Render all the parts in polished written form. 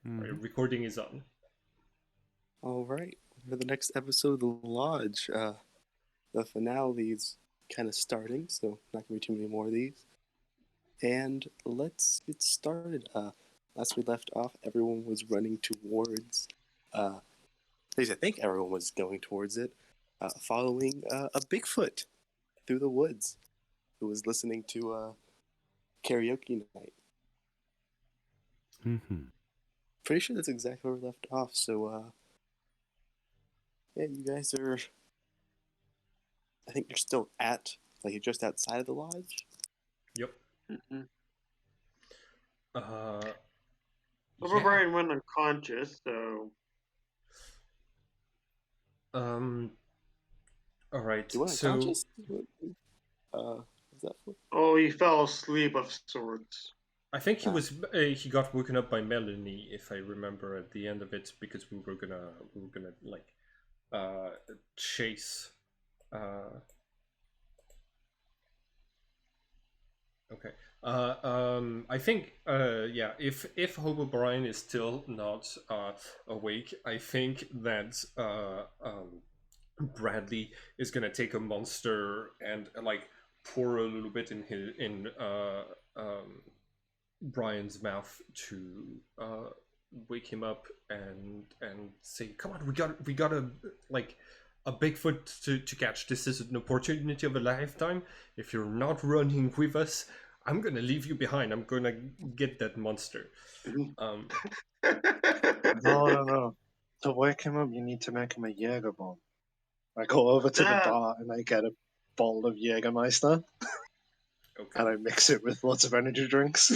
Right, recording is on. All right, for the next episode of The Lodge, the finale is kind of starting, so not gonna be too many more of these. And let's get started. Last we left off, everyone was running towards. At least I think everyone was going towards it, following a Bigfoot through the woods, who was listening to karaoke night. Pretty sure that's exactly where we left off. So, yeah, you guys are. I think you're still you're just outside of the lodge. Yep. Mm-hmm. Yeah. Brian went unconscious, so. All right. You went So unconscious? Is that for? Oh, he fell asleep of sorts. I think he got woken up by Melanie, if I remember at the end of it, because we were gonna like chase. Okay. I think yeah. If Hobo Brian is still not awake, I think that Bradley is gonna take a monster and like pour a little bit in Brian's mouth to wake him up and say, "Come on, we got a Bigfoot to catch. This is an opportunity of a lifetime. If you're not running with us, I'm gonna leave you behind. I'm gonna get that monster." No. To wake him up, you need to make him a Jaeger bomb. I go over to the bar and I get a bottle of Jägermeister. Okay. And I mix it with lots of energy drinks.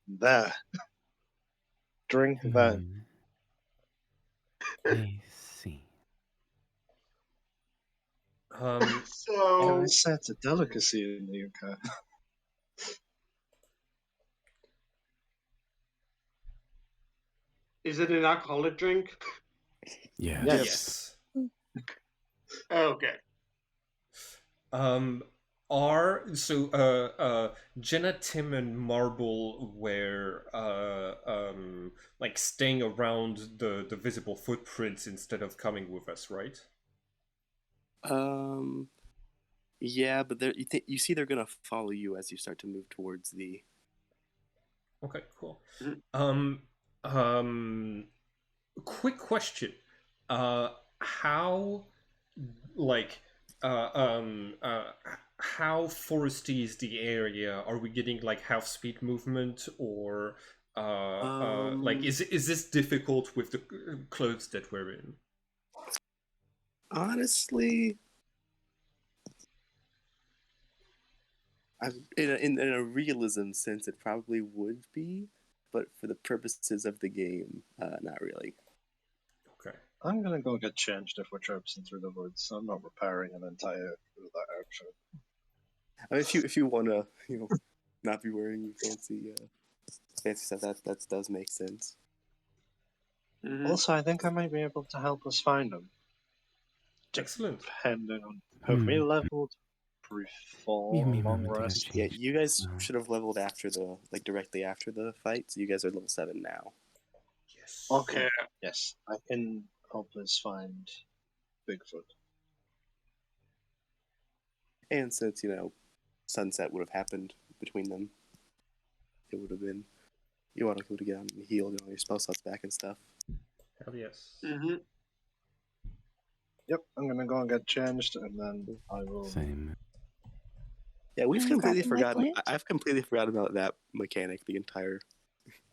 There. Drink that. I see. So. I said it's a delicacy in the UK. Is it an alcoholic drink? Yes. Yes. Okay. Jenna, Tim, and Marble were like staying around the visible footprints instead of coming with us, right? Yeah, but you see they're gonna follow you as you start to move towards the. Okay, cool. Mm-hmm. Quick question. How like how foresty is the area? Are we getting like half speed movement, or like is this difficult with the clothes that we're in? Honestly, in a realism sense, it probably would be, but for the purposes of the game, not really. Okay. I'm gonna go get changed if we're traipsing through the woods. I'm not repairing an entire that outfit. I mean, if you wanna, not be wearing fancy stuff, that does make sense. Mm-hmm. Also, I think I might be able to help us find them. Excellent. Depending on have we leveled before long rest? Yeah, you guys should have leveled after directly after the fight. So you guys are level 7 now. Yes. Okay. Yes, I can help us find Bigfoot. And since sunset would have happened between them, it would have been you want to get on healed and all your spell slots back and stuff. Hell yes. Mm-hmm. Yep, I'm gonna go and get changed, and then I will. Same. Yeah, we've completely forgotten. I've completely forgotten about that mechanic the entire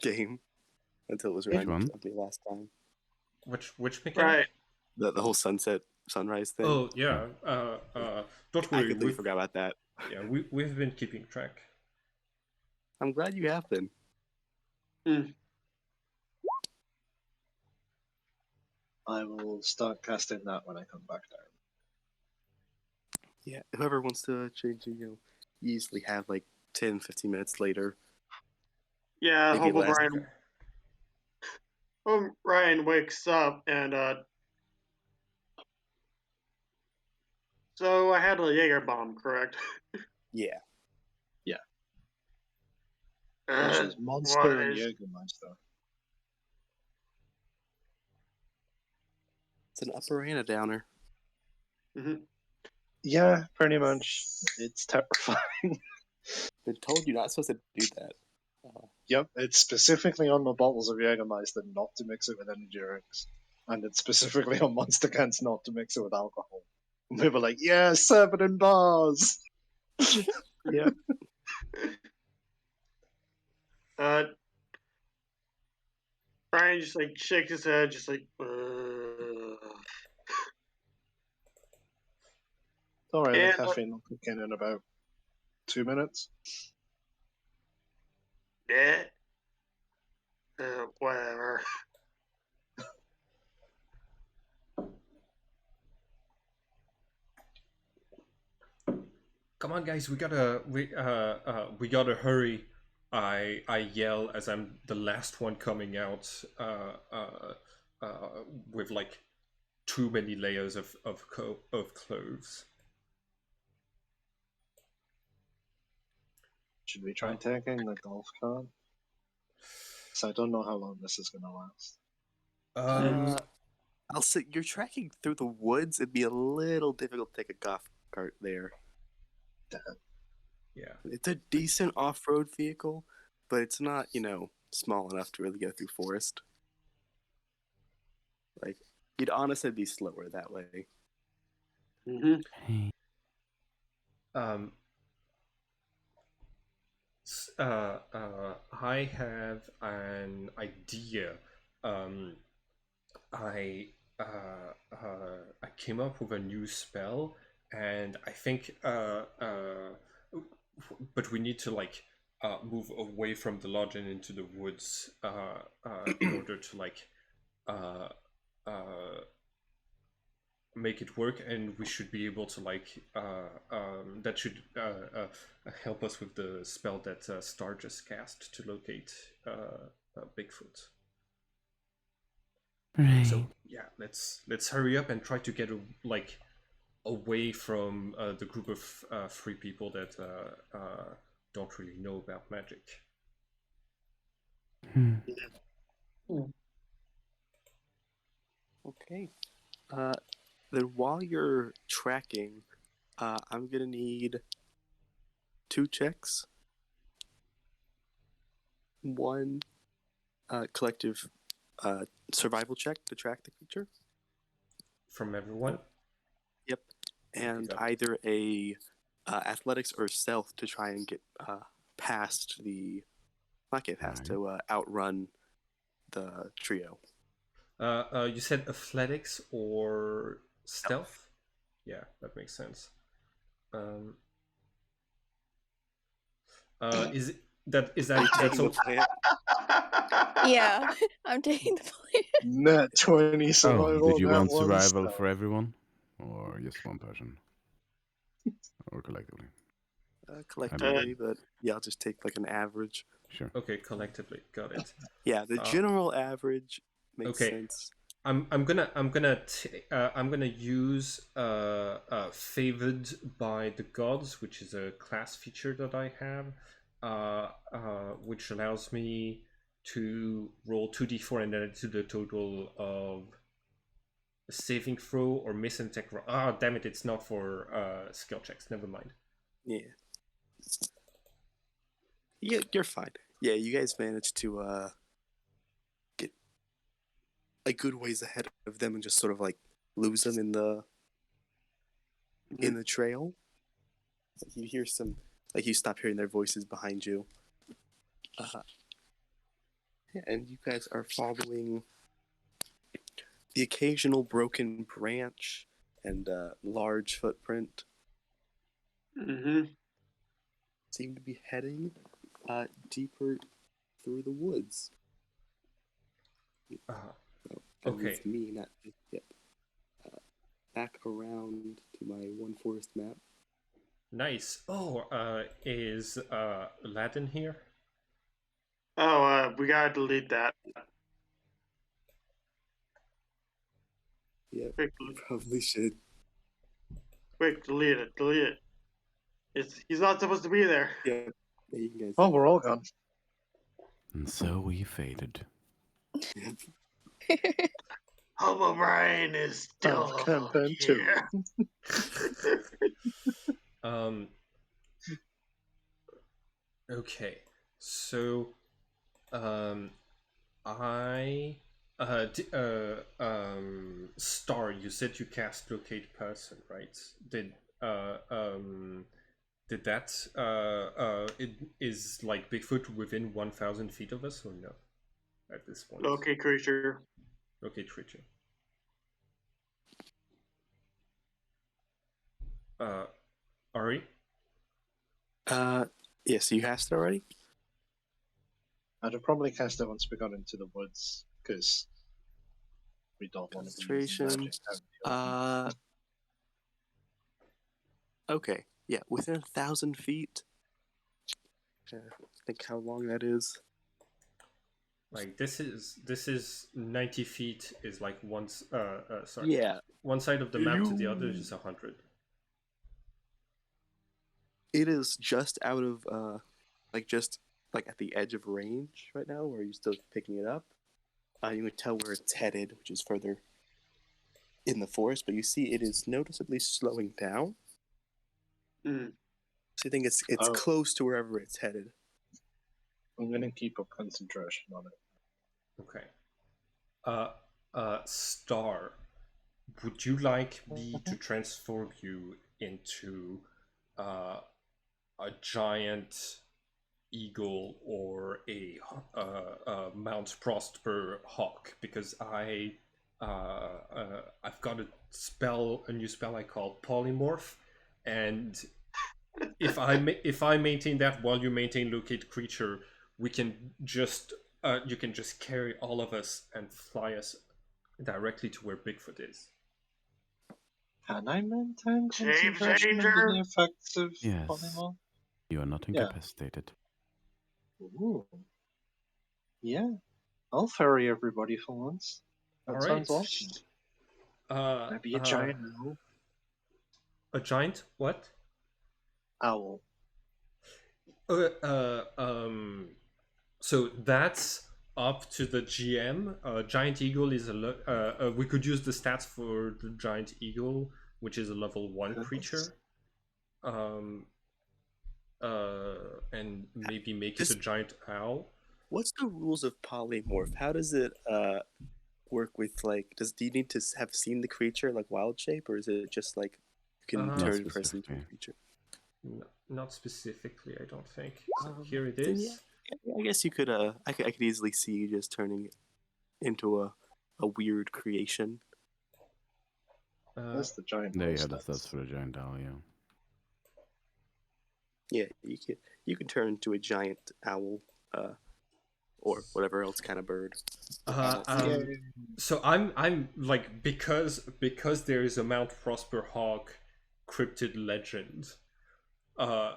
game until it was reminded of me last time. Which mechanic? Right. The whole sunrise thing. Oh yeah. Don't worry. I completely forgot about that. Yeah, we've been keeping track. I'm glad you have been. I will start casting that when I come back down. Yeah, whoever wants to change, you easily have like 10, 15 minutes later. Yeah, Hobo Ryan wakes up and so I had a Jaeger bomb, correct? Yeah. Which is Monster and Jägermeister. It's an upper and a downer. Yeah, pretty much. It's terrifying. They told you not supposed to do that. Yep, it's specifically on the bottles of Jägermeister not to mix it with energy drinks. And it's specifically on Monster Cans not to mix it with alcohol. And we were like, yeah, serve it in bars! Yep. Ryan just like shakes his head, just like. Alright, the And, caffeine will kick in about 2 minutes. Yeah. Whatever. Come on, guys, we gotta hurry. I yell as I'm the last one coming out, with like too many layers of clothes. Should we try taking the golf cart? So I don't know how long this is going to last. I'll say you're tracking through the woods. It'd be a little difficult to take a golf cart there. Damn. Yeah. It's a decent off-road vehicle, but it's not, small enough to really go through forest. Like, you'd honestly be slower that way. Hey. I have an idea. I came up with a new spell, and I think but we need to like move away from the lodge and into the woods in order to like make it work, and we should be able to like that should help us with the spell that Star just cast to locate Bigfoot. Right. So yeah, let's hurry up and try to get like away from the group of 3 people that don't really know about magic. Okay. Then while you're tracking, I'm gonna need 2 checks. One collective survival check to track the creature. From everyone? Yep. And got it. either a athletics or stealth to try and get past the, not get past, to outrun the trio. You said athletics or stealth? Yeah, that makes sense. Is that's plan? Yeah, I'm taking the plan. Net 20 survival. Oh, did you net want 1 survival stealth. for everyone? Or just one person? Or collectively? Collectively, but yeah, I'll just take like an average. Sure. okay, collectively, got it. Yeah, the general average makes okay. sense. I'm gonna use favored by the gods, which is a class feature that I have, which allows me to roll 2d4 and add it to the total of a saving throw or miss and attack roll. Ah, damn it! It's not for skill checks. Never mind. Yeah. Yeah, you're fine. Yeah, you guys managed to get a good ways ahead of them and just sort of like lose them in the trail. Like you hear some, like you stop hearing their voices behind you. Yeah, and you guys are following the occasional broken branch and large footprint. Seem to be heading deeper through the woods. Okay. With me, not yep. Back around to my One Forest map. Nice. Oh, is Aladdin here? Oh, we gotta delete that. Yeah, Quick, probably should. quick, delete it, delete it. He's not supposed to be there. Yeah, you guys. Oh, we're all gone. And so we faded. Homo Brian is still Of campaign 2. here. Okay, so Star, you said you cast locate person, right? Did that it is like Bigfoot within 1,000 feet of us or no? At this point, Okay, creature. locate creature. Ari, Yes, you cast it already? I'd have probably cast it once we got into the woods, because we don't want to be using Concentration. magic out in the open. Okay. Yeah, within 1,000 feet. Think how long that is. like this is 90 feet is like once sorry, Yeah. one side of the map to the other is 100. It is just out of just at the edge of range right now, where you're still picking it up. You can tell where it's headed, which is further in the forest, but you see it is noticeably slowing down. Mm. So I think it's Oh. close to wherever it's headed. I'm going to keep up concentration on it. Okay. Star, would you like me to transform you into a giant eagle or a Mount Prosper hawk? Because I've got a new spell I call Polymorph, and if I maintain that while you maintain locate creature, we can just you can just carry all of us and fly us directly to where Bigfoot is. Can I maintain Shape concentration under changer? the effects of Yes. polymorph? You are not Yeah. incapacitated. Ooh. Yeah. I'll ferry everybody for once. That All sounds right. awesome. Maybe a giant owl. A giant what? Owl. So that's up to the GM. Giant Eagle is we could use the stats for the Giant Eagle, which is a level 1 creature. And maybe make it a giant owl. What's the rules of polymorph? How does it work with do you need to have seen the creature like wild shape, or is it just like you can Not turn a person into a creature? No, not specifically, I don't think. So Um, here it then is. Yeah, I guess you could. I could easily see you just turning it into a weird creation. That's the giant There owl you have the stats. stats for the giant owl, yeah. Yeah, you can turn into a giant owl, or whatever else kind of bird. So I'm like because there is a Mount Prosper Hawk cryptid legend. I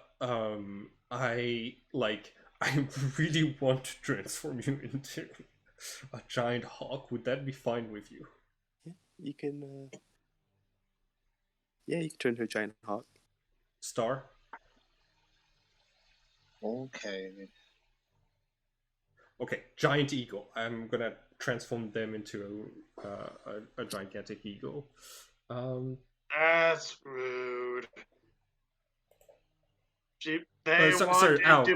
really want to transform you into a giant hawk. Would that be fine with you? Yeah, you can. Yeah, you can turn into a giant hawk. Star? Okay. Okay, giant eagle. I'm gonna transform them into a gigantic eagle. That's rude. Sorry, owl.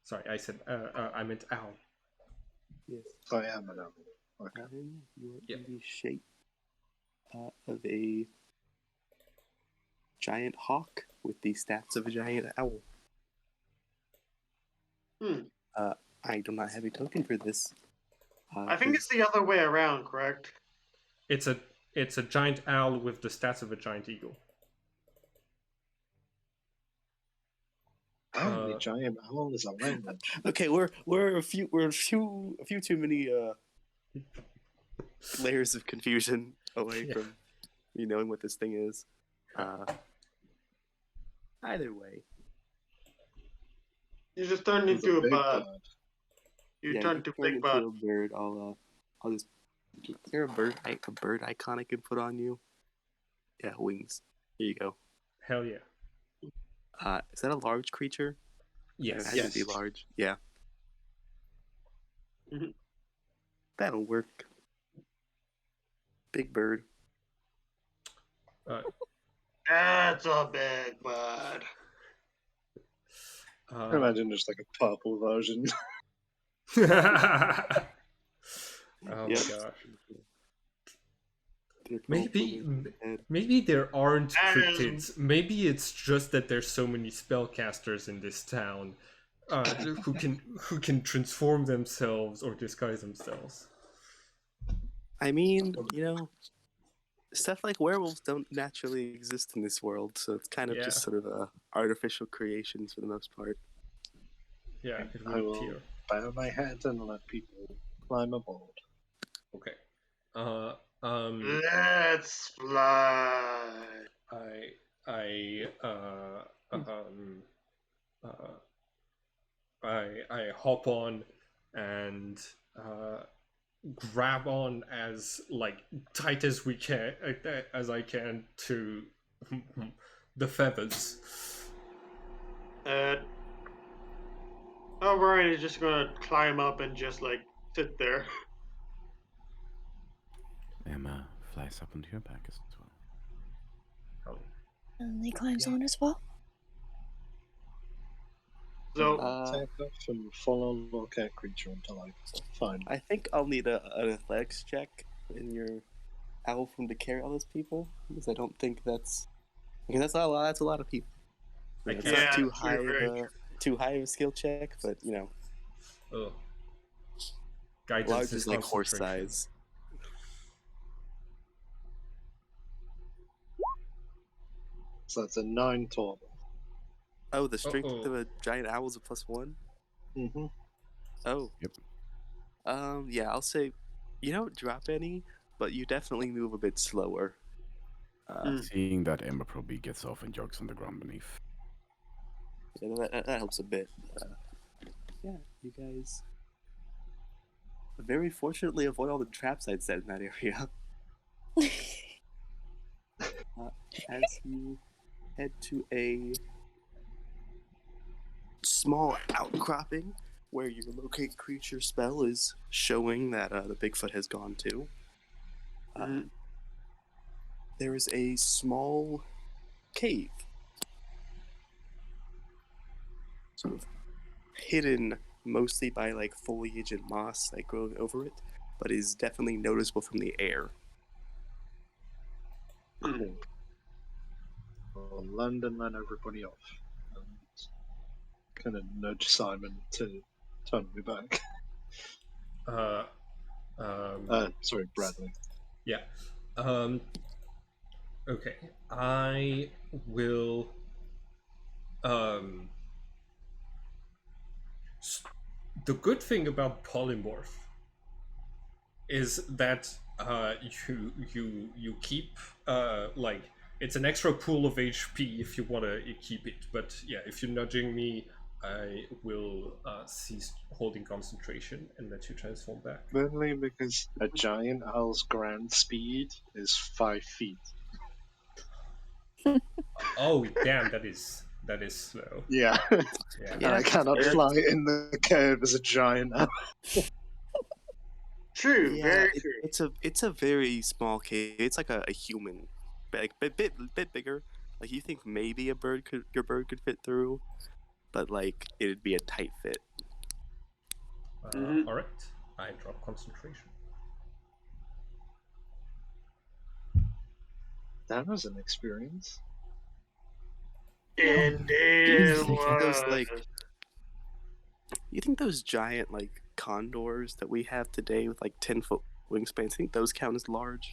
Sorry, I said I meant owl. Yes. So I am an owl. Okay. You are Yeah. in the shape of a giant hawk with the stats of a giant owl. I do not have a token for this. I think it's the other way around, correct? It's a giant owl with the stats of a giant eagle. Apparently, giant owl is a language. Okay, we're a few too many layers of confusion away from me knowing what this thing is. Either way, You just turned It's into a big bird. bird. You yeah, turned you to turn big into bird. a bird. I'll just. Is there a bird icon I can put on you? Yeah, wings. Here you go. Hell yeah. Is that a large creature? Yes. It has to be large. Yeah. Mhm. That'll work. Big bird. That's a big bird. I imagine just like a purple version. Oh Yep. gosh. They're Maybe called Head. maybe there aren't That is- cryptids. Maybe it's just that there's so many spellcasters in this town who can transform themselves or disguise themselves. I mean, stuff like werewolves don't naturally exist in this world, so it's kind of Yeah. just sort of artificial creations for the most part. Yeah, it I would will appear. bow my head and let people climb aboard. Okay. Let's fly. I hop on and grab on as tight as we can as I can to the feathers. Alright, he's just gonna climb up and just sit there. Emma flies up onto your back as well. And he climbs on as well. So Take off and follow locate creature until I find. I think I'll need an athletics check in your owl form to carry all those people, because I don't think that's a lot. That's a lot of people. I It's can't- not Yeah, too it's high very of too high of a skill check, but Oh. Guidance large is like horse concentration. size. So that's a 9 total. Oh, the strength Uh-oh. of a giant owl is a +1. Mm-hmm. Oh. Yep. Yeah, I'll say, you don't drop any, but you definitely move a bit slower. Seeing that Emma probably gets off and jogs on the ground beneath. Yeah, that helps a bit. Yeah, you guys very fortunately avoid all the traps I'd set in that area. As you head to a small outcropping where your locate creature spell is showing that the Bigfoot has gone to, there is a small cave, sort of hidden mostly by foliage and moss growing over it, but is definitely noticeable from the air. Cool. I'll land and let everybody off. And kind of nudge Simon to turn me back. Sorry, Bradley. Yeah. Okay. I will. The good thing about Polymorph is that you keep it's an extra pool of HP if you want to keep it. But yeah, if you're nudging me, I will cease holding concentration and let you transform back. Mainly because a giant owl's ground speed is 5 feet. Oh damn, that is slow. Yeah. Yeah. And I cannot fly in the cave as a giant owl. true, Yeah, very true. it's a very small cave. It's like a human, bit bigger. You think maybe your bird could fit through, but it'd be a tight fit. All right, I drop concentration. That was an experience. Indeed it Those, was. You think those giant condors that we have today with 10-foot wingspans? Think those count as large?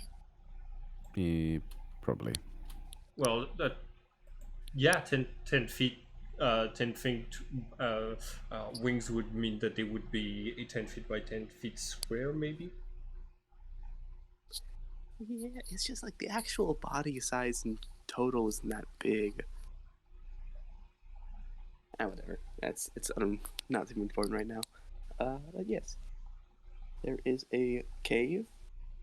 Probably. Well, yeah, 10 feet. 10 feet wings would mean that they would be a 10 feet by 10 feet square, maybe. Yeah, it's just the actual body size in total isn't that big. Whatever. It's not too important right now. But yes, there is a cave.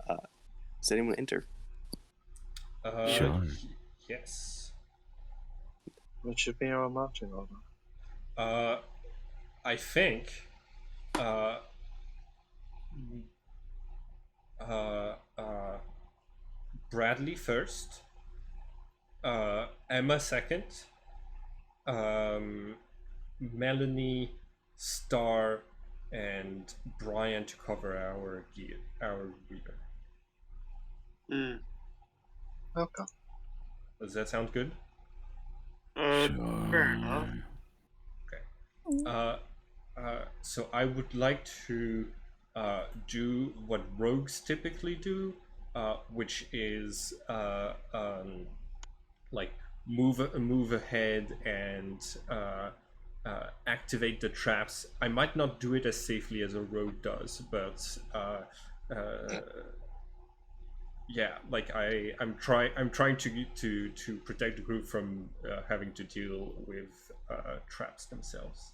Does anyone enter? Sure. Yes. What should be our marching order? I think. Bradley first, Emma second, Melanie, Star, and Brian to cover our rear. Mm. Okay. Does that sound good? Fair enough. So I would like to do what rogues typically do, which is like move ahead and activate the traps. I might not do it as safely as a rogue does, but yeah, like I'm trying to protect the group from having to deal with traps themselves.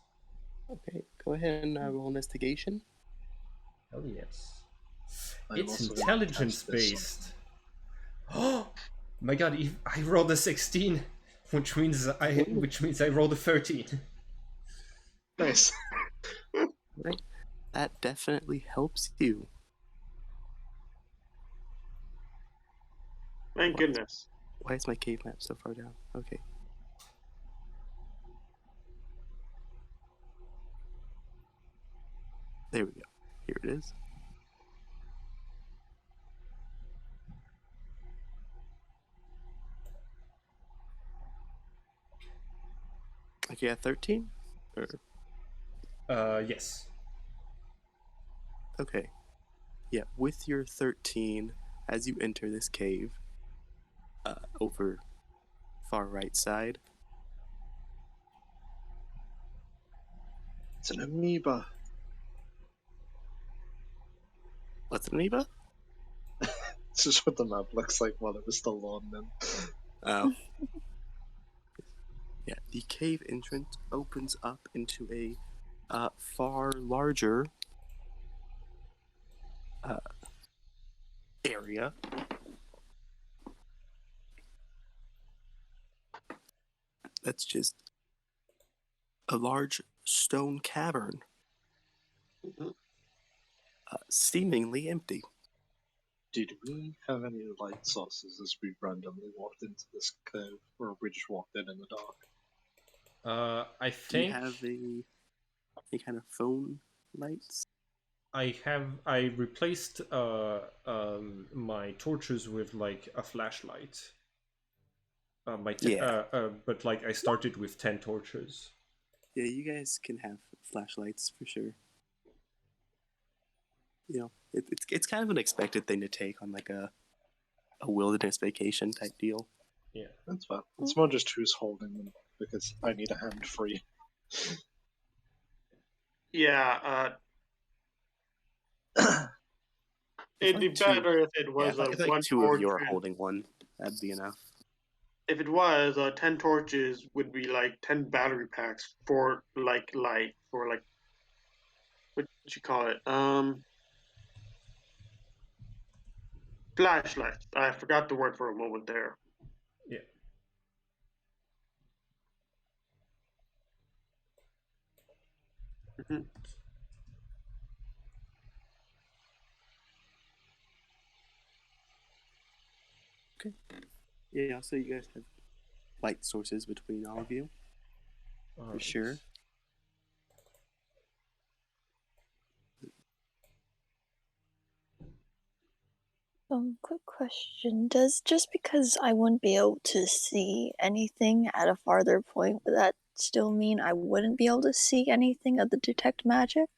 Okay, go ahead and roll investigation. Hell yes. I'm It's also gonna intelligence test this based. Oh my god! I rolled a 16, which means I rolled a 13. Nice. Right, that definitely helps you. Thank goodness. Why is my cave map so far down? Okay. There we go. Here it is. Okay, at 13? Yes. Okay. Yeah, with your 13, as you enter this cave, over far right side, It's an amoeba. what's an amoeba? This is what the map looks like while it was still on then. Oh. Yeah, the cave entrance opens up into a far larger area. That's just a large stone cavern, seemingly empty. Did we have any light sources as we randomly walked into this cave, or we just walked in the dark? I Do you think have any kind of phone lights? I replaced my torches with like a flashlight. Yeah. But like I started with 10 torches. Yeah, you guys can have flashlights for sure. You know, it's kind of an expected thing to take on like a wilderness vacation type deal. Yeah. That's fine. It's more just who's holding them, because I need a hand free. Yeah, it'd be better if it was if one two torch. of you are holding one, that'd be enough. If it was 10 torches, would be like 10 battery packs for like light for like what you call it? Flashlights. I forgot the word for a moment there. Yeah. Mhm. Okay. Yeah, so you guys have light sources between all of you, for Alright. sure. Quick question. Does just because I wouldn't be able to see anything at a farther point, would that still mean I wouldn't be able to see anything of the detect magic?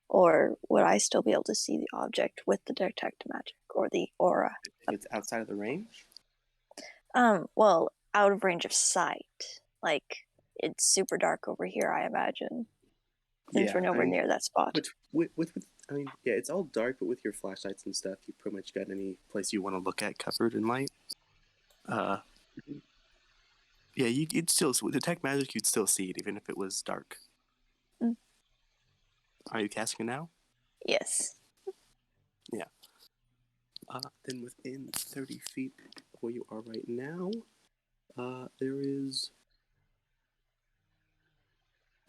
Or would I still be able to see the object with the detect magic or the aura? If it's outside of the range? Well, out of range of sight. Like, it's super dark over here, I imagine. Since we're nowhere near that spot. But with I mean, yeah, it's all dark, but with your flashlights and stuff, you pretty much got any place you want to look at covered in light. Yeah, you'd still, with detect magic, you'd still see it, even if it was dark. Mm. Are you casting it now? Yes. Yeah. Then within 30 feet of where you are right now, there is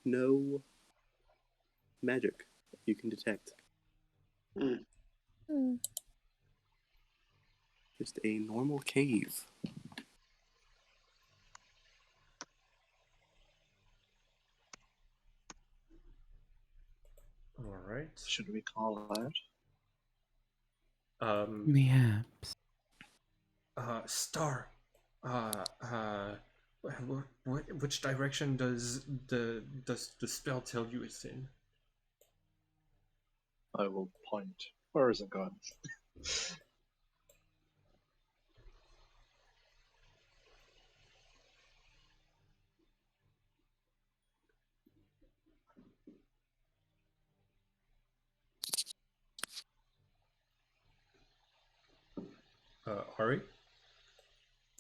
no magic you can detect. Mm. Mm. just a normal cave. All right. Should we call out? Perhaps. Star. Which direction does the spell tell you it's in? I will point. Where is it going? Ari?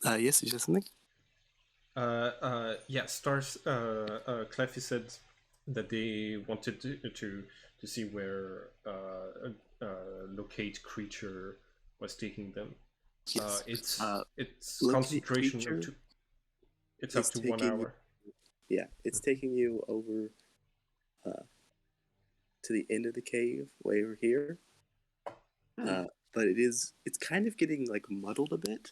Yes, you said something? Yeah, Stars, Cleffy said that they wanted to see where locate creature was taking them. Yes. It's locate concentration creature up to it's up is to 1 taking you- hour. Yeah, it's taking you over to the end of the cave, way over here. But it's kind of getting like muddled a bit.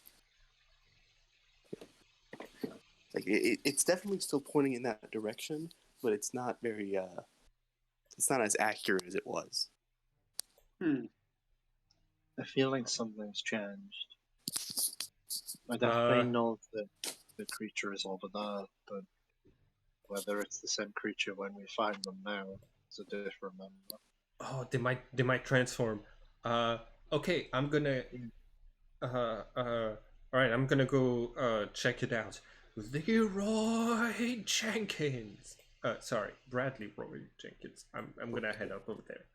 Like it's definitely still pointing in that direction, but it's not very it's not as accurate as it was. I feel like something's changed. I definitely know that the creature is over there, but whether it's the same creature when we find them now is a different matter. Oh, they might transform. Okay, I'm gonna all right, I'm gonna go check it out. Leroy Jenkins. Sorry, Bradley Roy Jenkins. I'm gonna head up over there.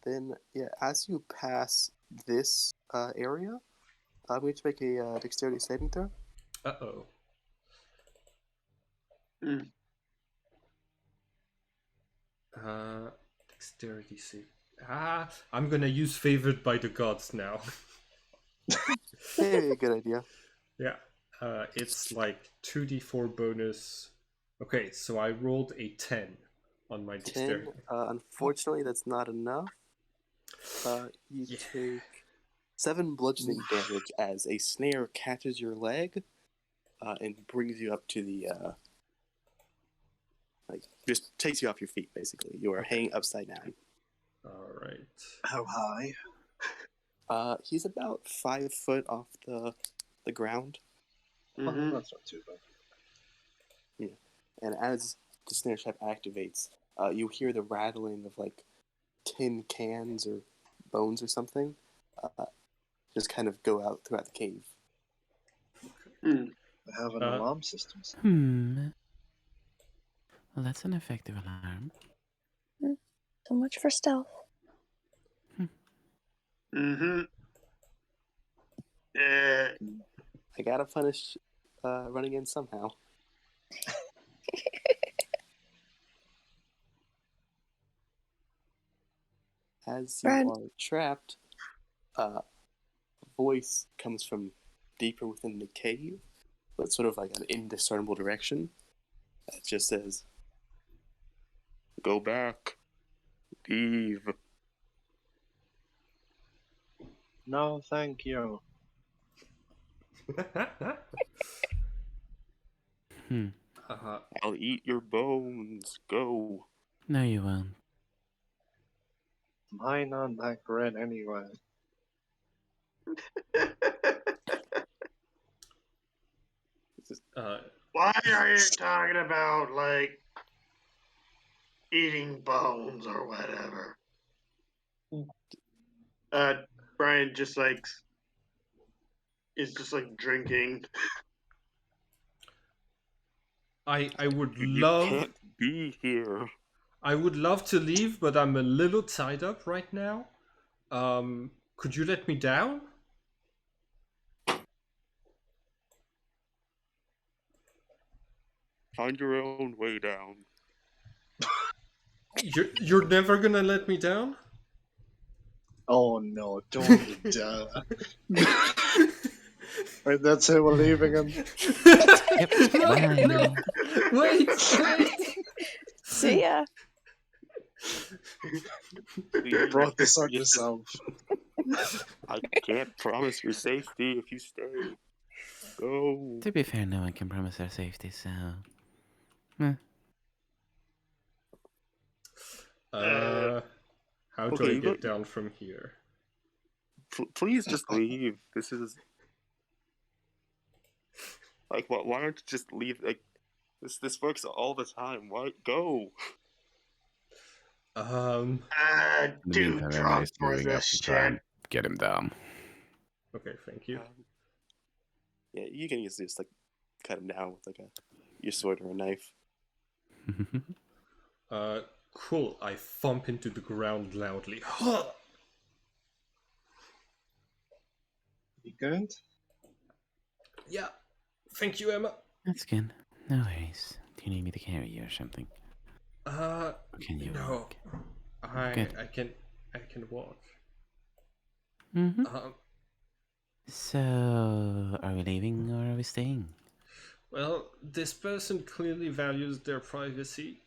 Then yeah, as you pass this area, I'm going to make a dexterity saving throw. Uh-oh. Dexterity save. I'm gonna use favored by the gods now. Hey, good idea. Yeah. It's like 2d4 bonus. Okay, so I rolled a 10 on my 10. dexterity. Unfortunately, that's not enough. You take 7 bludgeoning damage as a snare catches your leg and brings you up to the just takes you off your feet. Basically, you are hanging upside down. All right. How high? He's about 5 foot off the ground. Oh, that's not too bad. Yeah, and as the snare trap activates, you hear the rattling of like tin cans or bones or something. Just kind of go out throughout the cave. They have an alarm system. Well, that's an effective alarm. So much for stealth. I gotta punish running in somehow. As you Brad. are trapped, a voice comes from deeper within the cave, but sort of like an indiscernible direction. That just says, "Go back. Leave." No, thank you. I'll eat your bones. Go. No, you won't. Mine aren't that great anyway. Why are you talking about like eating bones or whatever? Brian just like is just like drinking. I would You love can't be here. I would love to leave, but I'm a little tied up right now. Could you let me down? Find your own way down. You're never gonna let me down? Oh no, don't dare. Right, that's it, we're leaving him. Yep. No, wait. See ya. You brought this on yourself. I can't promise your safety if you stay. Go. To be fair, no one can promise our safety, so. How do Okay, I you get go- down from here? Please just leave. This is like, why don't you just leave? Like, this works all the time. Why go? In the Too meantime, drunk Emily's for moving up this to try shit. and get him down. Okay, thank you. Yeah, you can just like cut him down with like your sword or a knife. Cool. I thump into the ground loudly. You good? Yeah. Thank you, Emma. That's good. No worries. Do you need me to carry you or something? Or can you No. walk? I Good. I can walk. Mm-hmm. So, are we leaving or are we staying? Well, this person clearly values their privacy.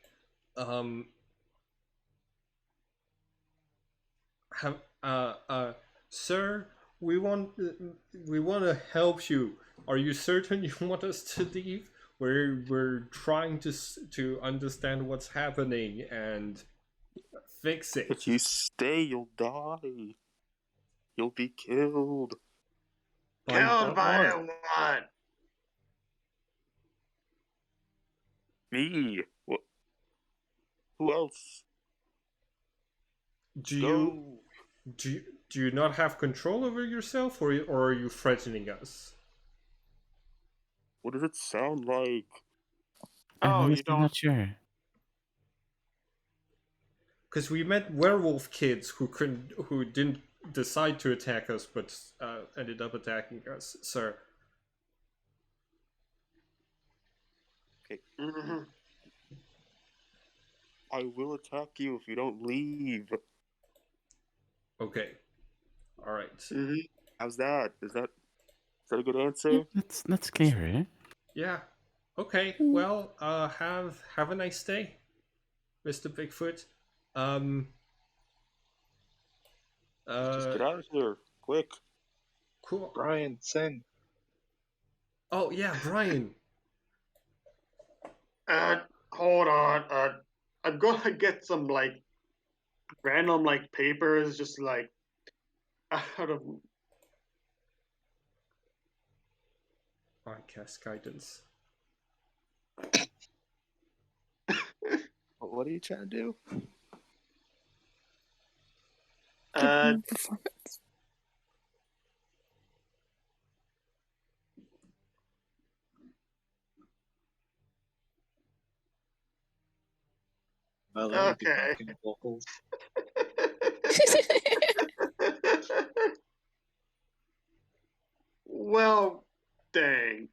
Sir, we want to help you. Are you certain you want us to leave? We're trying to understand what's happening and fix it. If you stay, you'll die. You'll be killed. Killed by what? what? Me. What? Who else? Do you Go. do you not have control over yourself, or are you threatening us? What does it sound like? I'm Oh, you honestly don't. not sure. Because we met werewolf kids who didn't decide to attack us, but ended up attacking us, sir. Okay. Mhm. I will attack you if you don't leave. Okay, all right. Mhm. How's that? Is that a good answer? Yeah, that's clearer. Yeah. Okay. Well, have a nice day, Mr. Bigfoot. Just get out of here, quick. Cool. Brian, sing. Oh yeah, Brian. Hold on. I'm gonna get some like random like papers, just like out of. I cast guidance. What are you trying to do? Give him a performance. Well, that would be Okay. backing vocals. Well, dang.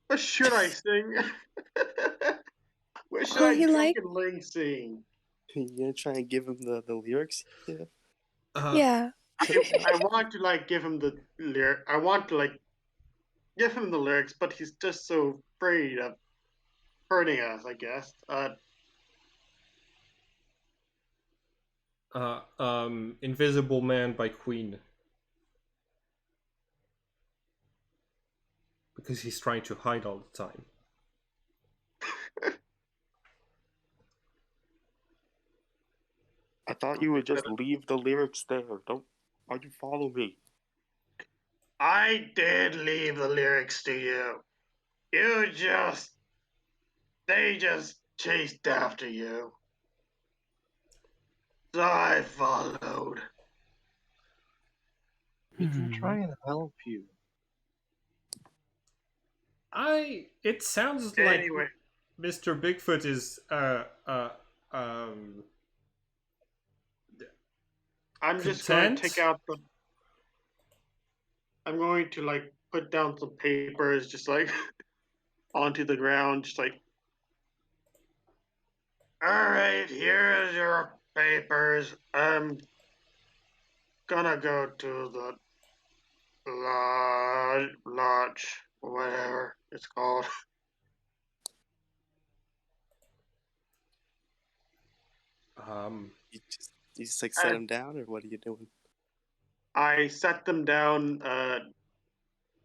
What should I sing? What should Oh, I you like? drunkenly sing? You gonna try and give him the lyrics? Yeah. Yeah. I want to like give him the lyric. I want to like give him the lyrics, but he's just so afraid of hurting us. I guess. Invisible Man by Queen. Because he's trying to hide all the time. I thought you would just leave the lyrics there. Why'd you follow me? I did leave the lyrics to you. They just chased after you. So I followed. We can try and help you. It sounds Anyway, like Mr. Bigfoot is um I'm just going to content? take out the. I'm going to like put down some papers, just like onto the ground, just like. All right, here's your papers. I'm gonna go to the lodge, whatever it's called. You just like set him down, or what are you doing? I set them down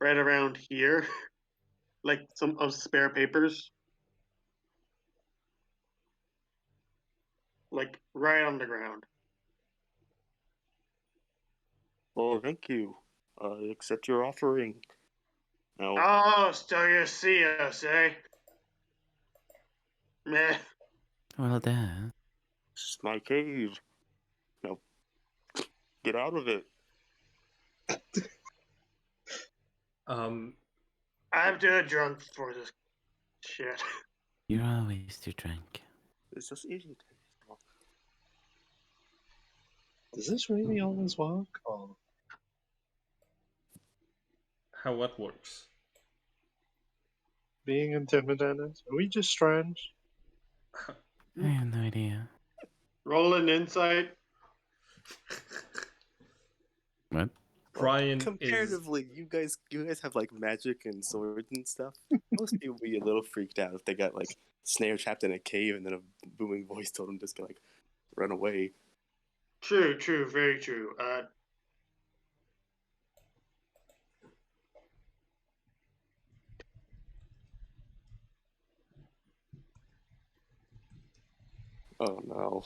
right around here, like some of spare papers, like right on the ground. Oh, thank you. Accept your offering. Now, Oh, so you see us, eh? Meh. Well, there. this is my cave. Now, get out of it. I'm too drunk for this shit. You're always too drunk. It's just easy. Does this really always work? Or How what works? being intimidated? Are we just strange? I have no idea. Roll an insight. What? Brian is. Comparatively, you guys have like magic and swords and stuff. Most people would be a little freaked out if they got like snare trapped in a cave and then a booming voice told them just to like run away. True, very true. Oh no.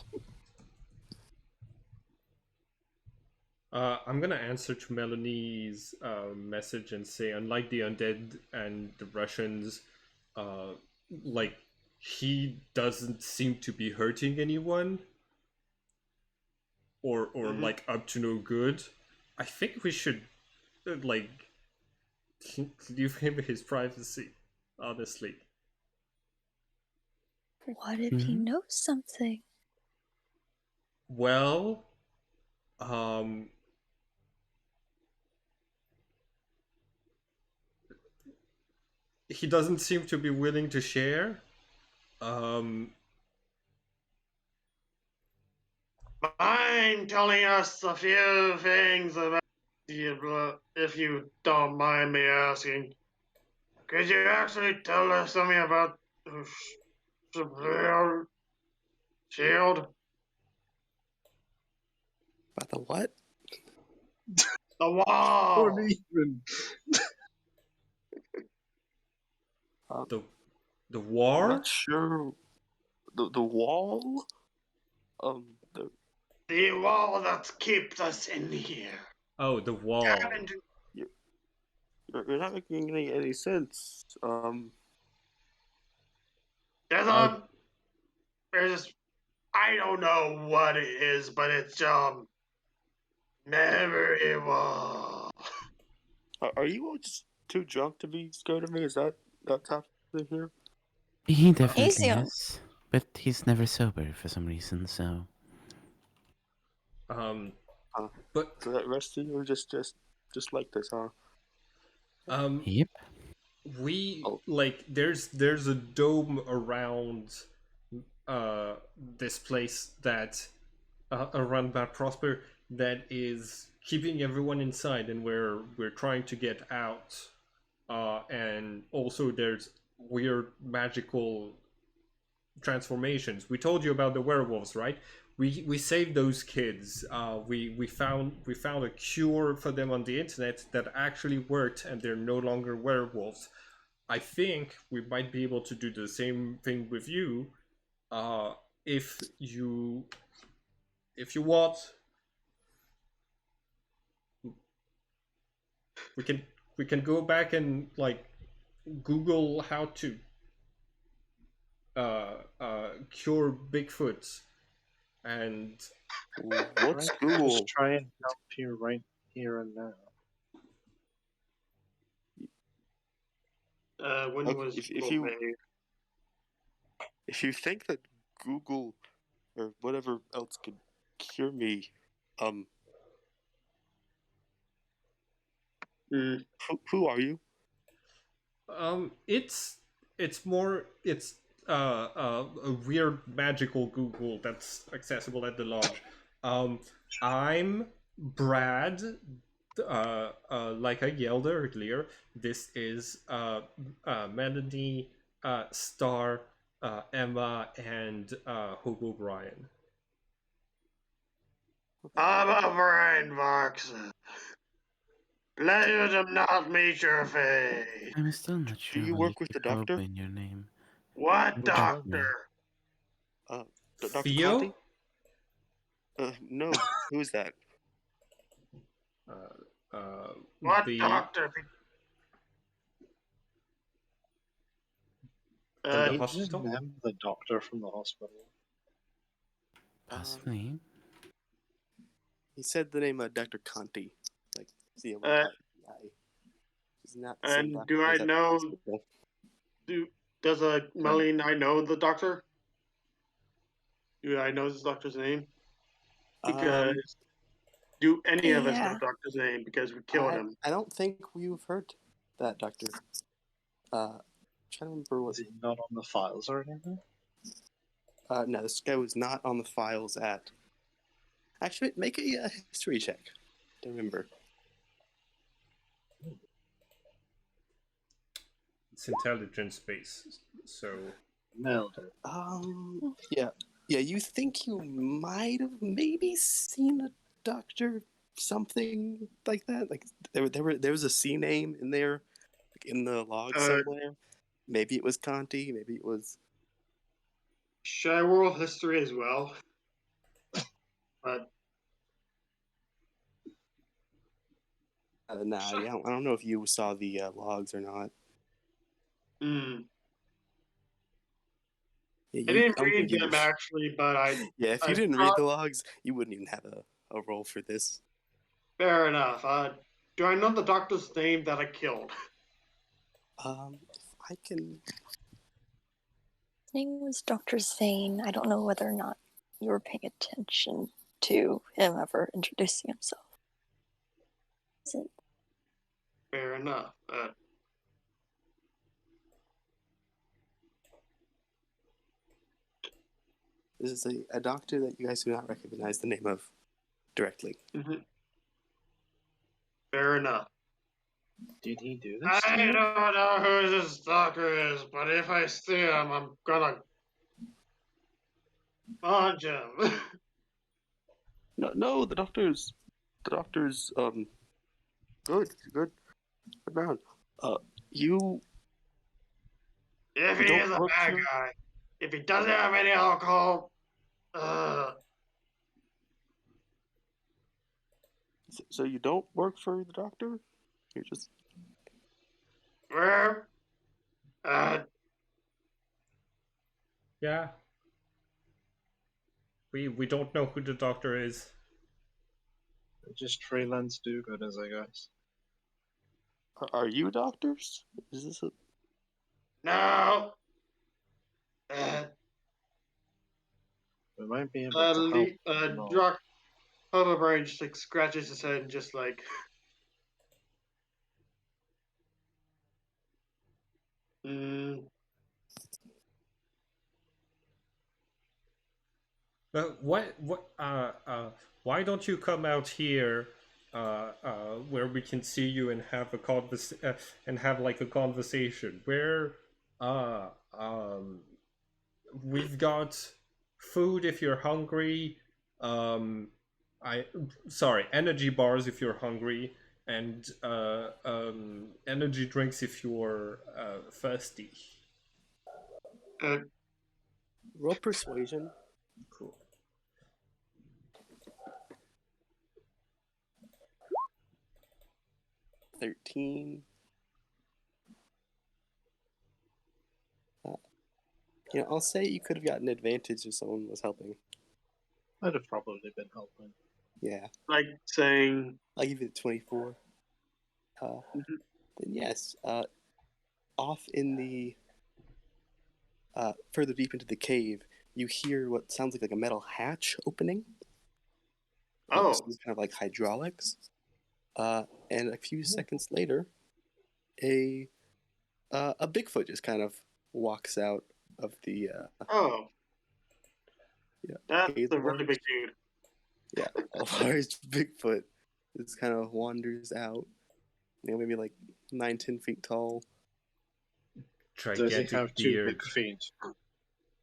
I'm gonna answer to Melanie's message and say, unlike the undead and the Russians, like he doesn't seem to be hurting anyone, or like up to no good. I think we should like leave him his privacy. Honestly, What if he knows something? well, he doesn't seem to be willing to share. Mind telling us a few things about you, if you don't mind me asking. Could you actually tell us something about the shield? About the what? The wall! Don't even. The I'm war? not sure. The wall? The wall that keeps us in here. Oh, the wall. You're not making any sense. There's I don't know what it is, but it's memory wall. Are you all just too drunk to be scared of me? Is that top thing here? He definitely He's young. is. But he's never sober for some reason, so. But So that rest of you are just like this, huh? Yep. we like there's a dome around this place that around Bad Prosper that is keeping everyone inside, and we're trying to get out. And also there's weird magical transformations. We told you about the werewolves, right? We saved those kids. We found a cure for them on the internet that actually worked, and they're no longer werewolves. I think we might be able to do the same thing with you, if you want. We can go back and like Google how to cure Bigfoot, and What's I could Google? just try and help you right here and now. When Okay, was if you think that Google or whatever else could cure me, who are you? it's more it's a weird magical Google that's accessible at the lodge. I'm Brad. Like I yelled earlier, this is Melanie, Star, Emma, and Hobo Brian. I'm a brain box. Pleasure to not meet your face. I'm still not sure you why work you with the keep doctor? Hope in your name. What Which one? doctor? Dr. Theo? Conti? No. Who is that? What The doctor? from the He hospital. didn't name the doctor from the hospital. Possibly. He said the name of Dr. Conti. Like, see, Uh, he's not the same and doctor do I as at the know? hospital. Does Melanie and I know the doctor? Do I know this doctor's name? Because do any of us know Yeah. the doctor's name? Because we killed him. I don't think we've heard that doctor. Trying to remember what. Was he not on the files or anything? No, this guy was not on the files at. Actually, make a history check. Don't remember. It's intelligence based, so Nailed it. Yeah. You think you might have maybe seen a doctor, something like that. Like there was a C name in there, like in the log somewhere. Maybe it was Conti. Maybe it was. Should I roll history as well? But Nah, yeah, I don't know if you saw the logs or not. Yeah, I I didn't don't read think you them were. actually, but Yeah, if you I didn't read thought- the logs, you wouldn't even have a role for this. fair enough. Do I know the doctor's name that I killed? If I can. His name was Dr. Zane. I don't know whether or not you were paying attention to him ever introducing himself. Is it? Fair enough. This is a doctor that you guys do not recognize the name of directly. Fair enough. Did he do this? I don't know who this doctor is, but if I see him, I'm gonna punch him. No, the doctor's good man. You If he don't is a work bad here? guy, if he doesn't have any alcohol, so you don't work for the doctor? You're just where? yeah. We don't know who the doctor is. Just freelance do-gooders, I guess. are you doctors? Is this a No. We might be able to help. Doc Hoverbrain just like scratches his head and just like. Why don't you come out here, where we can see you and have a and have like a conversation? Where, we've got food if you're hungry. Energy bars if you're hungry, and energy drinks if you're thirsty. roll persuasion? Cool. 13. I'll say you could have gotten advantage if someone was helping. I'd have probably been helping. Yeah. Like saying. I'll give you the 24. Then yes. Off in the further deep into the cave, you hear what sounds like a metal hatch opening. Oh. So it's kind of like hydraulics. And a few seconds later, a Bigfoot just kind of walks out of the. Yeah. That's a really big dude. Yeah, a large Bigfoot just kind of wanders out. Maybe like 9-10 feet tall. Does he have two big feet,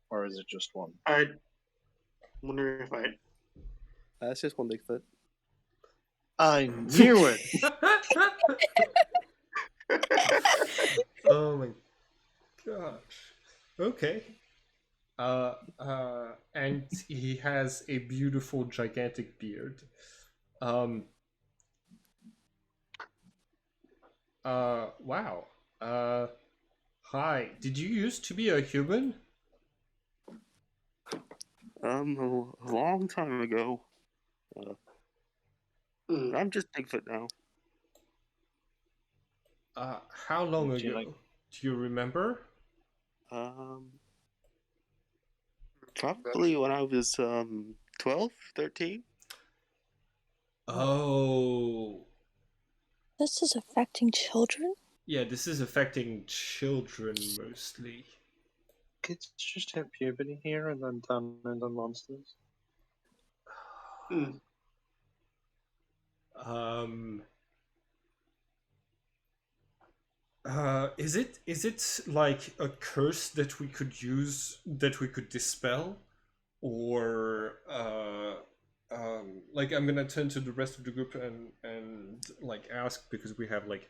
or is it just one? I wonder if I. That's just one Bigfoot. I knew it. Oh my gosh. Okay. And he has a beautiful, gigantic beard. Wow. Hi. Did you used to be a human? A long time ago. I'm just Bigfoot now. How long Would you ago? like- Do you remember? Probably when I was 12, 13. Oh. This is affecting children? Yeah, this is affecting children mostly. Kids just hit puberty here and then turn into monsters. Um. Is it like a curse that we could use, that we could dispel, or like I'm gonna turn to the rest of the group and like ask, because we have like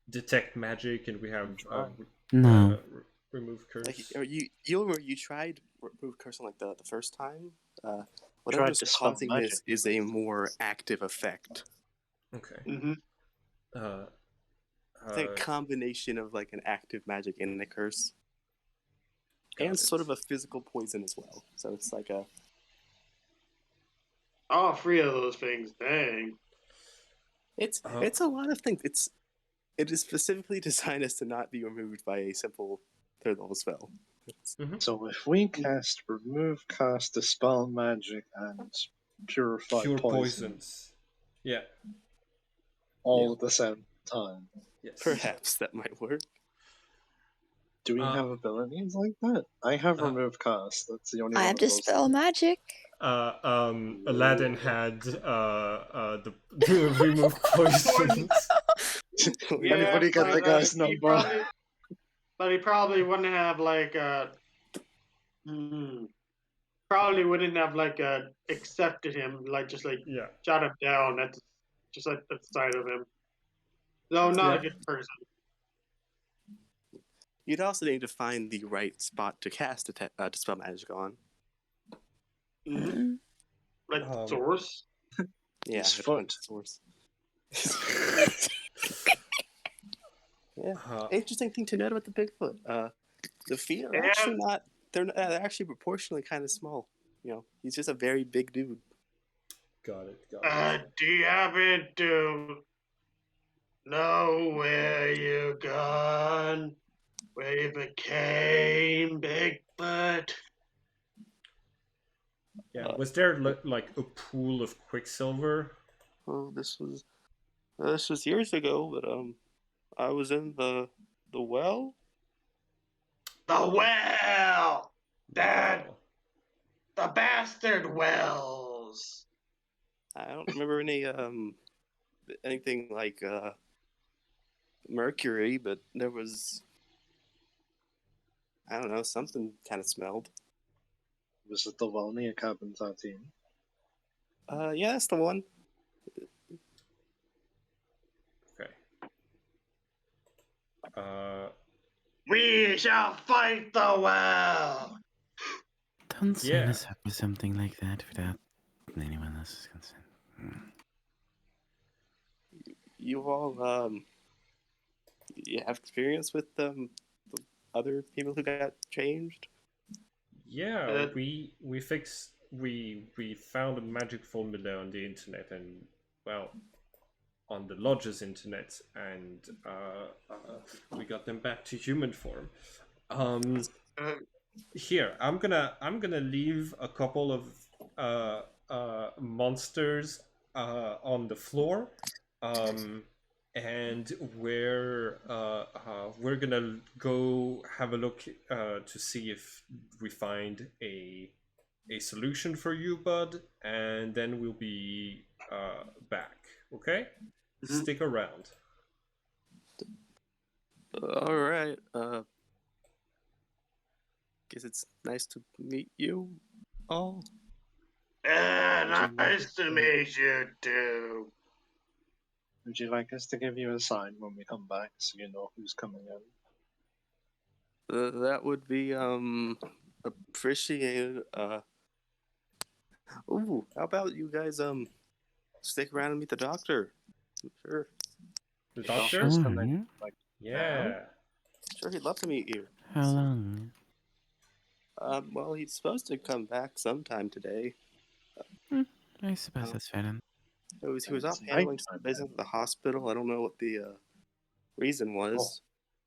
detect magic and we have No. remove curse. Like, you tried remove cursing like the first time. Tried Whatever's to spell causing magic. this is a more active effect. Okay. Mm-hmm. It's like a combination of like an active magic and a curse, Got and it. sort of a physical poison as well. So it's like a All three of those things, dang. it's a lot of things. It is specifically designed as to not be removed by a simple third level spell. So if we cast remove, cast, dispel magic, and purify Cure poison poisons. Yeah. all at the same time, Yes. Perhaps that might work. do we have abilities like that? I have remove, cast. That's the only I one have of those dispel things. magic. Aladdin had the remove poisons. Anybody get the guy's number? But he probably wouldn't have like probably wouldn't have like accepted him, like just like Yeah. shot him down at just like the side of him. No, not a good person. You'd also need to find the right spot to cast dispel magic on. Mm-hmm. Like the source. Yeah, His I'd find foot. the source. Yeah, interesting thing to note about the Bigfoot. The feet are actually not. They're actually proportionally kind of small. You know, he's just a very big dude. Got it. Do you happen to know where you gone? Where you became Bigfoot? Yeah. Was there like a pool of quicksilver? Well, this was years ago, but I was in the well. The well! The bastard wells! I don't remember anything like mercury, but there was, I don't know, something kind of smelled. Was it the well near cabin 13? Yeah, that's the one. Okay. We shall fight the well! Don't sign us up with something like that without anyone else's consent. You all you have experience with the other people who got changed? Yeah, we found a magic formula on the internet, and well, on the lodge's internet, and we got them back to human form. Here, I'm gonna leave a couple of monsters on the floor, and we're gonna go have a look to see if we find a solution for you, bud, and then we'll be back. Okay, stick around. All right. Guess it's nice to meet you all. And Nice to meet you too. Would you like us to give you a sign when we come back so you know who's coming in? That would be appreciated. Ooh, how about you guys stick around and meet the doctor? Sure. The Doctor's doctor? coming. Like, Yeah. Sure, he'd love to meet you. How long? Well, he's supposed to come back sometime today. I suppose that's fair then. He was It's off handling nighttime some business at the hospital. I don't know what the reason was.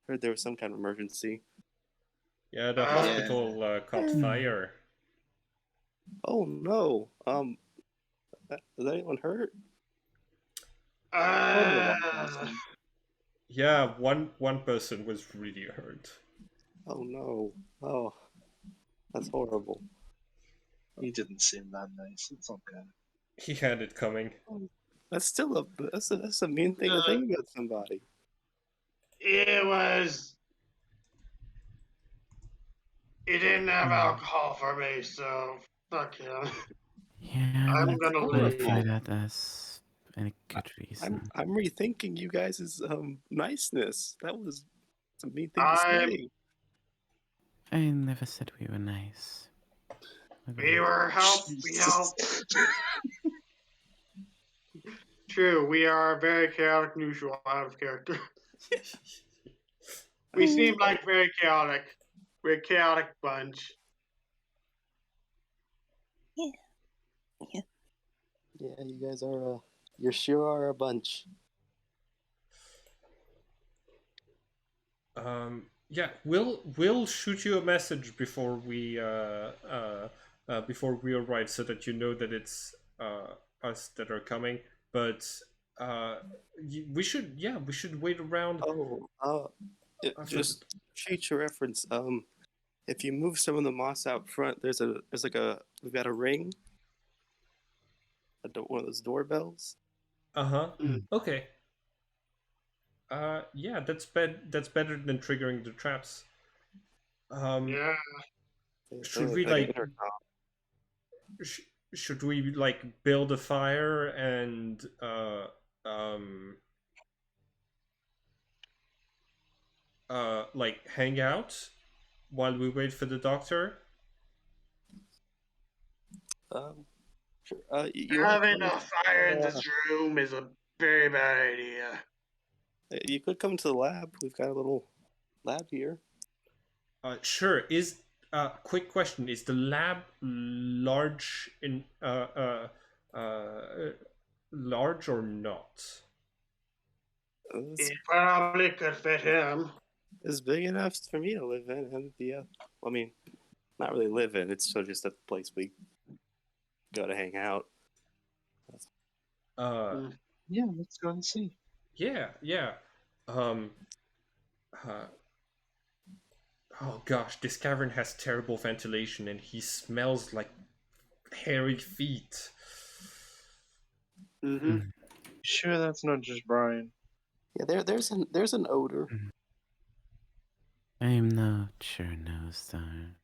Heard there was some kind of emergency. Yeah, the Yeah. hospital caught fire. Oh no. Is anyone hurt? Yeah, one person was really hurt. Oh no. Oh, that's horrible. He didn't seem that nice. It's okay. He had it coming. That's still that's a mean thing to think about somebody. It was. He didn't have alcohol for me, so fuck him. Yeah, I'm let's gonna qualify leave. that as a good reason. I'm rethinking you guys' niceness. That was a mean thing to I'm- say. I never said we were nice. We were We helped. True, we are very chaotic, neutral out of character. We seem like very chaotic. We're a chaotic bunch. Yeah, you guys are you sure are a bunch. Yeah, we'll shoot you a message before we arrive, so that you know that it's us that are coming. But we should wait around. Just future reference. If you move some of the moss out front, we've got a ring, one of those doorbells. Okay. Yeah, that's better than triggering the traps. Yeah. Should we like? Should we like build a fire and like hang out while we wait for the doctor? Sure. Having a fire in this room is a very bad idea. You could come to the lab. We've got a little lab here. Sure. Is quick question: is the lab large large or not? It probably could fit him. It's big enough for me to live in, and I mean, not really live in. It's sort of just a place we go to hang out. Yeah, let's go and see. Yeah. Oh gosh, this cavern has terrible ventilation, and he smells like hairy feet. Sure, that's not just Brian. Yeah, there's an odor. I'm not sure, no, sir.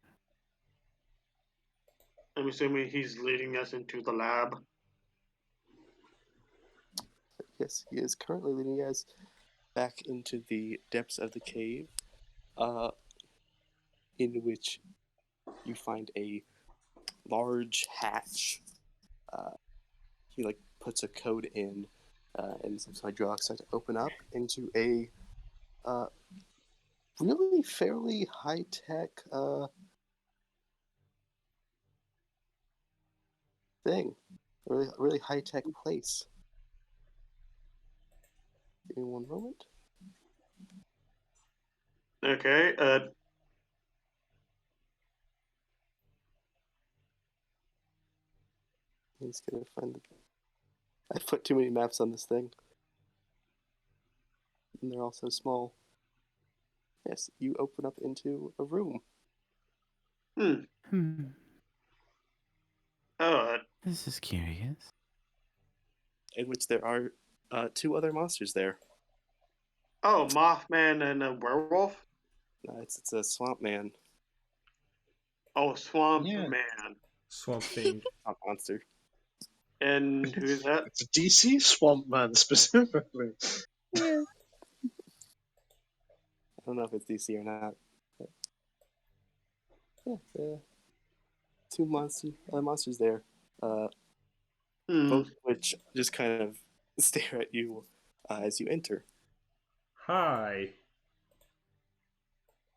I'm assuming he's leading us into the lab. Yes, he is currently leading you guys back into the depths of the cave, in which you find a large hatch. He puts a code in, and some hydraulics start to open up into a really fairly high tech thing, a really high tech place. Give me one moment. Okay. He's gonna find the. I put too many maps on this thing, and they're all so small. Yes, you open up into a room. This is curious. In which there are two other monsters there. Oh, Mothman and a werewolf? It's a swamp man. Oh, Swamp Man. Swamp Thing. Swamp monster. And who's that? It's a DC Swamp Man specifically. Yeah. I don't know if it's DC or not. But yeah, two monsters there. Both of which just kind of stare at you as you enter. Hi.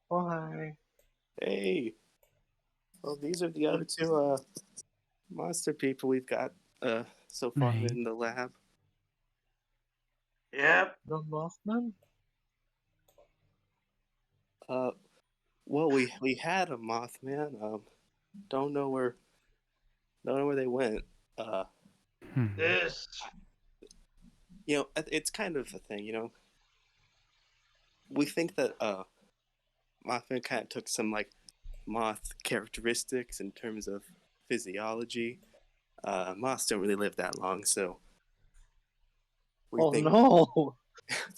Why? Hey, well, these are the other two monster people we've got so far Right. in the lab. Yep. The Mothman? Well, we had a Mothman. Don't know where they went. This. It's kind of a thing. We think that Mothman kind of took some like moth characteristics in terms of physiology. Moths don't really live that long, so we think. No!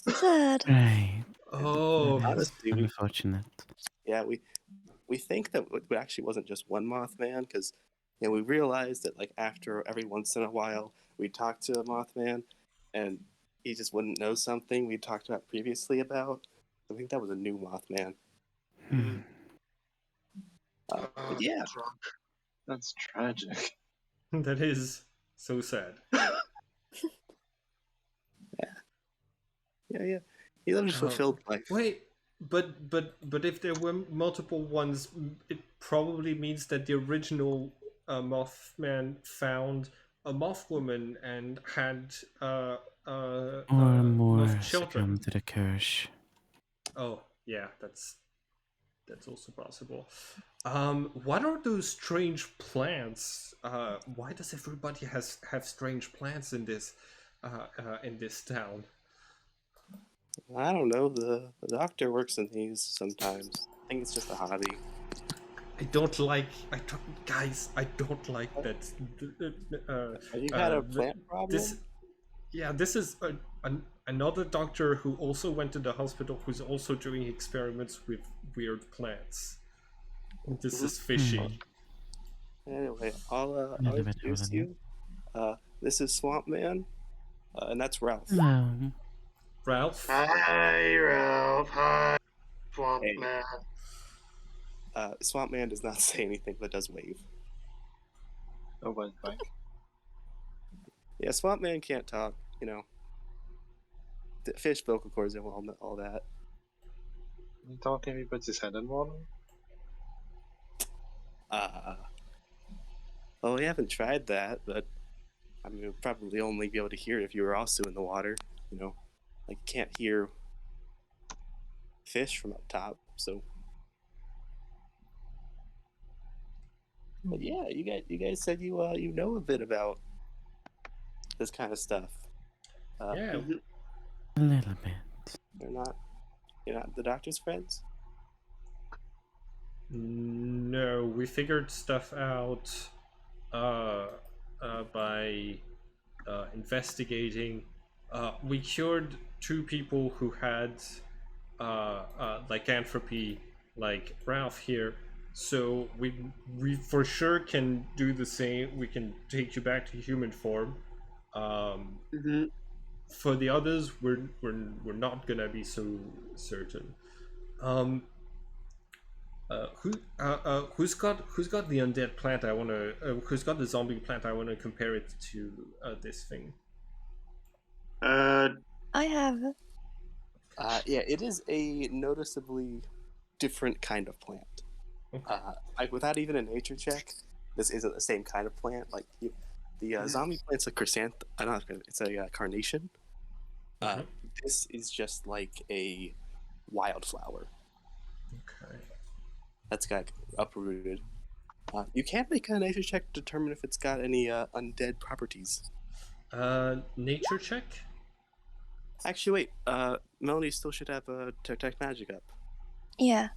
Sad. Right. Oh, That is Honestly, unfortunate. Yeah, we think that it actually wasn't just one Mothman, because we realized that like after every once in a while we talk to a Mothman, and he just wouldn't know something we talked about previously about. I think that was a new Mothman. But yeah, That's tragic. that is so sad. yeah. He lived a fulfilled life. Wait, but if there were multiple ones, it probably means that the original Mothman found a Mothwoman and had Or more Moth children. succumb to the curse. Oh, yeah, that's also possible. What are those strange plants? Why does everybody have strange plants in this town? I don't know. The doctor works in these sometimes. I think it's just a hobby. Guys, I don't like that. Have you had a plant problem? This is another doctor who also went to the hospital who's also doing experiments with weird plants. This is fishy. Anyway, I'll introduce you. This is Swamp Man, and that's Ralph. No. Ralph? Hi, Ralph. Hi, Swamp Hey. Man. Swamp Man does not say anything, but does wave. Oh, wait, back. Yeah, Swamp Man can't talk. The fish vocal cords and all that. You talking? He puts his head in water? Well, we haven't tried that, but I mean, we'll probably only be able to hear it if you were also in the water. Like you can't hear fish from up top, so. But yeah, you guys said you know a bit about this kind of stuff. Yeah. A little bit. You're not the doctor's friends? No, we figured stuff out by investigating. We cured 2 people who had lycanthropy, like Ralph here. So we for sure can do the same. We can take you back to human form. For the others, we're not gonna be so certain. Who's got the undead plant? I wanna. Who's got the zombie plant? I wanna compare it to this thing. I have. Yeah, it is a noticeably different kind of plant. Okay. Without even a nature check, this isn't the same kind of plant. Like the zombie plant's a it's a carnation. This is just like a wildflower. Okay. That's got uprooted. You can't make a nature check to determine if it's got any undead properties. Nature check. Actually, wait. Melanie still should have detect magic up. Yeah.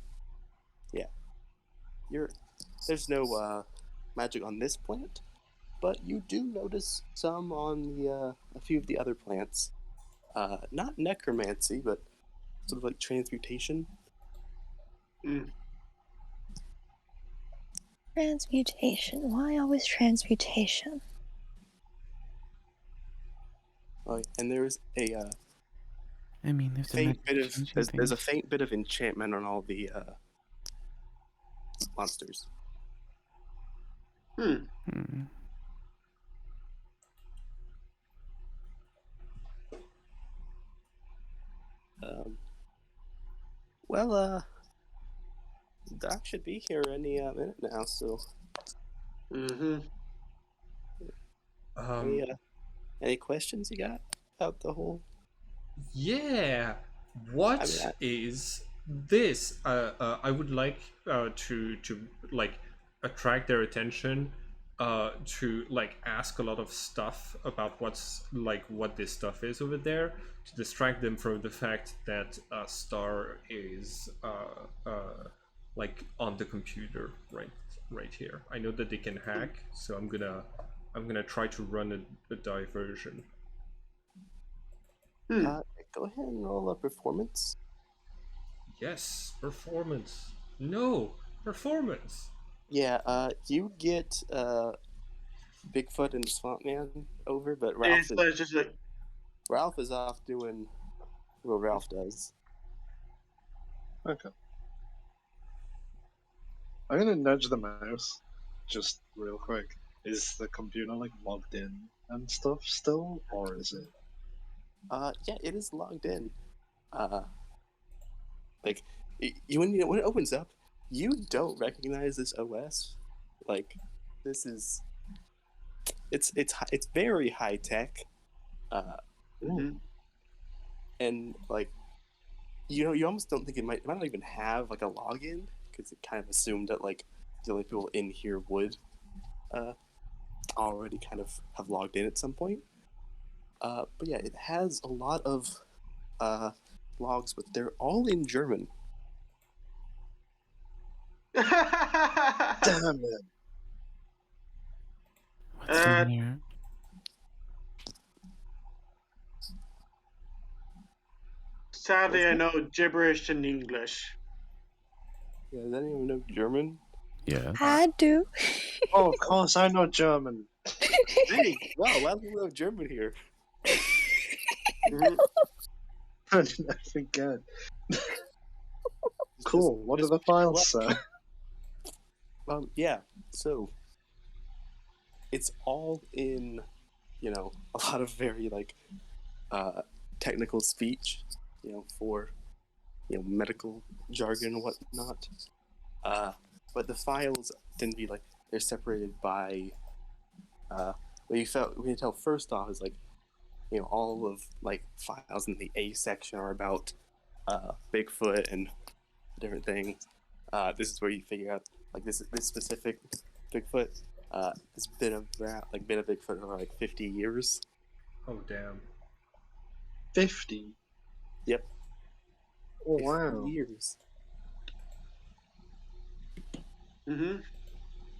There's no magic on this plant, but you do notice some on a few of the other plants. Not necromancy, but sort of like transmutation. Transmutation. Why always transmutation? And there's a I mean, there's a faint method bit of of changing there's a things. faint bit of enchantment on all the monsters. Hmm. Hmm. Well, Doc should be here any minute now. So, Mm-hmm. Um, any questions you got about the whole? yeah. I What mean, is this? I would like to like attract their attention. To like ask a lot of stuff about what's like what this stuff is over there to distract them from the fact that Star is like on the computer right here. I know that they can hack, so I'm gonna try to run a diversion. Hmm. go ahead and roll a performance. Yes, performance. No, performance. Yeah, you get Bigfoot and the Swamp Man over, but It's just like, Ralph is off doing what Ralph does. Okay. I'm gonna nudge the mouse just real quick. Is the computer like logged in and stuff still, or is it? Yeah, it is logged in. Like when it opens up, you don't recognize this OS. Like this is it's very high tech, mm-hmm. and like you almost don't think it might not even have like a login because it kind of assumed that like the only people in here would already kind of have logged in at some point. But yeah, it has a lot of logs, but they're all in German. Damn it! What's in there? Sadly, I know gibberish and English. Yeah, does anyone know German? Yes. I do. Oh, of course, I know German. Hey, wow, a lot of people know German here. Mm-hmm. I forget. Cool. What are the files, sir? Yeah, so it's all in, a lot of very like technical speech, for medical jargon and whatnot. But the files tend to be like they're separated by what you tell first off is like all of like files in the A section are about Bigfoot and different things. This is where you figure out like this specific Bigfoot has been a Bigfoot for like 50 years. Oh damn. 50. Yep. Oh 50 wow. years. Mm-hmm.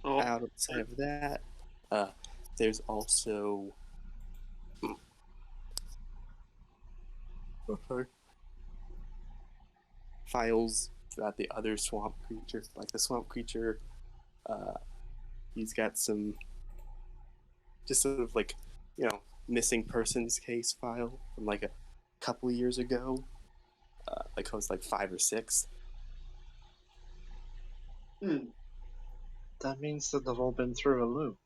Oh. Outside of that, there's also files about the other swamp creature. Like the swamp creature, he's got some just sort of like missing persons case file from like a couple years ago. Like it was like 5 or 6. Hmm. That means that they've all been through a loop,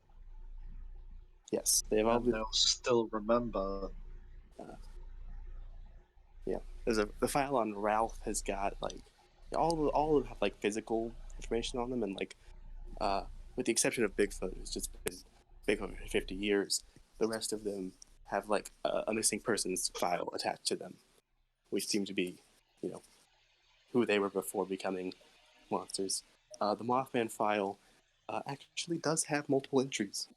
Yes, they've all and been. they'll still remember. Yeah, the file on Ralph has got like all of them have like physical information on them, and like with the exception of Bigfoot, it's just been Bigfoot for 50 years. The rest of them have like a missing persons file attached to them, which seem to be, who they were before becoming monsters. The Mothman file actually does have multiple entries,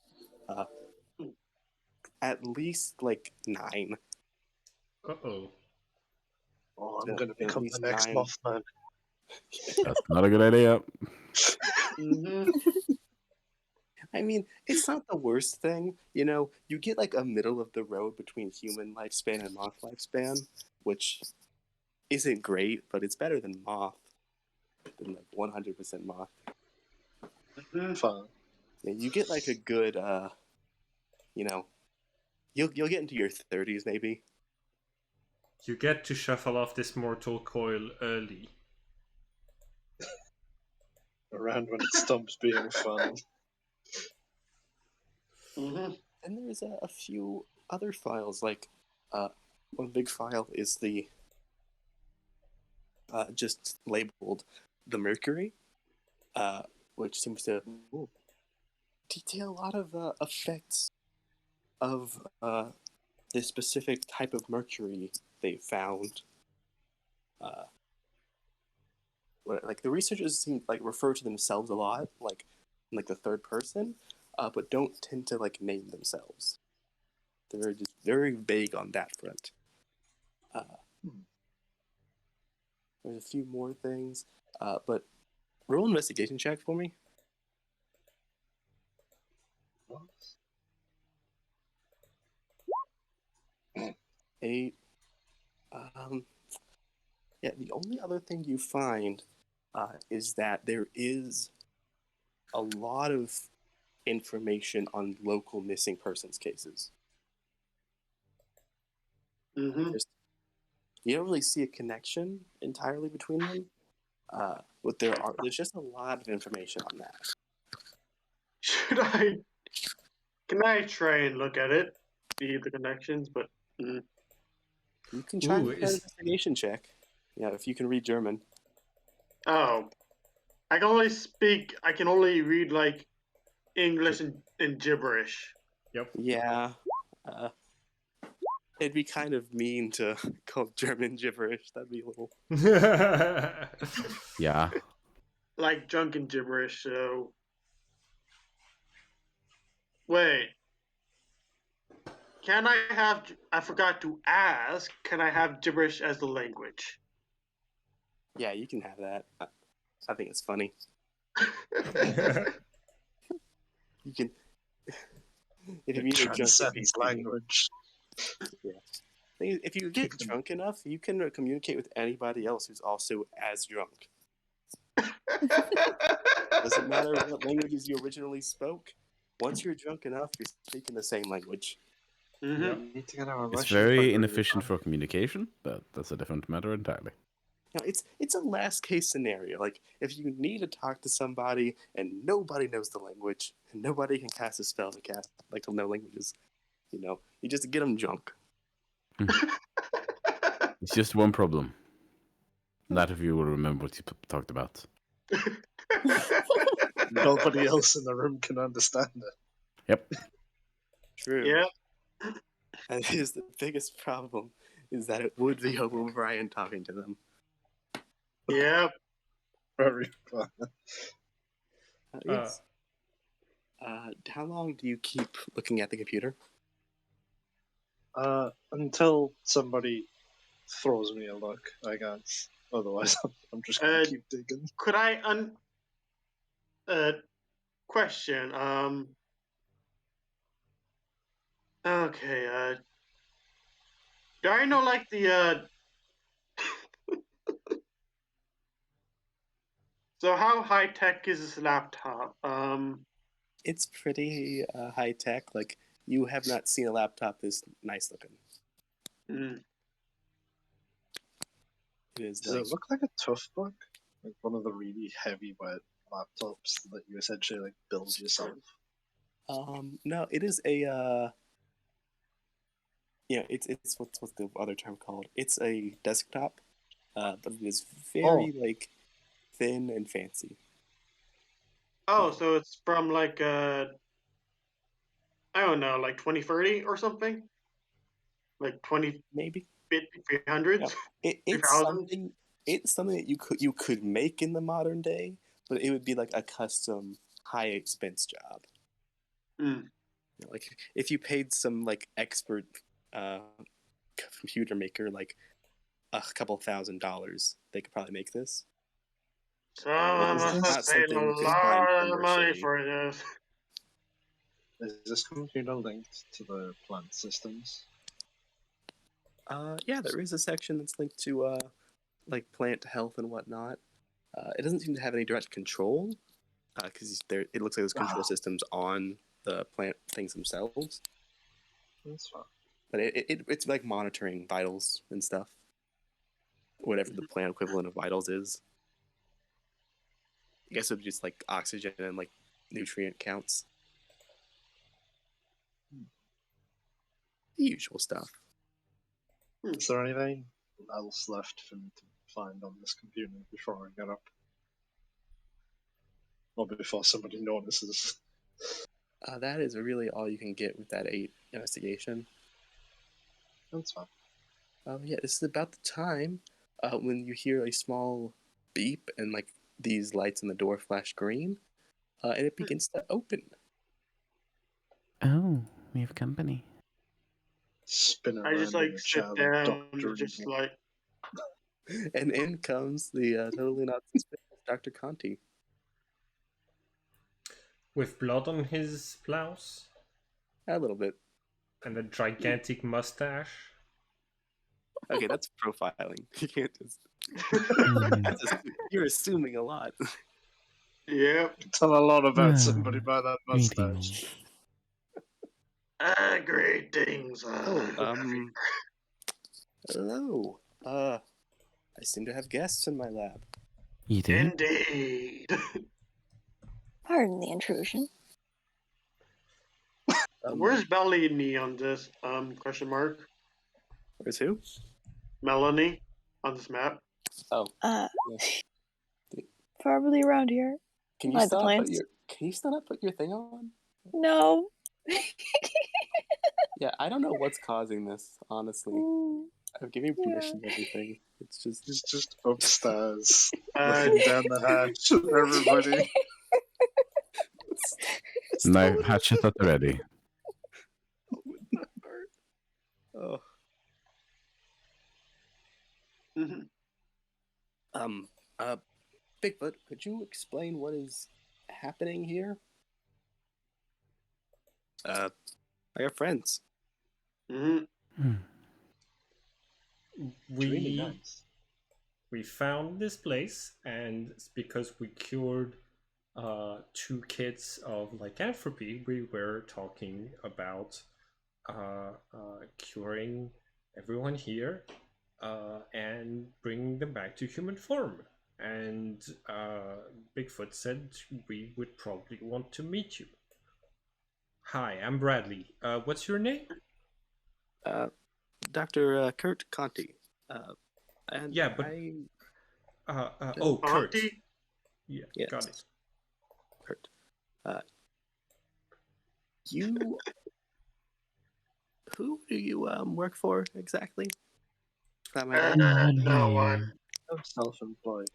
at least like 9. Uh-oh. Oh, I'm At gonna become the least next 9. Mothman. That's not a good idea. Mm-hmm. I mean, it's not the worst thing. You get like a middle of the road between human lifespan and moth lifespan, which isn't great, but it's better than moth, than like 100% moth. Mm-hmm. Fun. Yeah, you get like a good, You'll get into your 30s maybe. You get to shuffle off this mortal coil early. Around when it stops being fun. Mm-hmm. And there's a few other files, like one big file is the just labeled the Mercury, which seems to detail a lot of effects of this specific type of mercury they found. Like the researchers seem like refer to themselves a lot, like in like the third person, but don't tend to like name themselves. They're just very vague on that front. There's a few more things, but roll an investigation check for me. What? 8. Yeah, the only other thing you find is that there is a lot of information on local missing persons cases. Mm-hmm. You don't really see a connection entirely between them, but there's just a lot of information on that. Should I? Can I try and look at it, see the connections? But You can try Ooh, and make an investigation check. Yeah, if you can read German. oh, I can only speak. I can only read like English and gibberish. Yep. Yeah. It'd be kind of mean to call German gibberish. That'd be a little... Yeah. Like drunken gibberish. So wait, can I have? I forgot to ask. Can I have gibberish as the language? Yeah, you can have that. I think it's funny. You can... If you It meet a drunk transcends NPC, language. if you get drunk enough, you can communicate with anybody else who's also as drunk. Doesn't matter what languages you originally spoke. Once you're drunk enough, you're speaking the same language. Mm-hmm. Yep. We need to get our It's Russian very friend inefficient over for communication, but that's a different matter entirely. You know, it's a last case scenario. Like if you need to talk to somebody and nobody knows the language and nobody can cast a spell to cast like to know languages, you know, you just get them drunk. It's just one problem. That of you will remember what you talked about. Nobody else in the room can understand it. Yep. True. Yeah. And here's the biggest problem is that it would be O'Brien talking to them. Yeah. Very fun. Yes. How long do you keep looking at the computer? Until somebody throws me a look, I guess. Otherwise, I'm just gonna keep digging. Could I question? Okay. Do I know like the So how high tech is this laptop? It's pretty high tech. Like you have not seen a laptop this nice looking. mm, It is Does like it look like a tough book? Like one of the really heavyweight laptops that you essentially like build yourself? no, it is a it's what's the other term called? It's a desktop, but it is very like thin and fancy. oh, so it's from like I don't know, like 2030 or something? Like 20, Maybe 300s? yeah. It's 2000s? something. It's something that you could make in the modern day, but it would be like a custom high expense job. Mm. You know, like if you paid some like expert computer maker like a couple $1,000, they could probably make this. Someone This must is have not paid a something you could find lot of money commercially. for this. Is this computer linked to the plant systems? Yeah, there is a section that's linked to like plant health and whatnot. It doesn't seem to have any direct control because it looks like there's control systems on the plant things themselves. That's fine. But it's like monitoring vitals and stuff. Whatever the plant equivalent of vitals is. I guess it would be just like oxygen and like nutrient counts. The usual stuff. Is there anything else left for me to find on this computer before I get up? Or before somebody notices? That is really all you can get with that 8 investigation. That's fine. Yeah, this is about the time when you hear a small beep and like these lights in the door flash green, and it begins to open. Oh, we have company. Spin I just around in like the sit chair down, Dr. just Evil. like And in comes the totally not suspicious Dr. Conti. With blood on his blouse A little bit. and a gigantic mustache. Okay, that's profiling. You can't just. Mm, You're assuming a lot. yep. Tell a lot about Ah, somebody by that mustache. greetings. Greetings. Hello. I seem to have guests in my lab. You do? Indeed. Pardon the intrusion. Where's Melanie on this? Question mark. Where's who? Melanie on this map. Oh, Probably around here. can you By the still not put plants. your thing on? No. Yeah, I don't know what's causing this. Honestly, Mm, I've given you permission to everything. It's just He's just upstairs, Uh, looking down the hatch at everybody. Knife hatchet at the ready. Oh. mhm. Bigfoot, could you explain what is happening here? I got friends. Mhm. Hmm. It's really nice. We found this place, and it's because we cured 2 kids of lycanthropy. We were talking about curing everyone here and bringing them back to human form. And Bigfoot said we would probably want to meet you. Hi, I'm Bradley. What's your name? Dr. Kurt Conti. And Yeah, but Kurt. Auntie? Yeah, Yes. got it. Kurt. You. Who do you work for exactly? That might ask. No one. I'm self-employed.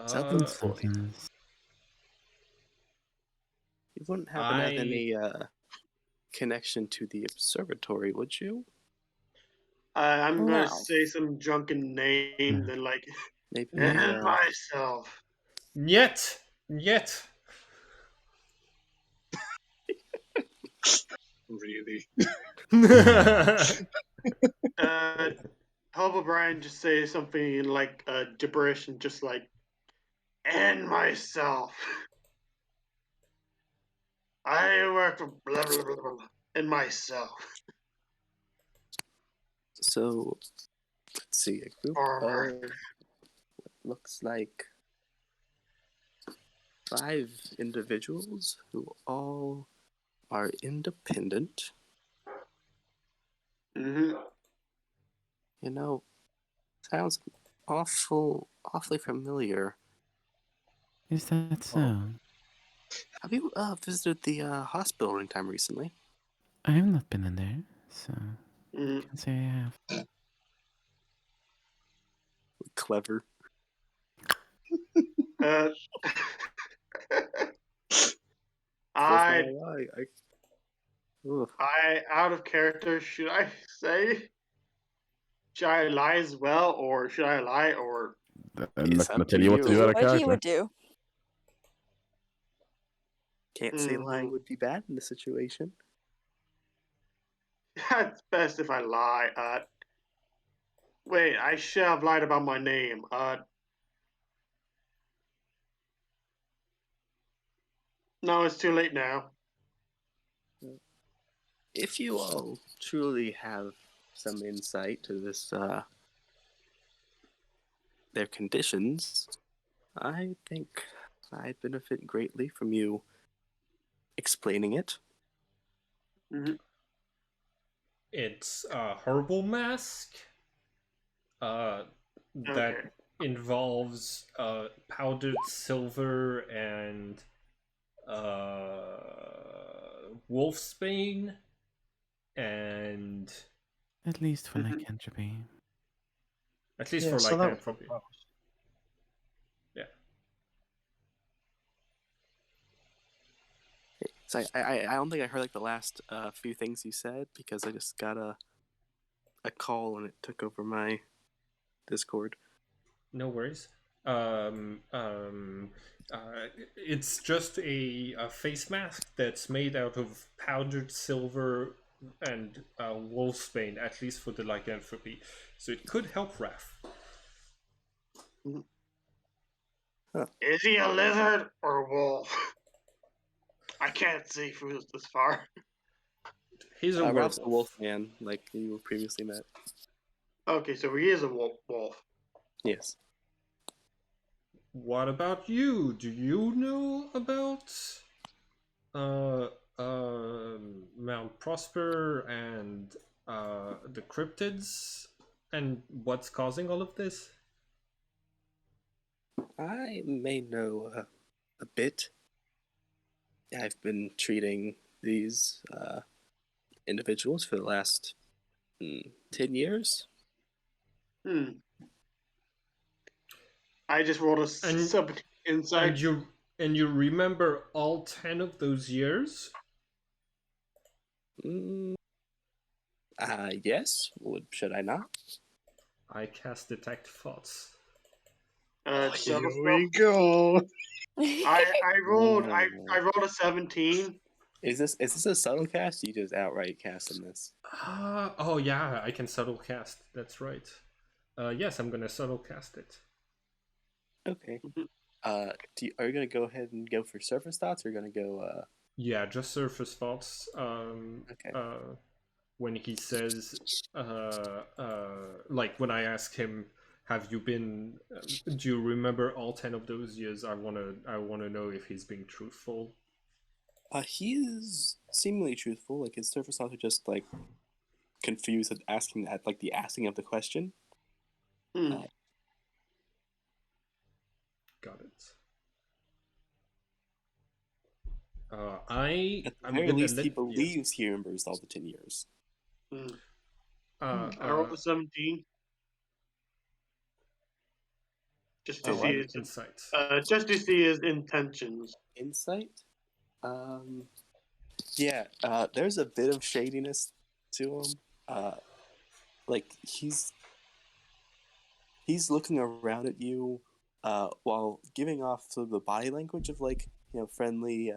Self-employed. Consultants. You wouldn't happen to have any connection to the observatory, would you? I'm gonna No. say some drunken name, then like, Maybe. and myself. Yet. Really? Help O'Brien just say something in like gibberish and just like, and myself. I work for blah blah blah blah, and myself. So, let's see. A group Or of looks like 5 individuals who all are independent. mm-hmm. You know, sounds awfully familiar. Is that so? Have you visited the hospital anytime recently? I have not been in there, so Mm-hmm. can't say I have. Clever. I Ugh. out of character. Should I say? Should I lie as well, or should I lie, or I'm It's not gonna up tell to you what to you. do out of What he character. would do. Can't say lying would be bad in this situation. it's best if I lie. Wait, I should have lied about my name. No, it's too late now. if you all truly have some insight to this, their conditions, I think I'd benefit greatly from you explaining it. Mm-hmm. It's a herbal mask that Okay. involves powdered silver and wolfsbane and At least for Mhm. lycanthropy. at least Yeah, for so that was lycanthropy. Yeah. So I don't think I heard like the last few things you said because I just got a call and it took over my Discord. No worries. Um, um, it's just a face mask that's made out of powdered silver and wolfsbane, at least for the lycanthropy. So it could help Raph. Is he a lizard or a wolf? I can't see through this far. He's a Ralph's a werewolf. wolf man, like you previously met. Okay, so he is a wolf. Yes. What about you? Do you know about uh, Mount Prosper and the cryptids and what's causing all of this? I may know a bit. I've been treating these individuals for the last 10 years. I just rolled a And 17 insight. and you remember all 10 of those years? Yes. Should I not? I cast detect thoughts. Subtle Here stuff. we go. I rolled a 17. Is this a subtle cast? You just outright casting this. Oh yeah, I can subtle cast. That's right. Yes, I'm gonna subtle cast it. Okay. Mhm. Are you gonna go ahead and go for surface thoughts, or are you gonna go? Yeah, just surface thoughts. Okay. When he says, like when I ask him, "Have you been? Do you remember all 10 of those years?" I wanna know if he's being truthful. He is seemingly truthful. Like his surface thoughts are just like confused at the asking of the question. Got it. I'm At the very gonna least, let he believes he remembers all the 10 years. I rolled a 17. Just to Oh, see what? his, insight. just to see his intentions. Insight? Yeah, there's a bit of shadiness to him. Like he's looking around at you, while giving off sort of the body language of like, friendly,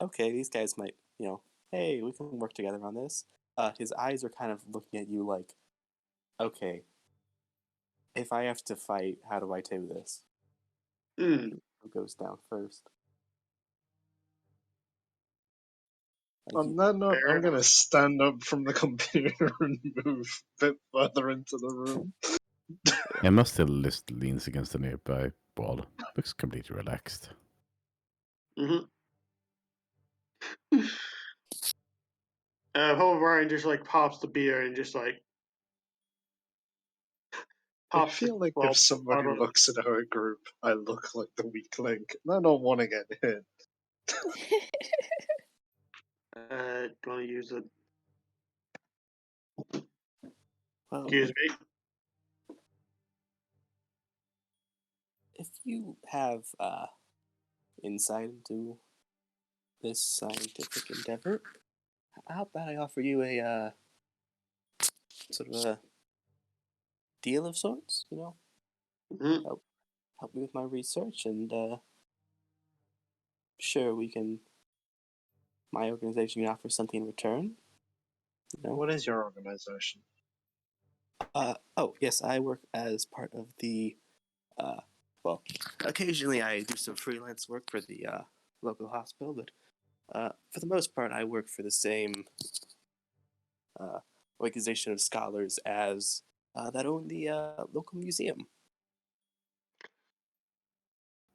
okay, these guys might, hey, we can work together on this. His eyes are kind of looking at you like, okay, if I have to fight, how do I do this? Who goes down first? On that note, I'm going to stand up from the computer and move a bit further into the room. Emma still leans against the nearby wall. Looks completely relaxed. Ryan just like pops the beer and just like I pops feel like the if somebody bottle. looks at our group, I look like the weak link, and I don't want to get hit. Gonna use it. Well, Excuse me. if you have insight into this scientific endeavor, how about I offer you a sort of a deal of sorts? Help me with my research, and sure, my organization can offer something in return. What is your organization? Oh yes, I work as part of the well, occasionally I do some freelance work for the local hospital, but For the most part, I work for the same organization of scholars as that own the local museum.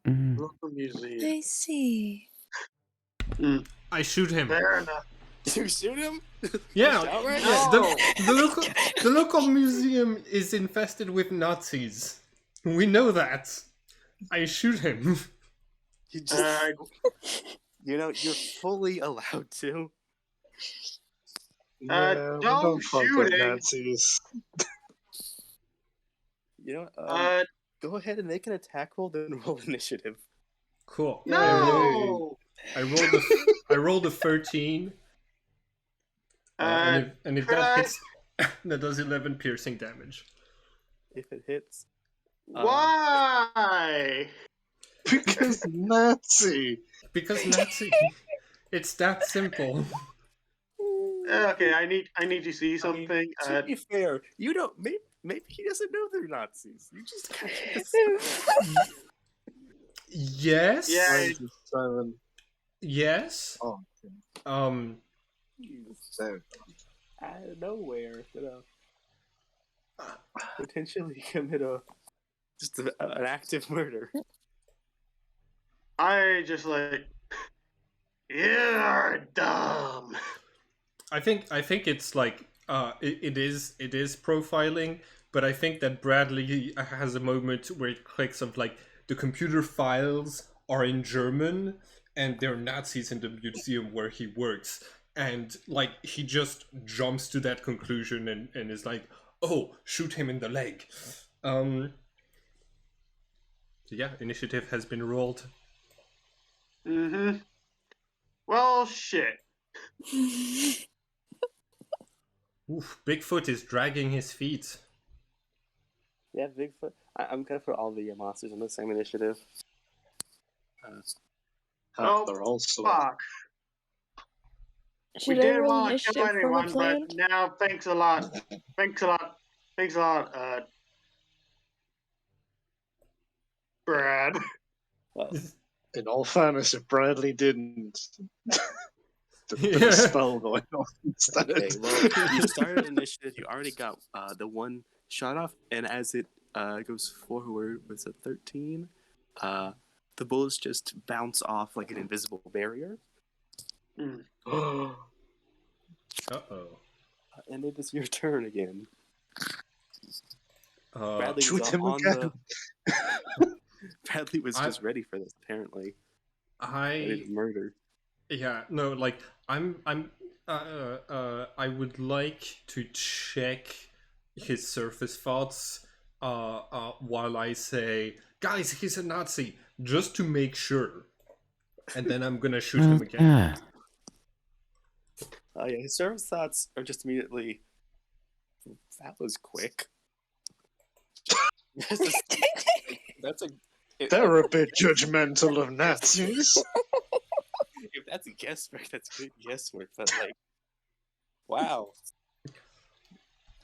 Local museum. I see. I shoot him. Fair enough. You shoot him? Yeah, Outright? yeah. No. The local museum is infested with Nazis. We know that. I shoot him. You just, you're fully allowed to. Yeah, we don't don't fuck shoot with him. Nazis. You know, Uh, go ahead and make an attack roll, then roll initiative. Cool. no. I rolled a 13. And if could that I- hits, that does 11 piercing damage. If it hits. Why? Because Nazi. Because Nazi. It's that simple. Okay, I need to see something. I mean, to be fair, you don't. Maybe he doesn't know they're Nazis. You just kind of. Yes. Yeah. Simon. Yes. Oh, Out of nowhere, potentially commit an active murder. I just like, you're dumb. I think it's like it is profiling, but I think that Bradley has a moment where it clicks of like the computer files are in German and there are Nazis in the museum where he works, and like he just jumps to that conclusion and is like, oh, shoot him in the leg. Yeah, initiative has been rolled. Mm-hmm. Well, shit. Oof, Bigfoot is dragging his feet. Yeah, Bigfoot. I'm gonna put all the monsters on the same initiative. Oh, they're all slow. Fuck. Should We I didn't roll want to kill initiative from a anyone, plan? but now thanks a lot. Thanks a lot, Brad. In all fairness, if Bradley didn't, there's Yeah. a spell going on instead. Okay, well, you started initiative. You already got the one shot off, and as it goes forward, was it 13? The bullets just bounce off like an invisible barrier. Uh-oh. And it is your turn again. Bradley Shoot was him on again. Bradley was just ready for this, apparently. Ready to murder. Yeah, no, like I would like to check his surface thoughts while I say, guys, he's a Nazi, just to make sure. And then I'm gonna shoot him again. Yeah. Yeah, his surface thoughts are just immediately. That was quick. They're a bit judgmental of Nazis. If that's a guesswork, that's good guesswork. But like, wow.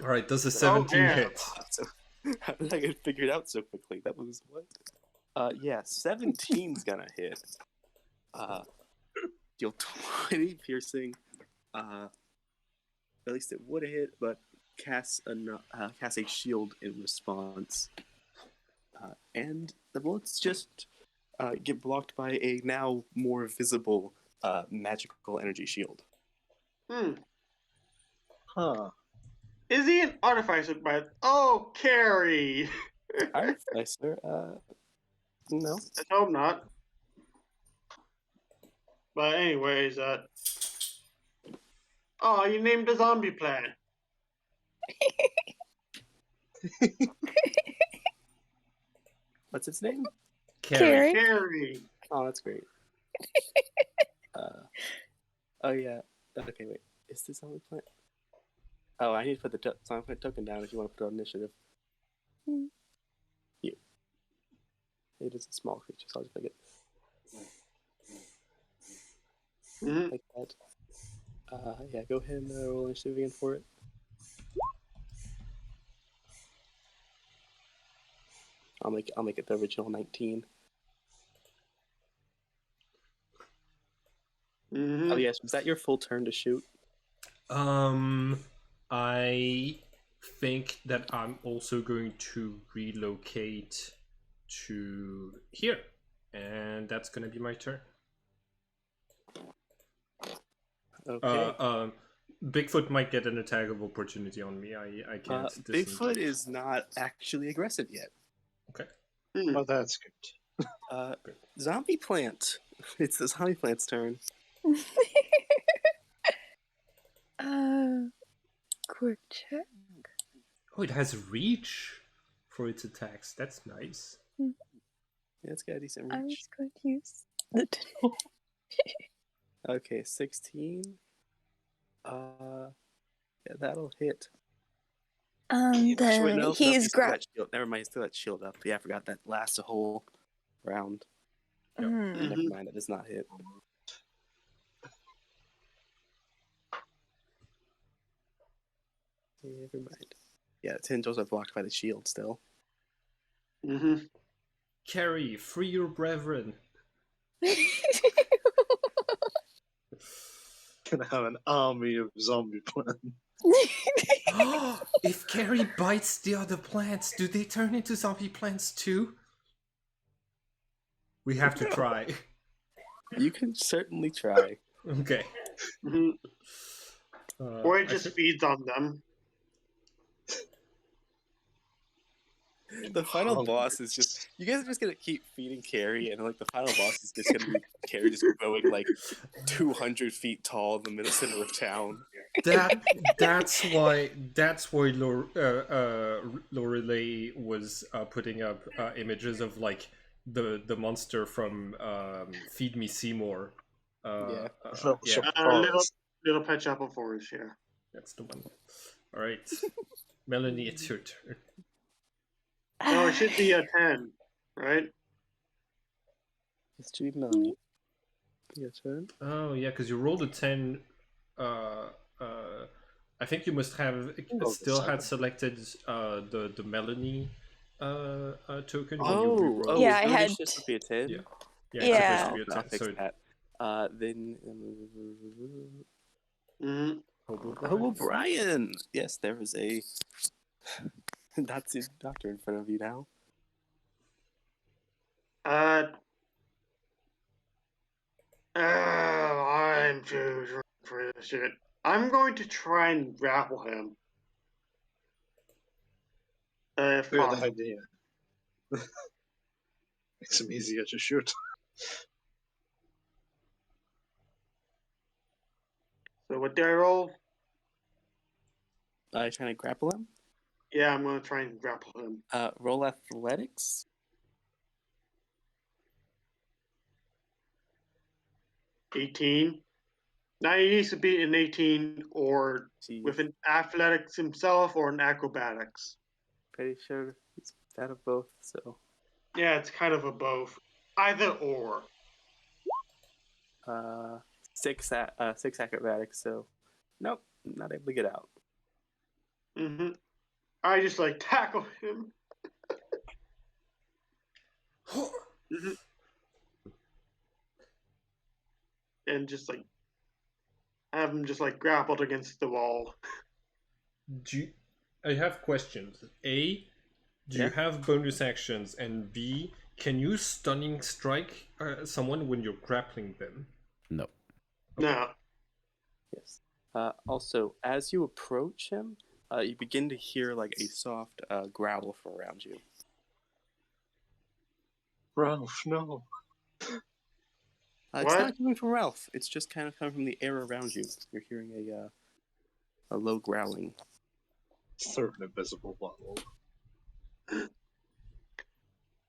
All right, does a 17 hit? So, how did I get figured out so quickly? That was what? Yeah, 17's gonna hit. Deal 20 piercing. At least it would have hit, but cast a shield in response. And the bullets just get blocked by a now more visible magical energy shield. Huh. Is he an artificer by? Oh, Carrie. Artificer? No. Let's hope not. But anyways, oh, you named the zombie plant. What's its name? Carrie. Carrie. Oh, that's great. Oh yeah. Okay, wait. Is this zombie plant? Oh, I need to put the zombie plant token down if you want to put it on initiative. You. It is a small creature, so I'll just make it like that. Yeah, go ahead and roll initiative again for it. I'll make it the original 19. Mm-hmm. Oh yes, was that your full turn to shoot? I think that I'm also going to relocate to here, and that's gonna be my turn. Okay. Bigfoot might get an attack of opportunity on me. I can't. Bigfoot is not actually aggressive yet. Okay. Oh, that's good. Zombie plant. It's the zombie plant's turn. Quick check. Oh, it has reach for its attacks. That's nice. Yeah, it's got a decent reach. I was going to use the. Okay, 16. Yeah, that'll hit. Then he's grabbed. Never mind, still that shield up. Yeah, I forgot that lasts a whole round. Mm-hmm. Never mind, it does not hit. Never mind. Yeah, tendrils are blocked by the shield still. Mm-hmm. Carrie, free your brethren. Gonna have an army of zombie plants. If Carrie bites the other plants, do they turn into zombie plants too? We have to try. You can certainly try. Okay. Mm-hmm. Or it I just should- feeds on them. The final boss is just... You guys are just gonna keep feeding Carrie, and like the final boss is just gonna be Carrie just growing like 200 feet tall in the middle center of town. That's why Lorelei was putting up images of like the monster from Feed Me Seymour. Little Pet Shop of Horrors, yeah. That's the one. All right, Melanie, it's your turn. No, it should be a 10, right? It's to be Melanie. Your turn. Oh yeah, because you rolled a 10. I think you must have still had selected the Melanie token. When you re-rolled. Yeah, I had. Just to be a 10. Yeah, Yeah. it's supposed to be a I'll 10. fix So that. Then. Mm-hmm. Oh, Brian! Yes, there is a Nazi doctor in front of you now. I'm too drunk for this shit. I'm going to try and grapple him. If Good possible. idea. Makes him easier to shoot. So what do I roll? Trying to grapple him? Yeah, I'm going to try and grapple him. Roll athletics. 18. Now he needs to be an 18 or with an athletics himself or an acrobatics. Pretty sure it's that of both, so. Yeah, it's kind of a both. Either or. 6 acrobatics, so. Nope, not able to get out. Mm-hmm. I just like tackle him. Mm-hmm. And just like have him just like grappled against the wall. I have questions. A, do you have bonus actions? And B, can you stunning strike someone when you're grappling them? No. No. Yes. Also, as you approach him, you begin to hear like a soft growl from around you. Ralph, no. It's not coming from Ralph. It's just kind of coming from the air around you. You're hearing a low growling. Third invisible bottle.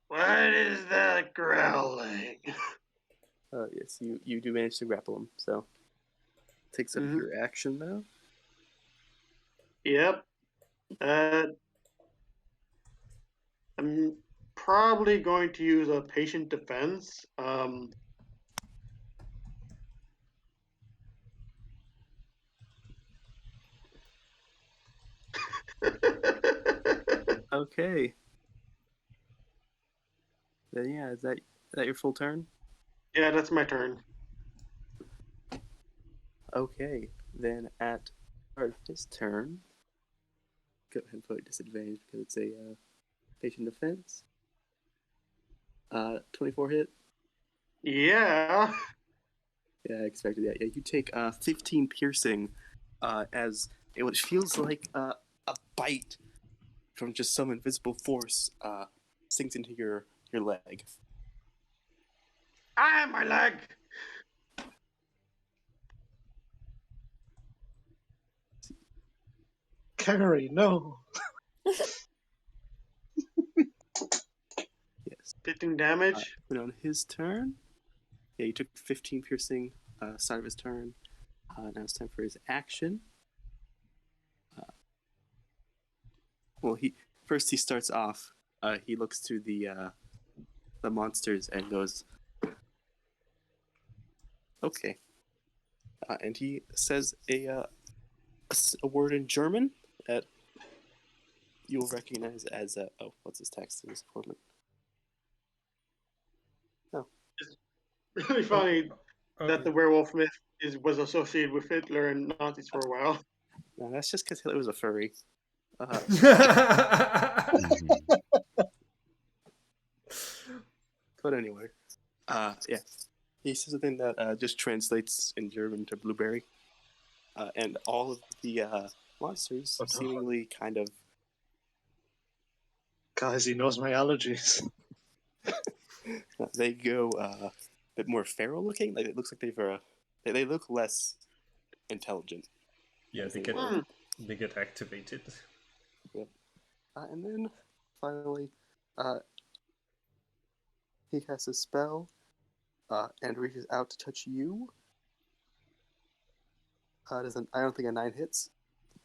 What is that growling? Yes, you do manage to grapple him, so takes up your action though. Yep. I'm probably going to use a patient defense. Okay. Then yeah, is that your full turn? Yeah, that's my turn. Okay, then at start of his turn, go ahead and put disadvantage because it's a patient defense. 24 hit. Yeah. Yeah, I expected that. Yeah, you take 15 piercing as it feels like a bite from just some invisible force sinks into your leg. Ah, my leg. Carrie, no. Yes. 15 damage. And on his turn, yeah, he took 15 piercing start of his turn. Now it's time for his action. Well, he starts off. He looks to the monsters and goes, "Okay," and he says a word in German that you'll recognize as oh, what's his text in this format? Oh, Really funny that the werewolf myth was associated with Hitler and Nazis for a while. no, that's just because Hitler was a furry. But anyway, yeah, he says something that just translates in German to blueberry, and all of the monsters seemingly kind of. Guys, he knows my allergies. They go a bit more feral looking. Like it looks like they look less intelligent. Yeah, they get activated. Yep. And then finally, he casts a spell and reaches out to touch you. I don't think a 9 hits.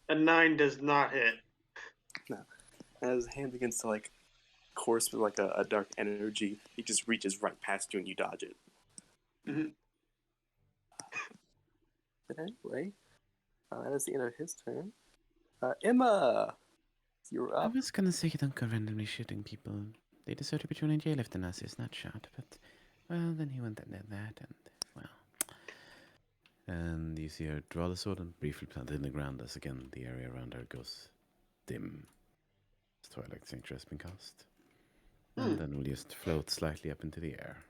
A 9 does not hit. No. And as his hand begins to course with like a dark energy, he just reaches right past you and you dodge it. Mm-hmm. But anyway, that is the end of his turn. Emma, you're I up. was gonna say you don't go randomly shooting people. They deserve to be thrown in jail if the Nazi is not shot, but, well, then he went and did that, and, well. And you see her draw the sword and briefly plant it in the ground as, again, the area around her goes dim. As Twilight Sanctuary has been cast. And then we'll just float slightly up into the air.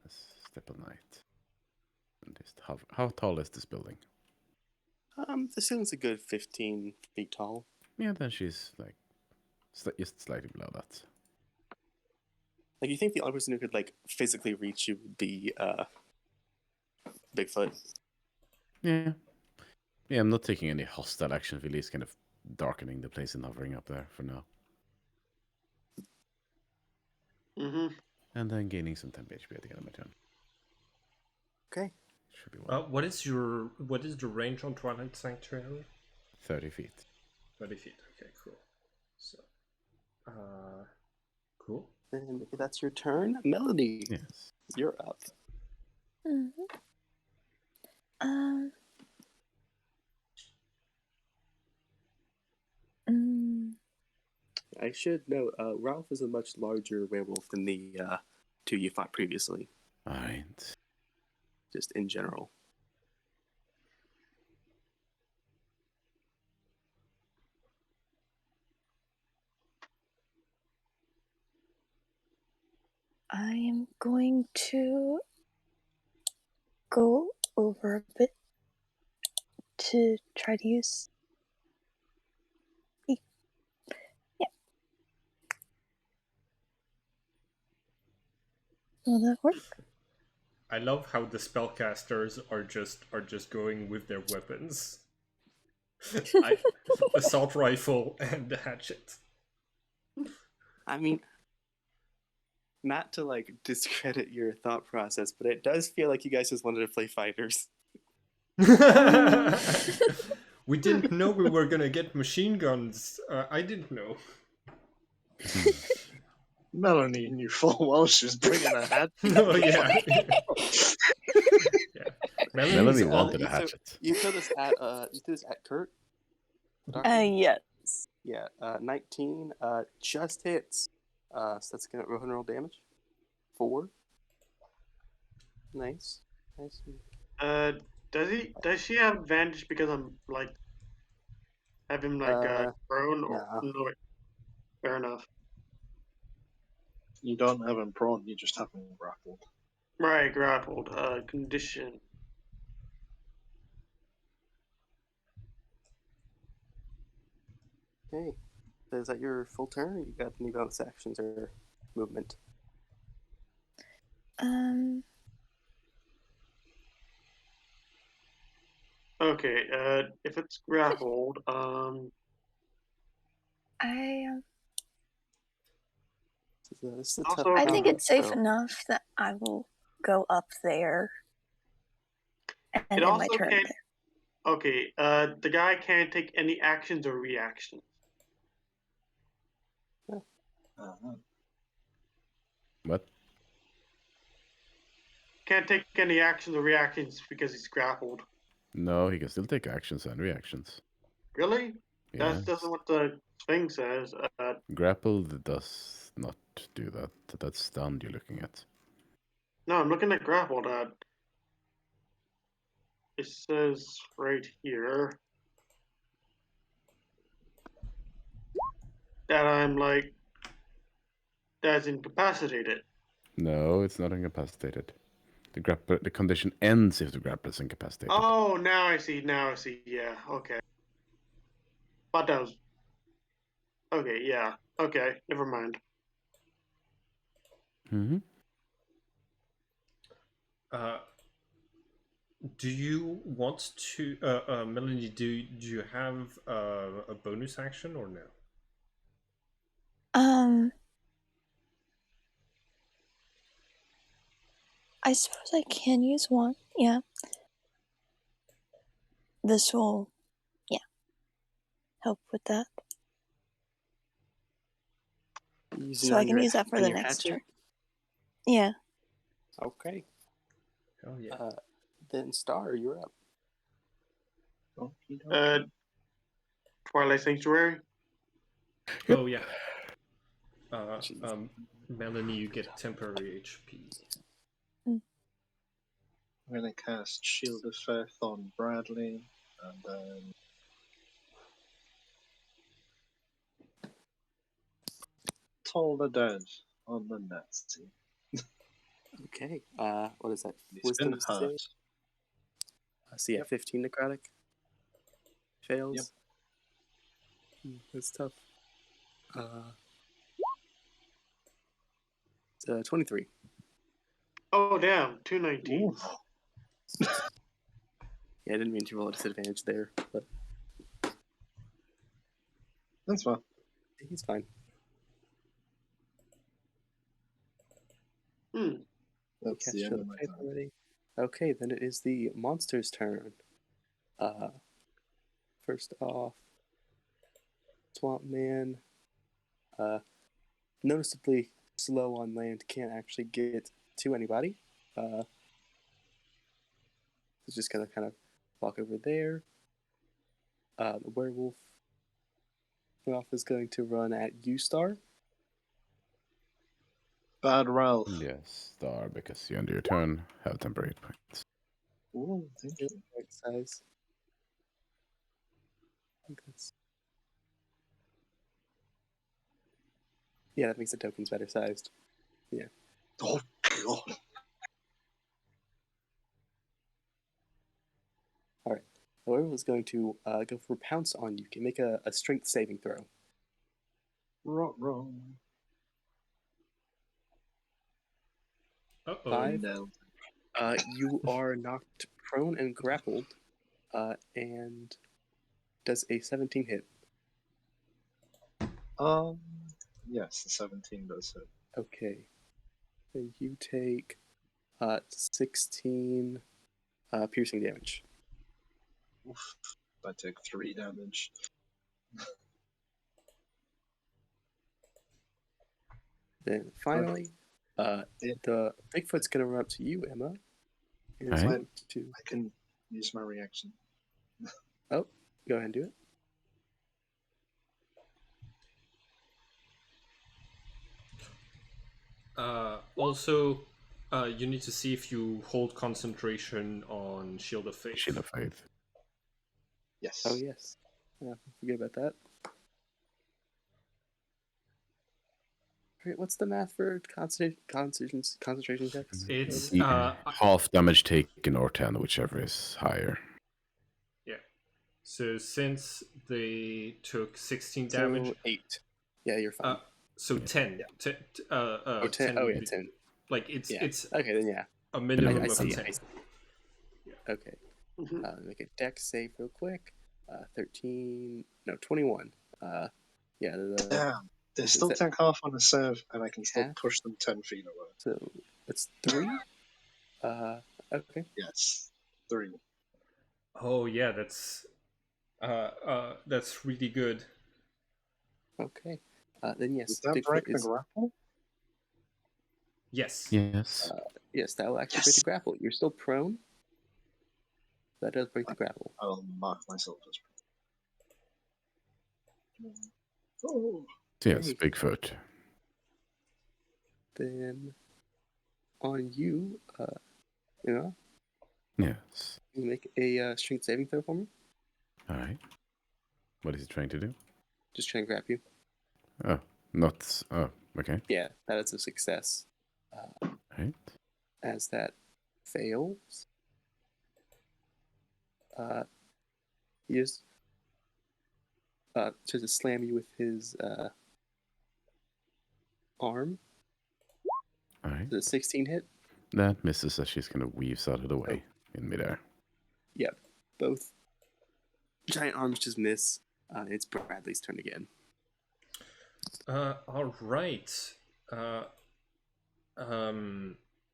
As Step of Night. And just hover. How tall is this building? The ceiling's a good 15 feet tall. Yeah, then she's, just slightly below that. You think the only person who could physically reach you would be Bigfoot? Yeah. Yeah, I'm not taking any hostile action, really. It's kind of darkening the place and hovering up there for now. Mm-hmm. And then gaining some temp HP at the end of my turn. Okay. Should be well. What is the range on Twilight Sanctuary? 30 feet. 30 feet. Okay, cool. So, cool. And if that's your turn, Melody. Yes. You're up. Mm-hmm. I should note, Ralph is a much larger werewolf than the two you fought previously. Alright. Just in general. I am going to go over a bit to try to use. Yeah. Will that work? I love how the spellcasters are just going with their weapons. Assault rifle and the hatchet. I mean, not to discredit your thought process, but it does feel like you guys just wanted to play fighters. We didn't know we were gonna get machine guns. I didn't know. Melanie knew full well she was bringing a hat. Oh yeah. Yeah. Melanie wanted a hatchet. You throw this at Kurt? Yes. Yeah, 19 just hits. So that's gonna roll damage. 4. Nice. Does she have advantage because I'm like have him like prone or nah. no? Fair enough. You don't have him prone, you just have him grappled. Right, grappled. Condition. Okay. Is that your full turn, or you got any bonus actions or movement? Okay. If it's grappled, This is a Also, tough I can- think combat, it's safe so- enough that I will go up there and it end my also turn can't. there. Okay. The guy can't take any actions or reactions. Uh-huh. What? Can't take any actions or reactions because he's grappled. No, he can still take actions and reactions. Really? Yeah. That's what the thing says. Grappled does not do that. That's stunned you're looking at. No, I'm looking at grappled. It says right here that I'm like that's incapacitated. No, it's not incapacitated. The condition ends if the grappler is incapacitated. Oh, now I see. Now I see. Yeah. Okay. But that was okay. Yeah. Okay. Never mind. Mm-hmm. Do you want to, Melanie? Do you have a bonus action or no? I suppose I can use one. Yeah. This will, help with that. Using So it I on can your- use that for on the your next hatchet? turn. Yeah. Okay. Oh yeah. Then Star, you're up. Twilight Sanctuary. Oh yeah. Jeez. Melanie, you get temporary HP. I'm gonna cast Shield of Faith on Bradley, and then Toll the Dead on the Nazi. Okay. What is that? He's Wisdom been save? hurt. So yeah, Yep. 15 necrotic. Fails. Yep. That's tough. It's 23. Oh damn, 219. Yeah, I didn't mean to roll a disadvantage there, but That's fine. he's fine. That's Cast the end Shield of of my Faith turn. already. Okay, then it is the monster's turn. First off, Swamp Man, noticeably slow on land, can't actually get to anybody. He's just gonna kind of walk over there. The werewolf is going to run at you, Star. Bad Ralph. Yes, Star, because you end your turn have temporary hit points. Ooh, thank you. Right size. I think that's... Yeah, that makes the tokens better sized. Yeah. Oh god. All right. The werewolf is going to go for pounce on you. Can make a strength saving throw. Wrong. Uh-oh. 5. No. You are knocked prone and grappled, and does a 17 hit. Yes, the 17 does hit. Okay. Then you take 16 piercing damage. Oof. I take 3 damage. Then finally, the Bigfoot's going to run up to you, Emma. And it's Alright. going to... I can use my reaction. Oh, go ahead and do it. Also, You need to see if you hold concentration on Shield of Faith. Shield of Faith. Yes. Oh yes. Forget about that. Alright, what's the math for concentration checks? It's Half damage taken or 10, whichever is higher. yeah. So since they took 16 damage, So 8. Yeah, you're fine. so 10. 10. 10. Oh would yeah, be- 10. Like it's Yeah. it's Okay, then yeah. a minimum I of see. 10. I see. Okay. Make a dex save real quick. 13. No, 21. Yeah. Damn. They is still that- take half on a serve, and I can still Half? push them 10 feet away. So it's 3. Okay. Yes. 3. Oh yeah, that's really good. Okay. Then yes, Does that Bigfoot break the is. grapple? Yes. Yes. Yes, that will actually break the grapple. You're still prone. That does break the grapple. I'll mark myself as. Oh. So yes, Okay. Bigfoot. Then on you, Yes. you make a strength saving throw for me. All right. What is he trying to do? Just try and grab you. Oh, not. Oh, okay. Yeah, that is a success. Right. As that fails, he just tries to slam you with his arm. All right. Does a 16 hit? That misses as she's kind of weaves out of the way in midair. Yep. Both giant arms just miss. It's Bradley's turn again. All right.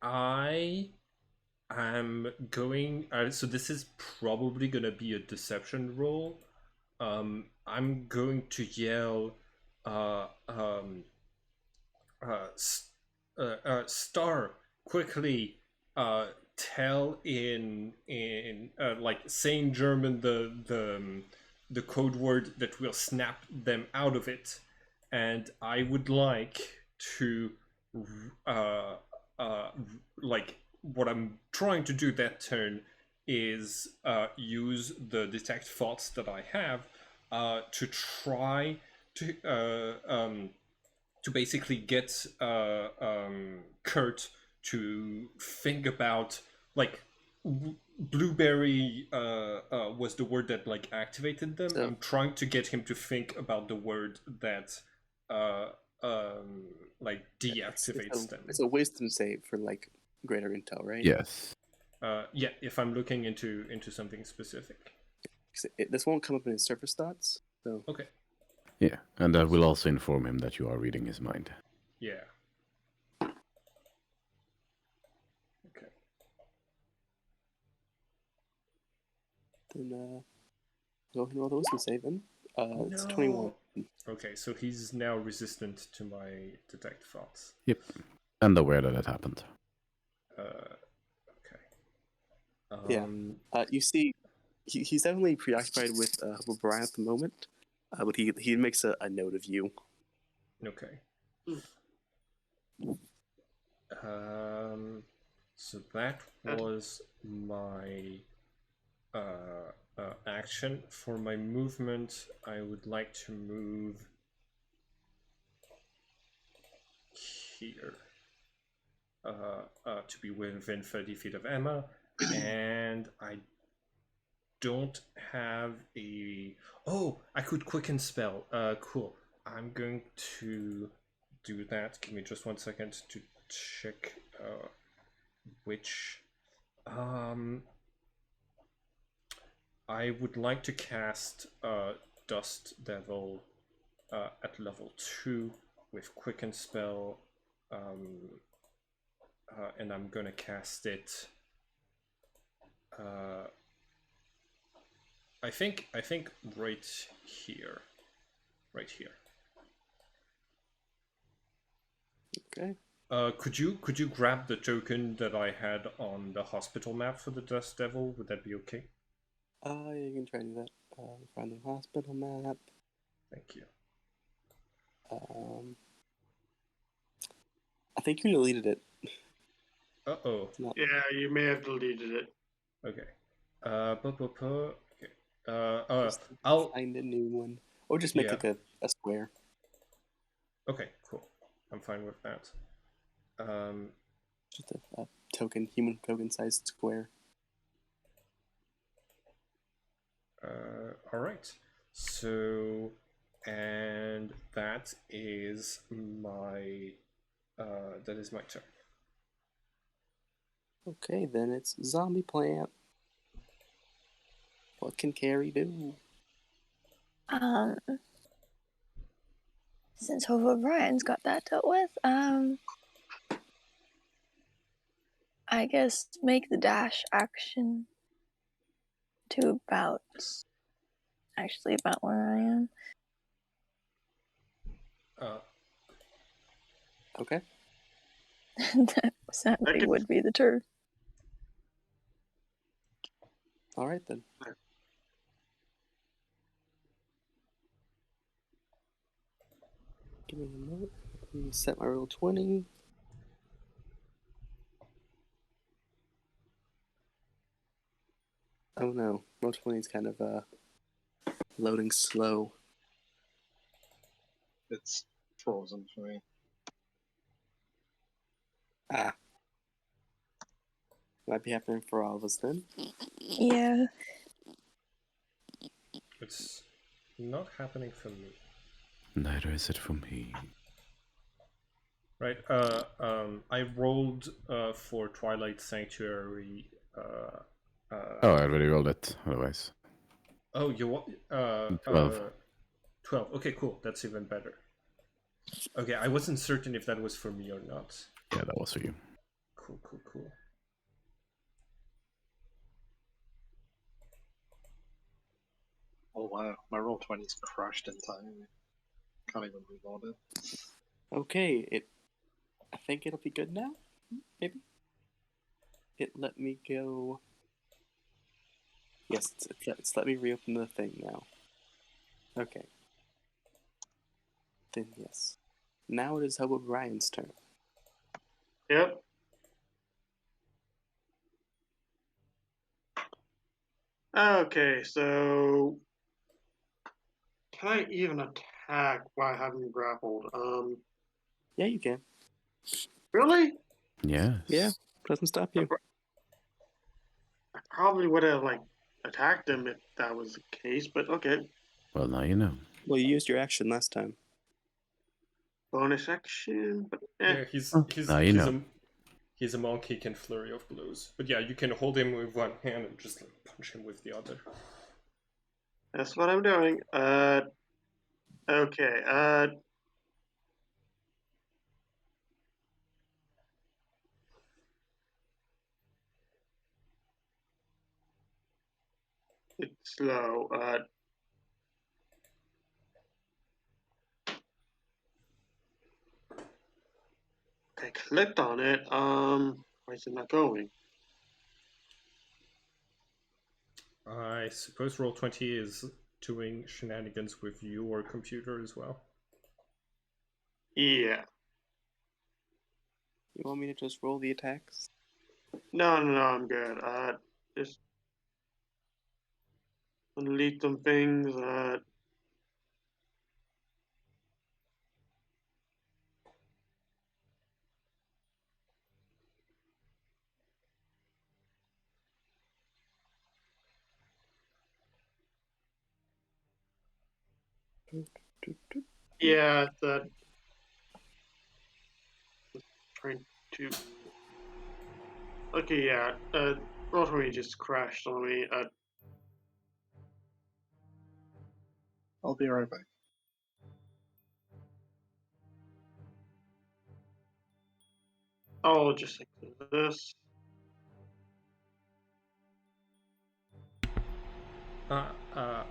I am going. So this is probably gonna be a deception roll. I'm going to yell, Star, quickly, tell in like say in German the code word that will snap them out of it, and I would like to like what I'm trying to do that turn is use the detect thoughts that I have to try to basically get Kurt to think about like blueberry was the word that like activated them. So- I'm trying to get him to think about the word that like deactivates them. It's a wisdom save for like greater intel, right? Yes. Yeah, if I'm looking into something specific. This won't come up in his surface thoughts. So Okay. Yeah, and I will also inform him that you are reading his mind. Yeah. Okay. then go ahead and roll the wisdom save then. It's No. 21. Okay, so he's now resistant to my detect thoughts. Yep. And aware that it happened. Okay. Yeah. You see, he's definitely preoccupied with Brian at the moment, but he makes a note of you. Okay. So that was my action. For my movement, I would like to move here to be within 30 feet of Emma, and I don't have a... Oh, I could quicken spell. Cool. I'm going to do that. Give me just 1 second to check which... I would like to cast Dust Devil at level 2 with Quicken Spell, and I'm gonna cast it. I think right here. Okay. Could you grab the token that I had on the hospital map for the Dust Devil? Would that be okay? Yeah, you can try to do that. Find the hospital map. Thank you. I think you deleted it. Uh-oh. Yeah, you may have deleted it. Okay. Okay. Just I'll... find a new one. Or just make Yeah. like a square. Okay, cool. I'm fine with that. Just a human token sized square. All right. So, and that is my turn. Okay, then it's zombie plant. What can Carrie do? Since O'Brien's got that dealt with, I guess make the dash action to about where I am. Okay. That sadly would be the turn. All right then. Give me a moment. Let me set my roll 20. Oh no, roll 20 is kind of loading slow. It's frozen for me. Ah. Might be happening for all of us then. Yeah. It's not happening for me. Neither is it for me. Right. I rolled for Twilight Sanctuary. Oh, I already rolled it. Otherwise, Oh, you want 12. 12. Okay, cool. That's even better. Okay, I wasn't certain if that was for me or not. Yeah, that was for you. Cool. Oh wow, my roll 20's crashed entirely. Can't even reload it. Okay, I think it'll be good now. Maybe. It let me go. Yes, it's let me reopen the thing now. Okay. Then yes. Now it is Hobo Ryan's turn. Yep. Okay, so can I even attack while having grappled? Yeah, you can. Really? Yes. Yeah, doesn't stop you. I probably would have attacked him if that was the case, but okay. Well, now you know. Well, you used your action last time. Bonus action, but Yeah, he's now you know. He's a monk. He can flurry of blows. But yeah, you can hold him with one hand and just punch him with the other. That's what I'm doing. Okay. It's slow. I clicked on it. Why is it not going? I suppose Roll20 is doing shenanigans with your computer as well. Yeah. You want me to just roll the attacks? No, I'm good. Just delete some things. Yeah, that. Trying to. Okay, yeah. Roll20 just crashed on me. I'll be right back. I'll just like this.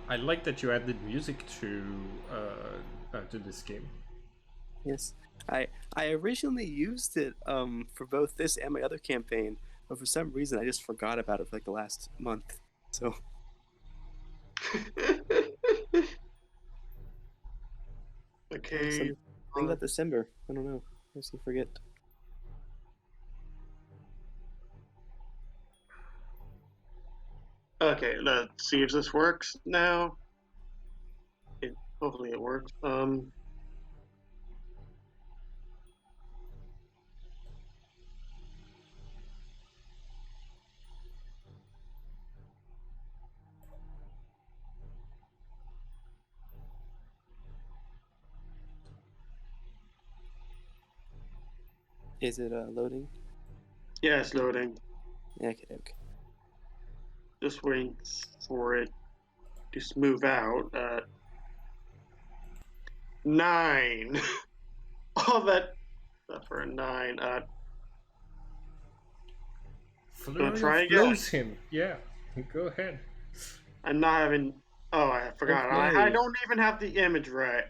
I like that you added music to this game. Yes. I originally used it for both this and my other campaign, but for some reason I just forgot about it for the last month. So Okay. think about December. I don't know. I just forget. Okay, let's see if this works now. Hopefully it works. Is it loading? Yeah, it's loading. Okay. Just waiting for it to smooth out. 9. All that for a 9. Flurry try of again. blows him. Yeah, go ahead. I'm not having. Oh, I forgot. I Okay. don't even have the image right.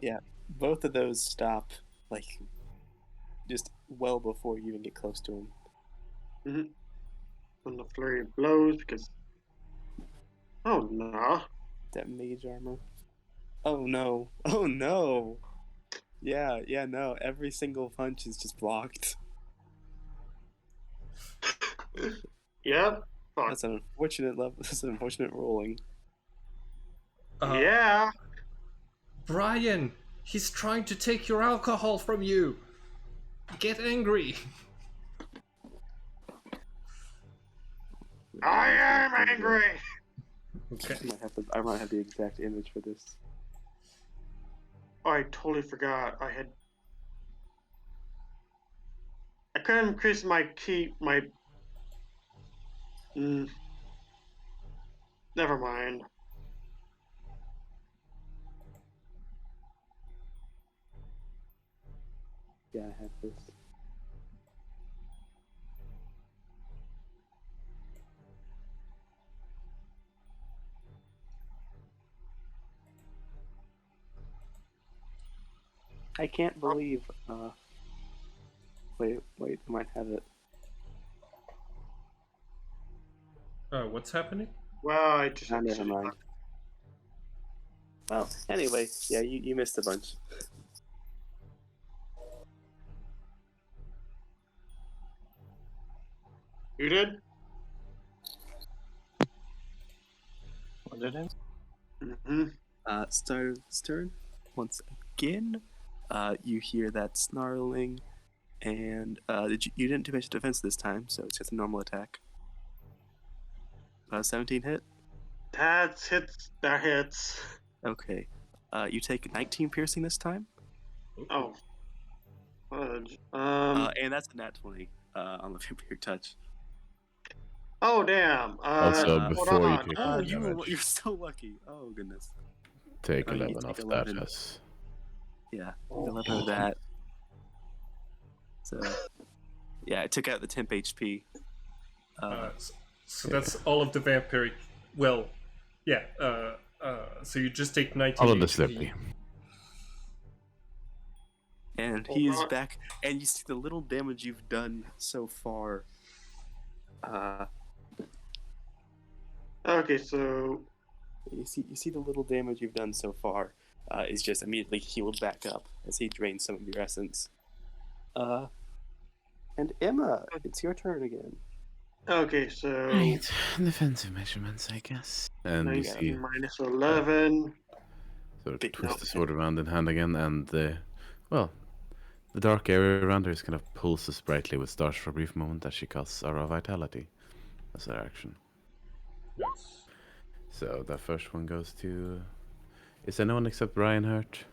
Yeah, both of those stop like just well before you even get close to him. When the flurry blows, because. Oh no. That mage armor. Oh no. Oh no. Yeah, no. Every single punch is just blocked. Yep. Fuck. That's an unfortunate level. That's an unfortunate rolling. Yeah. Brian, he's trying to take your alcohol from you. Get angry. I am angry. Okay. I might have the exact image for this. Oh, I totally forgot. I couldn't increase my key. Never mind. Yeah, I have this. I can't believe. Wait, I might have it. What's happening? Well, I just. Oh, never mind. Well, anyway, yeah, you missed a bunch. You did? What did it? Mm-hmm. Star's turn. Once again, you hear that snarling, and you didn't do much defense this time, so it's just a normal attack. 17 hit. That hits. Okay. You take 19 piercing this time. Oh. Fudge. And that's a nat 20 on the vampire touch. Oh damn. Also, hold before you on. take Oh, any damage, you're so lucky. Oh goodness. take Oh, you 11 take off 11. that. Yes. Yeah, 11 of that. So, yeah, I took out the temp HP. So that's all of the vampiric. Well, yeah. So you just take 19 All of the HP. slippy. And he is back, and you see the little damage you've done so far. Okay, so You see the little damage you've done so far is just immediately healed back up as he drains some of your essence. And Emma, it's your turn again. okay, so Right, defensive measurements, I guess. And you 19 see, minus 11. sort of Big twist mouth. the sword around in hand again, and well, the dark area around her is kind of pulses brightly with stars for a brief moment as she casts Aura Vitality as her action. Yes. So that first one goes to. Is anyone except Brian hurt?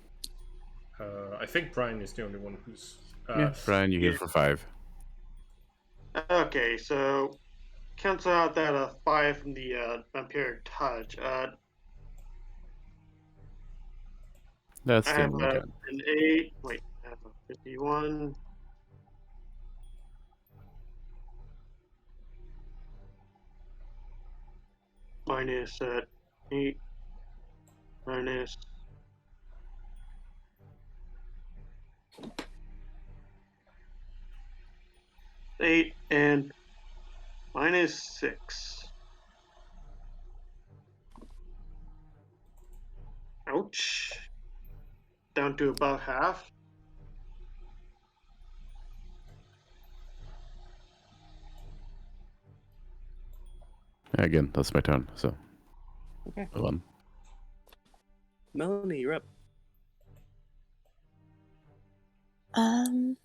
I think Brian is the only one who's. Yeah, Brian, you heal yeah. for 5. Okay, so cancel out that 5 from the vampiric touch. That's I the have only one. an 8. Wait, I have a 51. Minus 8. Minus. Eight and minus 6. Ouch. Down to about half. Again, that's my turn. So Okay. 1. Melanie, you're up. I'm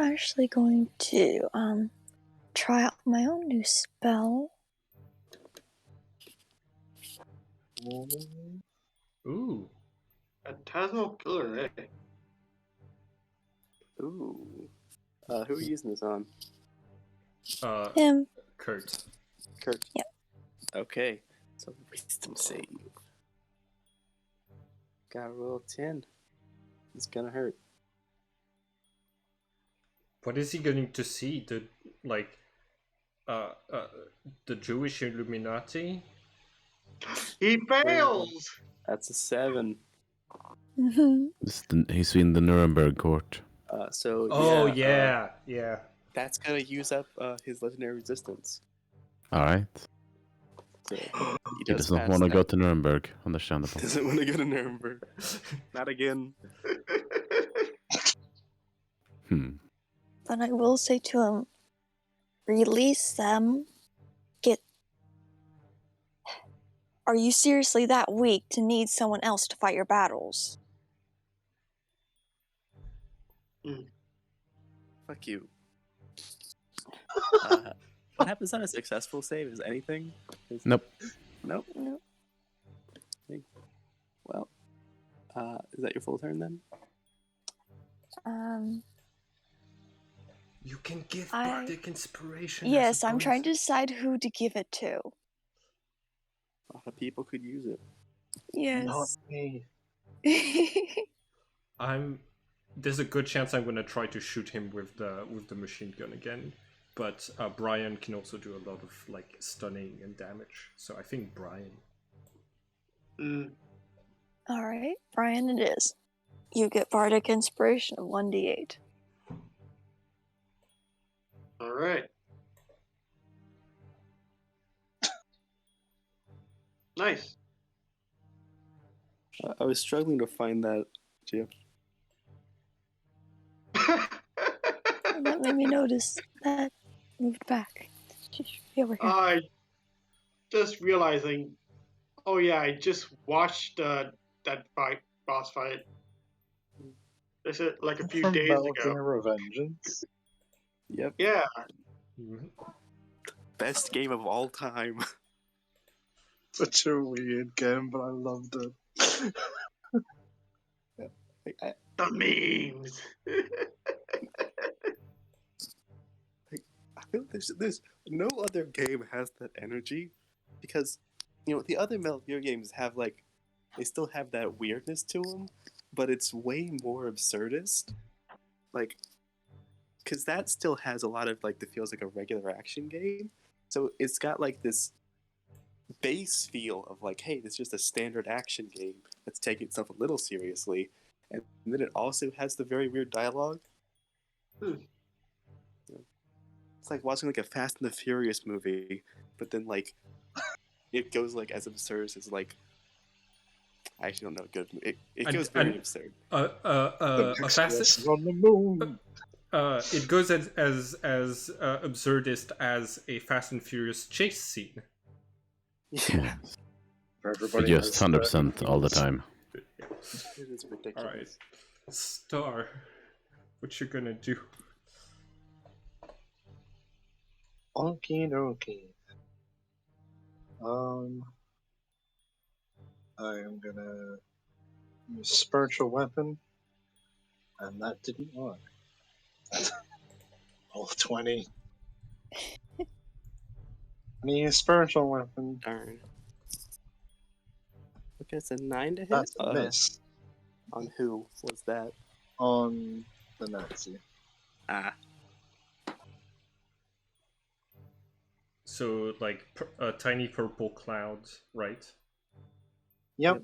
actually going to try out my own new spell. Ooh. Phantasmal Killer, eh? Ooh. Who are you using this on? Him. Kurt. Kurt. Yep. Okay. So wisdom save. Gotta roll 10. It's gonna hurt. What is he going to see? The Jewish Illuminati? He fails! That's a 7. He's seen the Nuremberg court. So Oh yeah. yeah. That's gonna use up his legendary resistance. All right. So He does not want to go to Nuremberg. Understandable. Doesn't want to go to Nuremberg. Not again. But I will say to him, release them. Are you seriously that weak to need someone else to fight your battles? Fuck you. What happens on a successful save? Is anything? Nope. Nope. No. Well, is that your full turn then? You can give Bardic Inspiration. Yes, I'm trying to decide who to give it to. A lot of people could use it. Yes. Not me. There's a good chance I'm gonna try to shoot him with the machine gun again, but Brian can also do a lot of like stunning and damage. So I think Brian. All right, Brian, it is. You get Bardic Inspiration of 1d8. All right. Nice. I was struggling to find that, Jim. That made me notice that moved back. She should be over here. I just realizing. Oh yeah, I just watched that boss fight. Is it like a few From days ago? Belvedere Vengeance. Yep. Yeah. Best game of all time. Such a weird game, but I loved it. The memes. I feel there's no other game has that energy, because the other Metal Gear games have they still have that weirdness to them, but it's way more absurdist. Because that still has a lot of that feels like a regular action game. So it's got this base feel of hey, this is just a standard action game that's taking itself a little seriously, and then it also has the very weird dialogue. It's like watching a Fast and the Furious movie, but then it goes as absurd as I actually don't know good. It goes very absurd. A fast on the moon. It goes as absurdist as a Fast and Furious chase scene. Yeah. But just 100% all the time. It is ridiculous. All right, Star, what you gonna do? Okie dokie. I am gonna use Spiritual Weapon, and that didn't work. Oh, 20. I'm gonna use Spiritual Weapon. Darn. Okay, it's a 9 to hit. That's a miss. On who was that? On the Nazi. Ah. So a tiny purple cloud, right? Yep.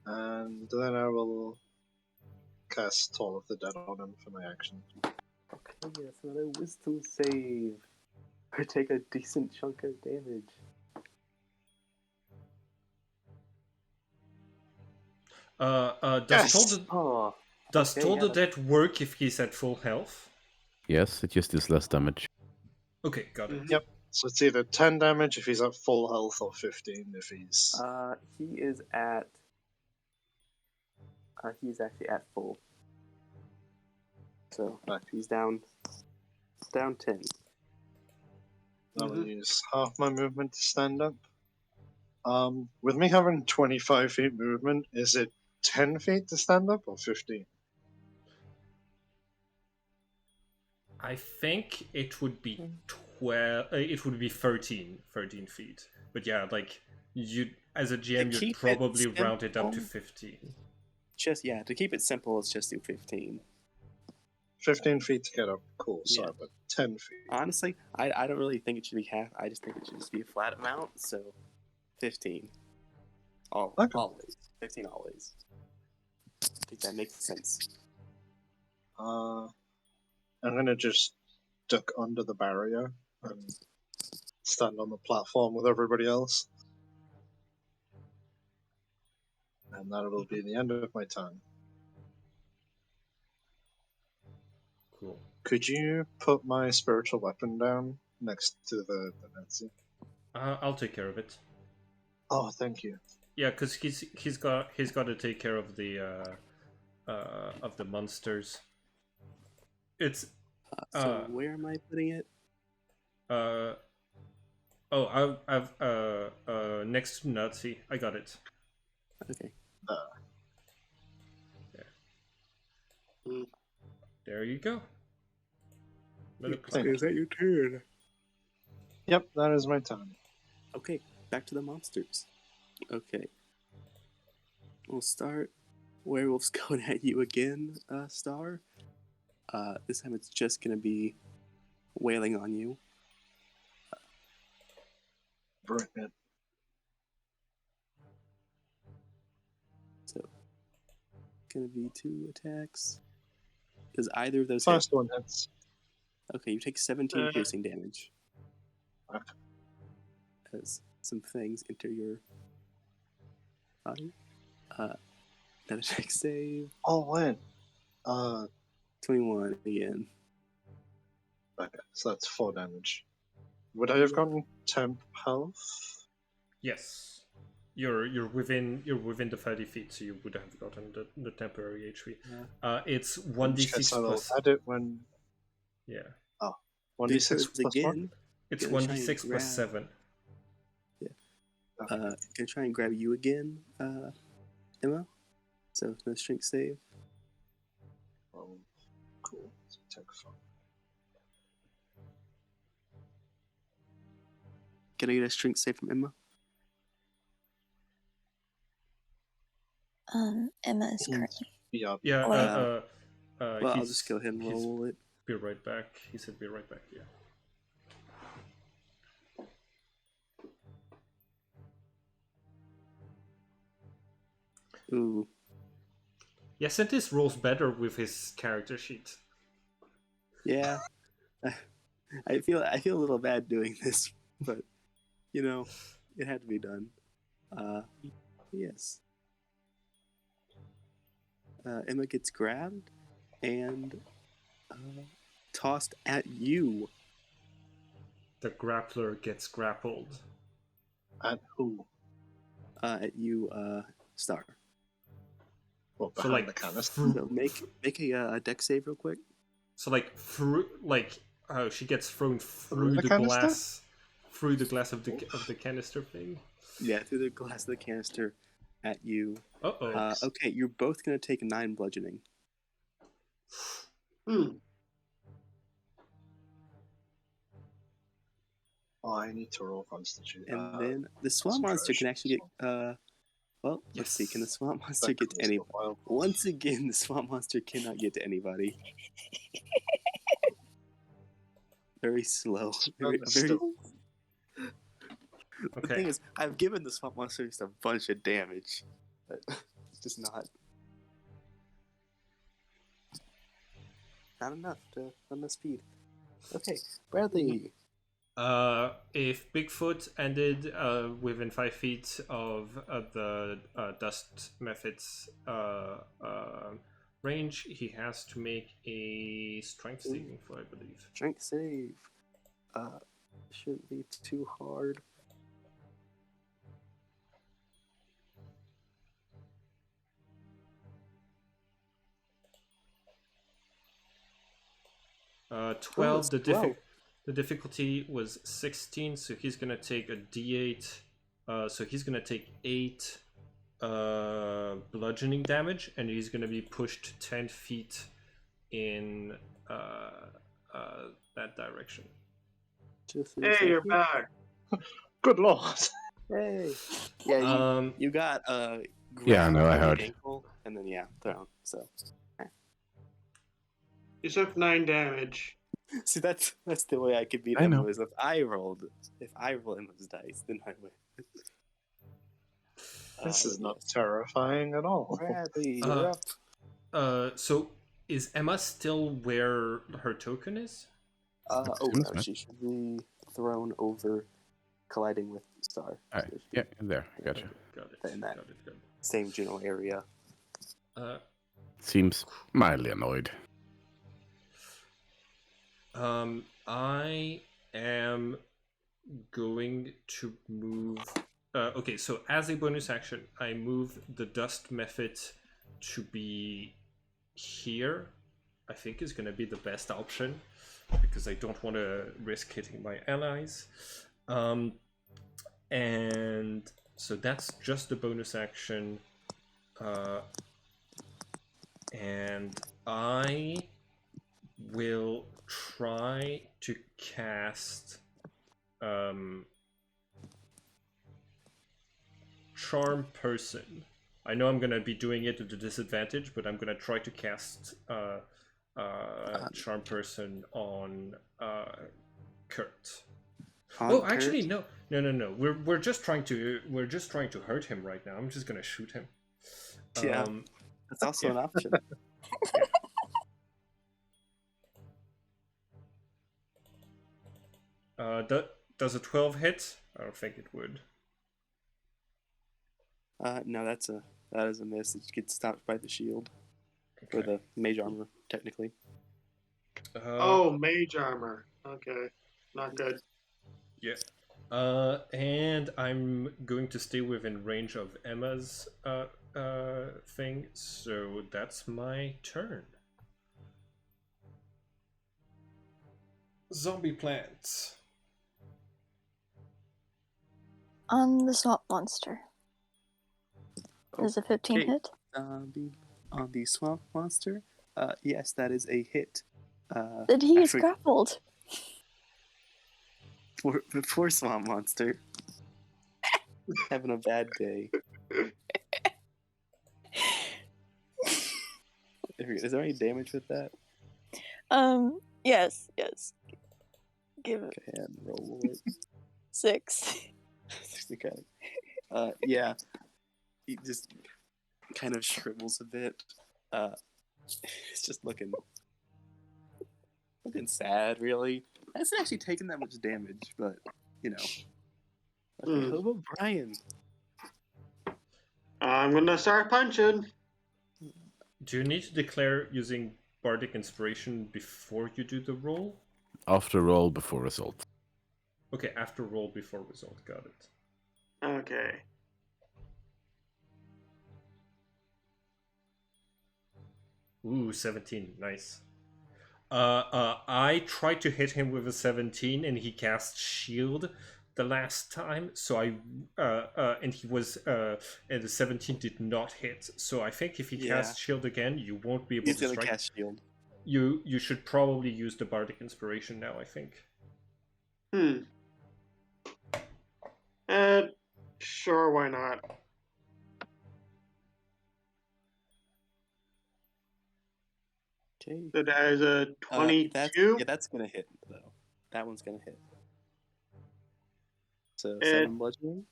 And then I will cast Toll of the Dead on him for my action. Okay, yes, another wisdom save. Or take a decent chunk of damage. Does Yes. Toll Does Okay, Total yeah. Death work if he's at full health? Yes, it just deals less damage. Okay, got it. Yep. So it's either 10 damage if he's at full health, or 15 if he's. He is at. He's actually at full. So he's down 10. I will use half my movement to stand up. With me having 25 feet movement, is it 10 feet to stand up or 15? I think it would be 12. It would be 13 feet. But yeah, like you, as a GM, To you'd keep it probably round it up to simple. 15. To keep it simple, let's just do 15. 15 feet to get up, cool. Sorry, Yeah. but 10 feet. Honestly, I don't really think it should be half. I just think it should just be a flat amount. So 15. Okay. Always. 15 always. I think that makes sense. I'm gonna just duck under the barrier and stand on the platform with everybody else. And that will be the end of my turn. Cool. Could you put my spiritual weapon down next to the Nazi? I'll take care of it. Oh, thank you. Yeah, because he's got to take care of the monsters. It's So where am I putting it? I've next to Nazi. I got it. Okay. There you go. Is that your turn? Yep, that is my turn. Okay, back to the monsters. Okay. We'll start. Werewolf's going at you again, Star. This time it's just gonna be wailing on you. Brilliant. So, gonna be 2 attacks. Does either of those hit? First one hits. Okay, you take 17 piercing damage. Okay. As some things enter your body. That attack save. Oh, wait. 21 again. Okay, so that's 4 damage. Would I have gotten temp health? Yes, you're within the 30 feet, so you would have gotten the temporary HP. It's 1d6 I will plus. add it when. Yeah. Oh, 1d6 Because plus again, It's gonna try and 1d6 plus 7. gonna try and grab you again, Emma. So no strength save. Oh, cool. So take 5. Can I get a strength save from Emma? Emma is currently. Yeah. Yeah. Well, I'll he's- just go ahead and he's- roll it. Be right back. He said, "Be right back." Yeah. Ooh. Yes, and this rolls better with his character sheet. Yeah. I feel a little bad doing this, but you know, it had to be done. Yes. Emma gets grabbed and tossed at you. The grappler gets grappled. At who? At you, Star. Well, So behind like the canister. So make a deck save real quick. So like through she gets thrown through the the canister? glass, through the glass of the canister thing. Yeah, through the glass of the canister at you. Uh-oh. Okay, you're both gonna take 9 bludgeoning. Oh, I need to roll Constitution. And then the swamp monster can actually get well, let's see, can the swamp monster get to anybody? Once again, the swamp monster cannot get to anybody. Very slow. Very. The Okay. thing is, I've given the swamp monster just a bunch of damage, but it's just not enough speed. Okay, Bradley. If Bigfoot ended within 5 feet of the dust methods range, he has to make a strength saving throw, I believe. Strength save. Shouldn't be too hard. Uh, Oh, 12. it's The 12. difficulty was 16, so he's gonna take a d8. So he's gonna take 8 bludgeoning damage, and he's gonna be pushed 10 feet in that direction. Just a Hey, you're second. back. Good lord. Hey. Yeah, you got Yeah, grabbed no, I by the heard. ankle and then thrown. So You took 9 damage. see, that's the way I could beat I know. Emma is if I roll Emma's dice, then I win. This is but not yes. terrifying at all. Bradley, you're up. So is Emma still where her token is? Seems right. She should be thrown over, colliding with Star. Alright, So she- yeah, there, I gotcha. Got it. In that. Got it. Same general area. Seems mildly annoyed. I am going to move. Okay, so as a bonus action, I move the dust method to be here. I think is going to be the best option because I don't want to risk hitting my allies. And so that's just a bonus action. And I will try to cast Charm Person. I know I'm gonna be doing it at a disadvantage, but I'm gonna try to cast Charm Person on Kurt. On Actually, Kurt? no. We're just trying to hurt him right now. I'm just gonna shoot him. Yeah, that's also an option. Does a 12 hit? I don't think it would. No, that is a miss. It gets stopped by the shield or Okay. the mage armor, technically. Mage armor. Okay, not good. Yeah. And I'm going to stay within range of Emma's thing, so that's my turn. Zombie plants. On the swamp monster. Does a 15 Okay. hit? On the swamp monster, yes, that is a hit. Then he is actually- grappled. For swamp monster. Having a bad day. Is there any damage with that? Yes. Give it Go ahead and roll it. 6. Okay. Yeah. He just kind of shrivels a bit. It's just looking sad, really. It hasn't actually taken that much damage, but you know. Okay, how about Brian? I'm gonna start punching. Do you need to declare using Bardic Inspiration before you do the roll? After roll, before result. Okay, after roll, before result. Got it. Okay. Ooh, 17. Nice. I tried to hit him with a 17 and he cast shield the last time, so and he was and the 17 did not hit. So I think if he casts shield again, you won't be able He's to gonna strike. cast shield. You should probably use the Bardic Inspiration now, I think. Sure, why not? Okay. So that is a 22. That's gonna hit though. That one's gonna hit. So And- 7 bludgeoning.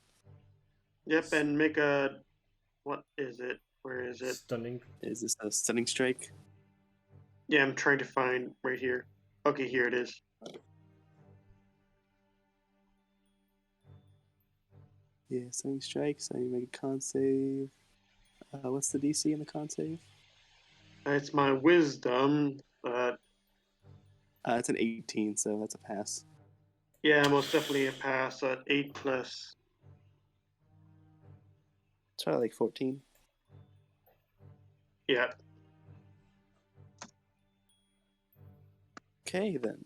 Yep, and make a. What is it? Where is it? Stunning. Is this a stunning strike? Yeah, I'm trying to find right here. Okay, here it is. Yeah, stunning strike. So you make a con save. What's the DC in the con save? It's my wisdom, but It's an 18, so that's a pass. yeah, most definitely a pass at 8 plus. It's probably like 14. Yeah. Okay, then.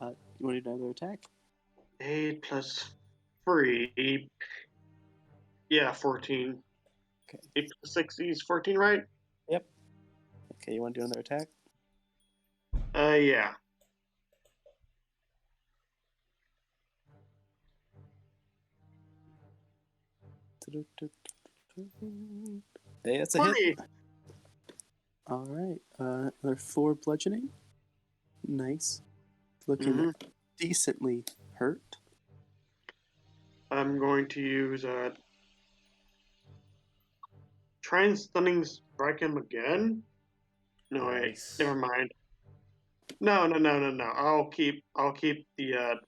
You want to do another attack? 8 plus 3. Yeah, 14. Okay. 8 plus 6 is 14, right? Yep. Okay, you want to do another attack? Yeah. Hey, that's a 20. hit. All right. Another 4 bludgeoning. Nice. Looking Mhm. decently hurt. I'm going to use try and stunning strike him again. No, wait, Nice. never mind. No. I'll keep the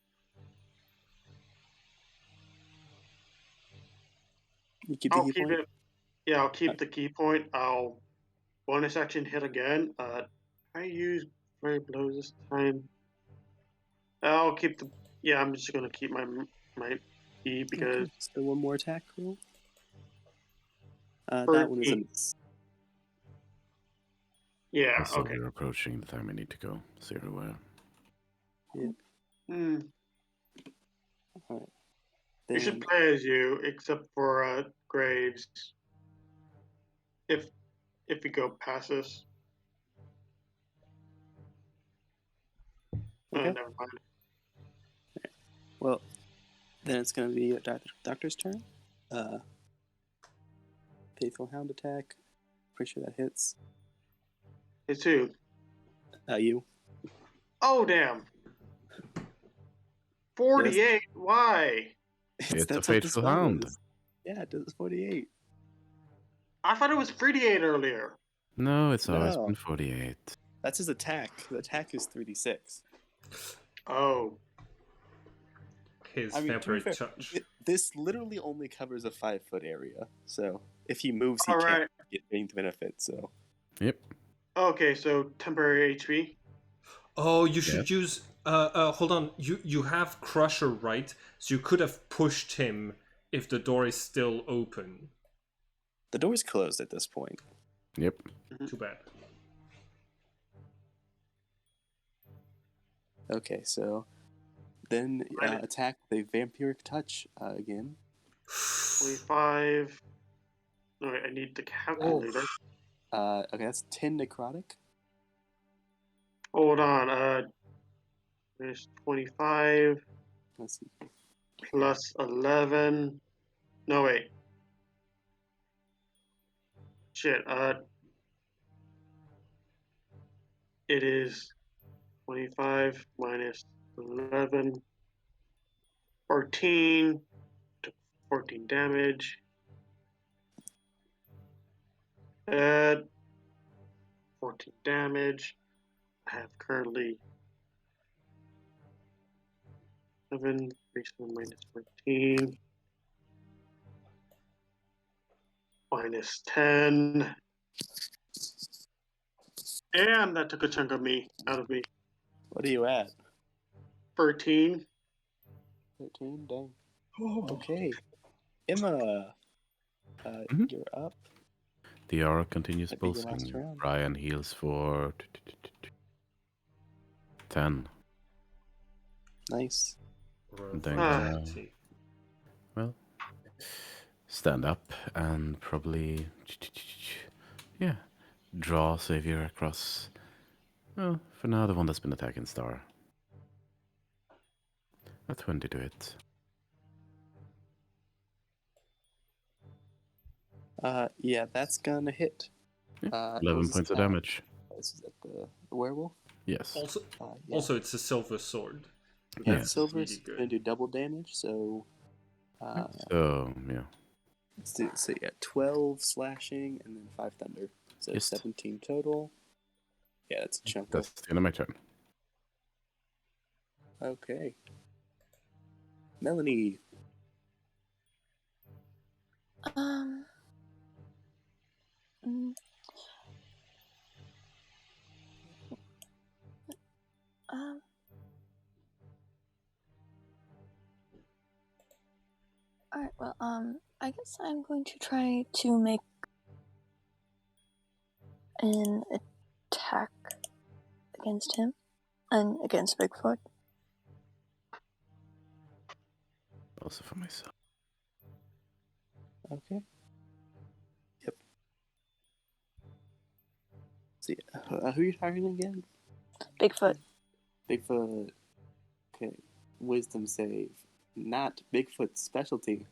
You keep the I'll key keep point? it. Yeah, I'll keep the key point. I'll bonus action hit again. I use flurry blows this time. I'll keep the. Yeah, I'm just gonna keep my key because Okay, so one more attack roll. That one was a 13. miss. Yeah. Also, Okay. we're approaching the time we need to go. So you're aware. Hmm. All right. You should Then, play as you, except for Graves. If we go past this, okay. never mind. Well, then it's going to be Doctor's turn. Faithful Hound attack. Pretty sure that hits. It's who? You. Oh damn! 48. Why? It's a That's what the faithful spell hound. is. Yeah, it does 48. I thought it was 38 earlier. No, it's always No. been 48. That's his attack. The attack is 3d6. Oh. His I mean, to be vampire fair, touch. this literally only covers a 5-foot area. So if he moves, he All can't right. get any benefit. So Yep. Okay, so temporary HP. Oh, you should use. Hold on. You have Crusher, right? So you could have pushed him if the door is still open. the door's closed at this point. Yep. Too bad. Okay, so then Right. attack the vampiric touch again. 25. All right, I need the calculator. Okay, that's 10 necrotic. Hold on. There's 25 Let's see. plus 11. No, wait. Shit. It is 25 minus 11. 14. Took 14 damage. 14 damage. I have currently 7 minus 14 minus 10. And that took a chunk of me out of me. What are you at? 13. 13? Dang. Okay. Emma, Mhm. you're up. The aura continues Might be your last pulsing. round. Brian heals for 10. Nice. Then Ah. well, stand up and probably, yeah, draw Savior across. Well, for now, the one that's been attacking Star. A 20 to hit. Yeah, that's gonna hit. Yeah, What 11 was his points of attack? damage. This is at the werewolf. Yes. Also, Yeah. also, it's a silver sword. Yeah, Yes. silver's really good. gonna do double damage. So, So, yeah. let's do so. Yeah, 12 slashing and then 5 thunder. So Yes. 17 total. Yeah, that's a chunk. That's the end of my turn. Okay. Melanie. Mm, Alright, well, I guess I'm going to try to make an attack against him and against Bigfoot. Also for myself. Okay. Yep. See, who are you targeting again? Bigfoot. Bigfoot. Okay. Wisdom save. Not Bigfoot's specialty.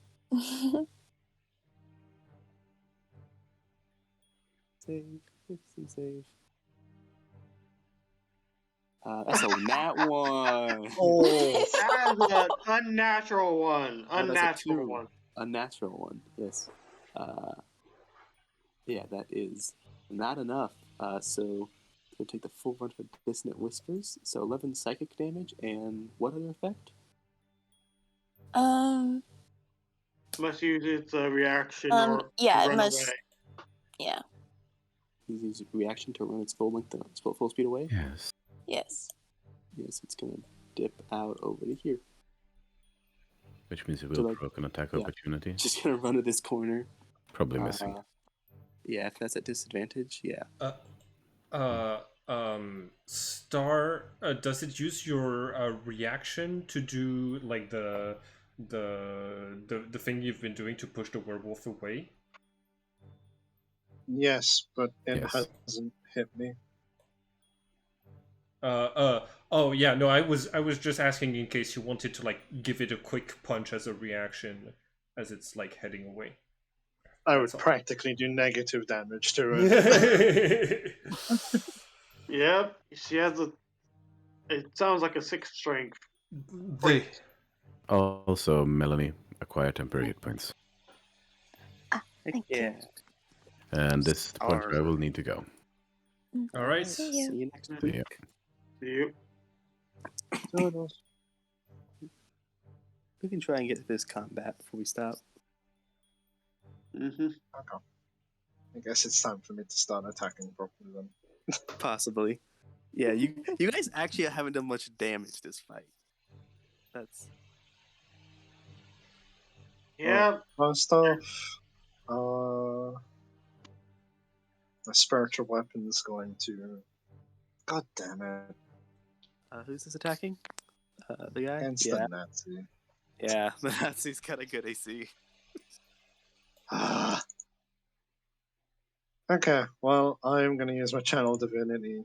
Save. Wisdom save. That's a nat one. Oh, That is an unnatural one. Oh, that's a Unnatural two. one. A natural one. Yes. Yeah, that is not enough. So we'll take the full run for Dissonant Whispers. So 11 psychic damage, and what other effect? Must use its reaction yeah, it run must. away. Yeah. He's using reaction to run its full length, full speed away. Yes. Yes. Yes, it's gonna dip out over to here. Which means it So, will like, proc an attack yeah. opportunity. Just gonna run to this corner. Probably missing. Yeah, if that's at disadvantage, yeah. Star, does it use your reaction to do like the thing you've been doing to push the werewolf away? yes, but it Yes. hasn't hit me. Oh yeah, no, I was just asking in case you wanted to like give it a quick punch as a reaction as it's like heading away. I That's would all. practically do negative damage to it. Yep. She has a. It sounds like a 6 strength. They, Also, Melanie, acquire temporary hit points. Thank Yeah. And this is the point where I Star. will need to go. all right. See See you. you next Mhm. week. Yeah. Yep. We can try and get to this combat before we stop. Mm-hmm. Okay. I guess it's time for me to start attacking properly then. Possibly. Yeah, you guys actually haven't done much damage this fight. That's Yep. First off, my spiritual weapon is going to. God damn it! who's this attacking? The guy? Against Yeah. the Nazi. Yeah, the Nazi's got a good AC. Ah. Okay, well, I'm going to use my Channel Divinity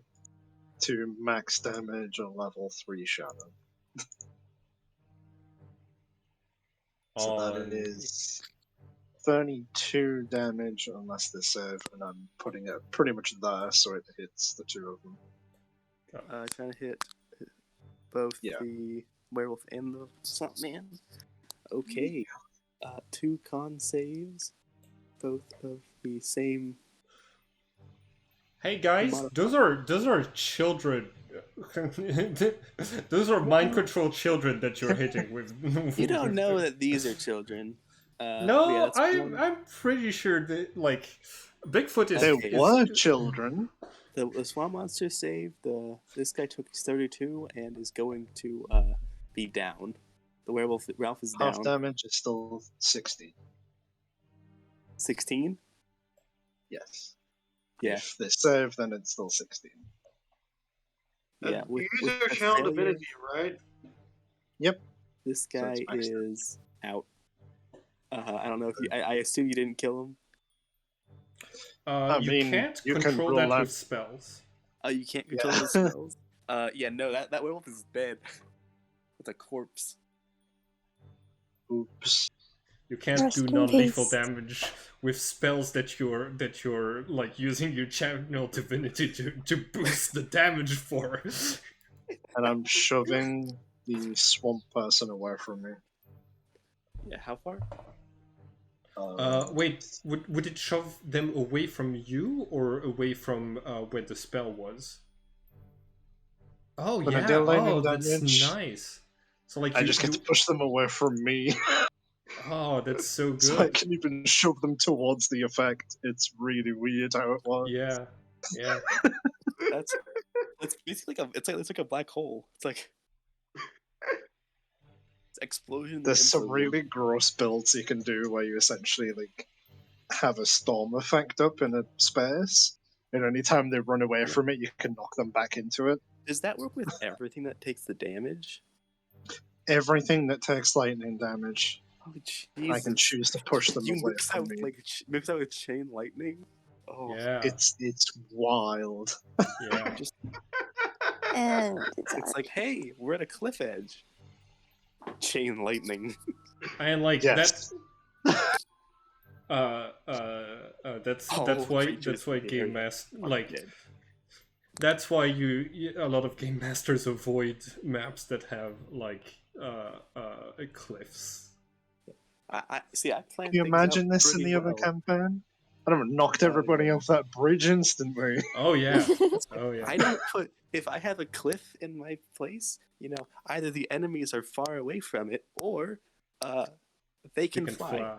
to max damage on level 3 Shadow. So that On is 32 damage unless they save, and I'm putting it pretty much there so it hits the two of them. Trying to hit both Yeah. the werewolf and the swamp man. Okay. 2 con saves, both of the same. Hey guys, those are children. Those are mind control children that you're hitting with. You don't know that these are children. No, yeah, that's one. I'm pretty sure that like Bigfoot is. They Okay. were children. The swamp monster saved. This guy took 32 and is going to be down. The werewolf Ralph is Half down. damage is still 60. 16. Yes. Yeah. If they save, then it's still 16. Yeah. You use with your the channel failure, divinity, right? Yep. This So guy it's maxed out. is out. I don't know if you. I assume you didn't kill him. You mean, can't you can control roll that out- with spells. Oh, you can't control Yeah. the spells. Yeah, no, that werewolf is dead. With a corpse. Oops. You can't Rest do in non-lethal peace. damage with spells that you're like using your channel divinity to boost the damage for. And I'm shoving the swamp person away from me. Yeah, how far? Wait, would it shove them away from you or away from where the spell was? Oh When I yeah, deal lightning that's damage, nice. So like I just get to push them away from me. Oh, that's so good. So I can even shove them towards the effect. It's really weird how it works. Yeah, yeah. It's basically it's like a black hole. It's like it's explosion. There's some implosion. really gross builds you can do where you essentially like have a storm effect up in a space, and anytime they run away from it, you can knock them back into it. Does that work with everything that takes the damage? Everything that takes lightning damage, Oh, I can Jesus. choose to push them You away mix from out me. mix out with chain lightning. Oh, Yeah. It's wild. Yeah. just And it's like, hey, we're at a cliff edge. Chain lightning. And like Yes. that's Oh, why creatures in the game area master are like dead. that's why a lot of game masters avoid maps that have like cliffs. I see. I planned. Can you things out imagine this in pretty the other well. campaign? I'd have knocked Oh, everybody yeah. off that bridge instantly. Oh yeah. Oh yeah. I don't put. If I have a cliff in my place, either the enemies are far away from it, or they You can fly.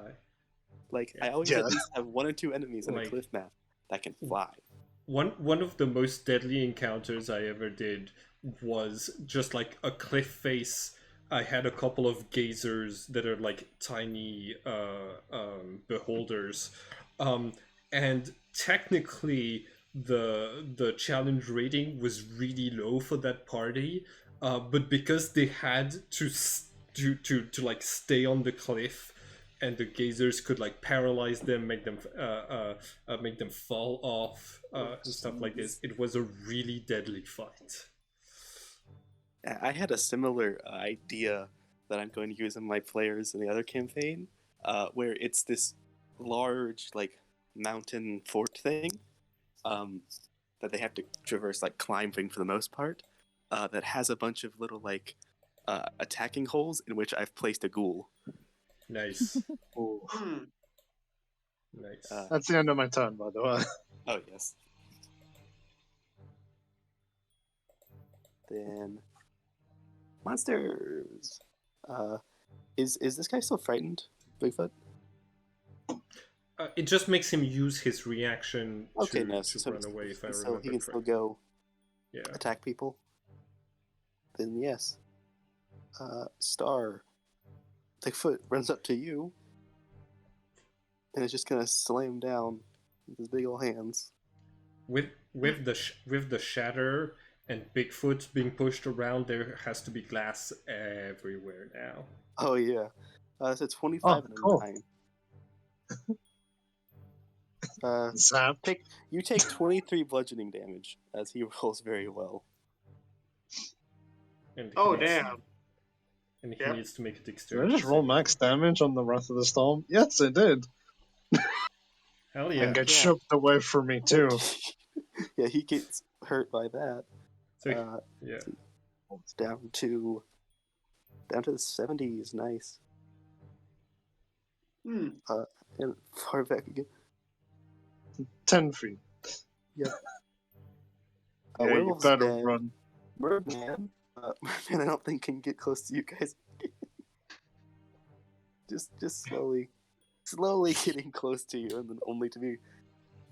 Like I always Yeah. at least have one or two enemies in a Like- cliff map that can fly. One of the most deadly encounters I ever did was just like a cliff face. I had a couple of gazers that are like tiny beholders, and technically the challenge rating was really low for that party, but because they had to like stay on the cliff, and the gazers could like paralyze them, make them fall off, and stuff like this. It was a really deadly fight. I had a similar idea that I'm going to use in my players in the other campaign, where it's this large like mountain fort thing that they have to traverse, like climbing for the most part, that has a bunch of little like attacking holes in which I've placed a ghoul. Nice. Ooh. Nice. That's the end of my turn, by the way. Oh yes. Then monsters. Is this guy still frightened, Bigfoot? It just makes him use his reaction Okay, to, no, to run away, if I so remember he can still correctly. go Yeah. attack people. Then yes. Star. Bigfoot runs up to you and is just gonna slam down with his big old hands. With the shatter and Bigfoot being pushed around, there has to be glass everywhere now. Oh yeah. So 25 and a cool. 9. Zap. You take 23 bludgeoning damage as he rolls very well. And he Oh, needs- damn. And he Yep. needs to make a Did I dexterity. just roll saving max throw. damage on the Wrath of the Storm? Yes, I did. Hell yeah! And get Yeah. shoved away from me too. Yeah, he gets hurt by that. So, yeah. It's down to the 70s. Nice. Hmm. And far back again. 10 feet. Yep. Yeah, you Werewolves better dead. run. Merman. Merman, I don't think can get close to you guys. just slowly getting close to you, and then only to be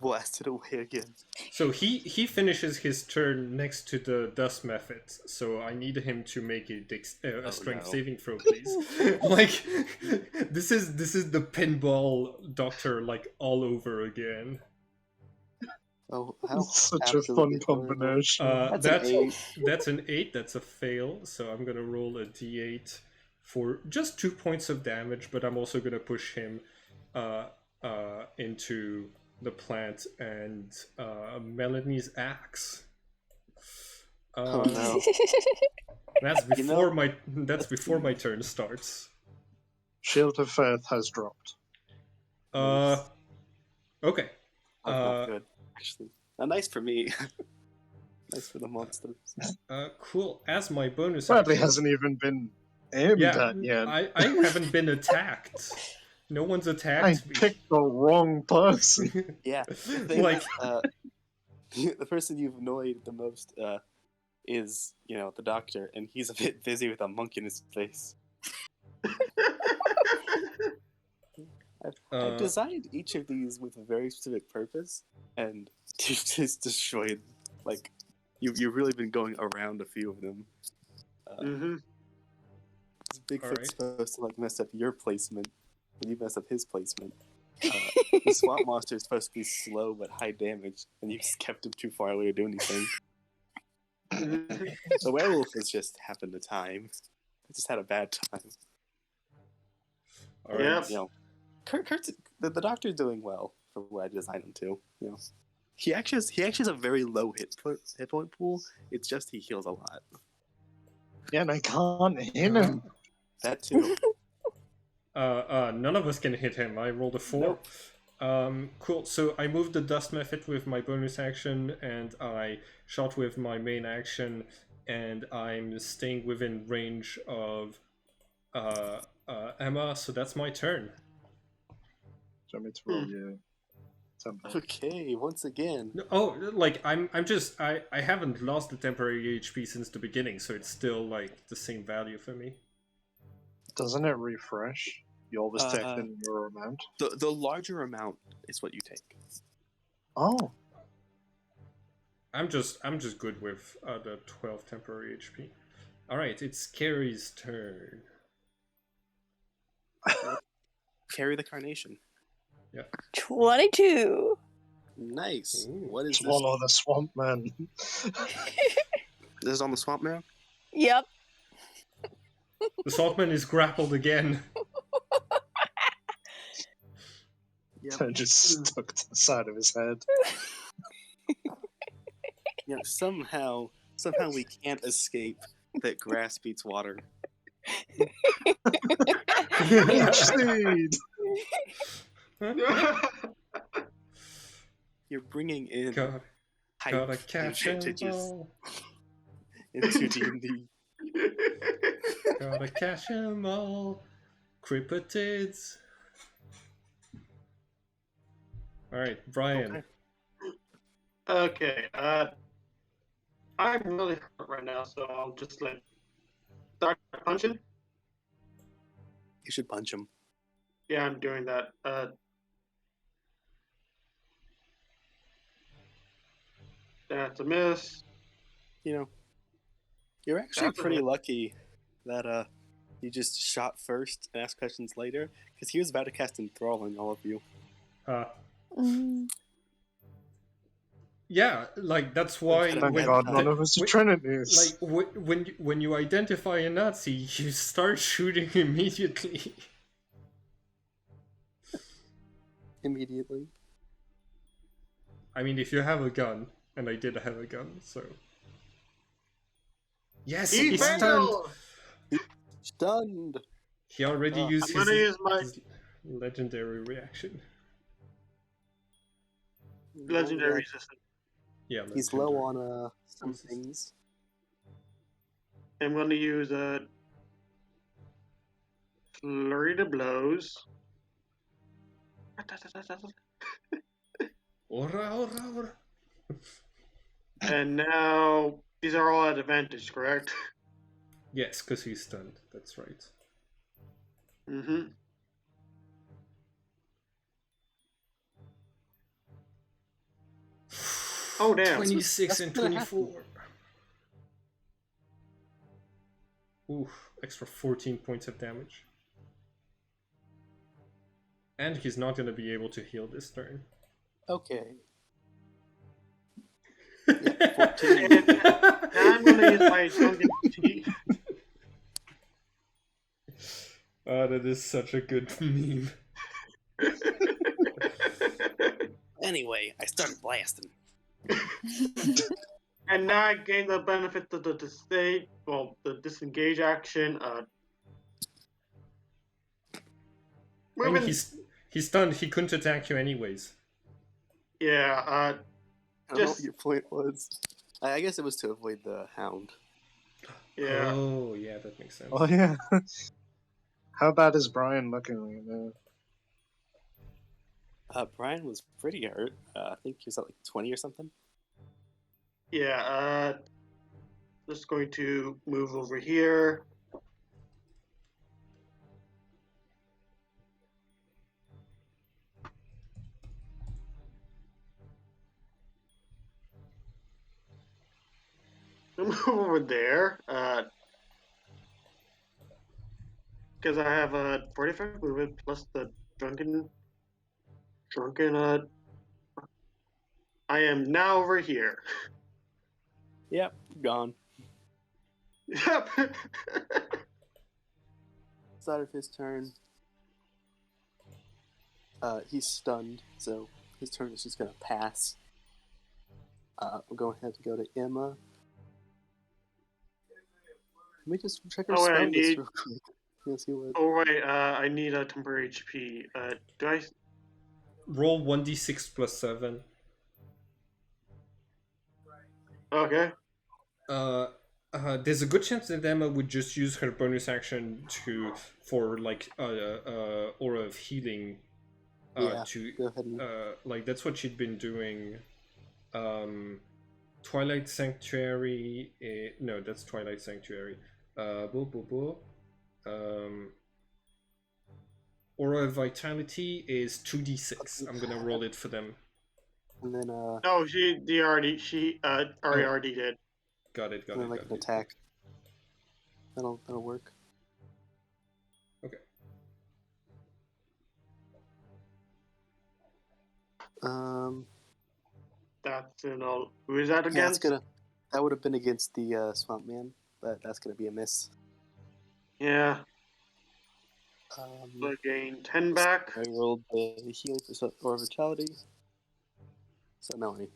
blasted away again. So he finishes his turn next to the dust method. So I need him to make a strength no. saving throw, please. Like this is the pinball doctor like all over again. Oh, how Such a fun absolutely horrible. combination. That's an 8. That's an 8. That's a fail. So I'm gonna roll a d8 for just 2 points of damage, but I'm also gonna push him into the plant and Melanie's axe. Oh no. That's You before know- before my turn starts. Shield of Faith has dropped. Okay. That's not good, actually. Nice for me. Nice for the monsters. Cool. As my bonus Bradley action, hasn't even been aimed yeah, at yet. I haven't been attacked. No one's I attacked me. picked the wrong person. Yeah. The thing Like, is, the person you've annoyed the most is, the doctor, and he's a bit busy with a monk in his face. I've designed each of these with a very specific purpose, and just destroyed, like, You've really been going around a few of them. Mm-hmm. Bigfoot's Alright. supposed to like mess up your placement, and you mess up his placement. The swamp monster is supposed to be slow but high damage, and you just kept him too far away to do anything. The werewolf has just happened to time. It just had a bad time. All right. Yep. You know, Kurt's the doctor's doing well for what I designed him to. You know, he actually has a very low hit point pool. It's just he heals a lot. Yeah, and I can't hit him. That too. None of us can hit him. I rolled a 4. Nope. Cool. So I moved the dust method with my bonus action, and I shot with my main action, and I'm staying within range of Emma. So that's my turn. Do you want me to roll you? Okay, once again. No, oh, like I'm just I haven't lost the temporary HP since the beginning, so it's still like the same value for me. Doesn't it refresh? You always take in your amount. The larger amount is what you take. Oh, I'm just good with the 12 temporary HP. All right, it's Carrie's turn. Carry the carnation. 22. Nice. Ooh. What is this? swallow the swamp man. This is on the swamp man? Yep. The Saltman is grappled again. Yep. Just stuck to the side of his head. You know, somehow we can't escape that grass beats water. Seed. You're bringing in Gotta hype catch 'em advantages all. into D&D. Gotta catch 'em all. Cryptids. All right, Brian. Okay. Okay. I'm really hurt right now, so I'll just like start punching. You should punch him. Yeah, I'm doing that. That's a miss. You know, you're actually That's a pretty hit. lucky that you just shot first and asked questions later, because he was about to cast Enthrall on all of you. Mm. Yeah, like that's why Thank Thank When- God none of us are Trinities. like when you identify a Nazi, you start shooting immediately. Immediately. I mean, if you have a gun, and I did have a gun, so yes, He he's stunned. failed! Stunned. He already used I'm gonna use my his legendary reaction. legendary resistance. Yeah, He's legendary. low on some things. I'm gonna use a flurry of blows. Ora. And now these are all at advantage, correct? Yes, because he's stunned. That's right. Mm-hmm. Oh damn! 26 and That's gonna 24. Oof, extra 14 points of damage. And he's not going to be able to heal this turn. Okay. Now I'm gonna use my tongue teeth. Oh, that is such a good meme. Anyway, I started blasting. And now I gain the benefit of the disengage action. I mean, Moving. he's stunned. He couldn't attack you anyways. Yeah. I don't know what Just your point was. I guess it was to avoid the Hound. yeah. Oh, yeah, that makes sense. Oh yeah. How bad is Brian looking right now? Brian was pretty hurt. I think he was at like 20 or something. Yeah. Just going to move over here. move over there. Because I have a 45 movement plus the drunken. I am now over here. Yep, gone. Yep. Start of his turn. He's stunned, so his turn is just gonna pass. We're going to have to go to Emma. Let me just check her Oh, wait, I spell list need- real quick. Let's see what. Oh wait, I need a temporary HP. Do I? Roll 1d6 plus 7. Okay. There's a good chance that Emma would just use her bonus action for like aura of healing. Yeah, go ahead and. Like that's what she'd been doing. Twilight Sanctuary. No, that's Twilight Sanctuary. Aura of Vitality is 2d6. I'm gonna roll it for them. And then No, she already did. Got it. and then like an attack. That'll work. Okay. That's an all. Who is that Yeah, again? that would have been against the Swamp Man, but that's gonna be a miss. Yeah. So gain 10 back. I rolled the healing for vitality. So Melanie.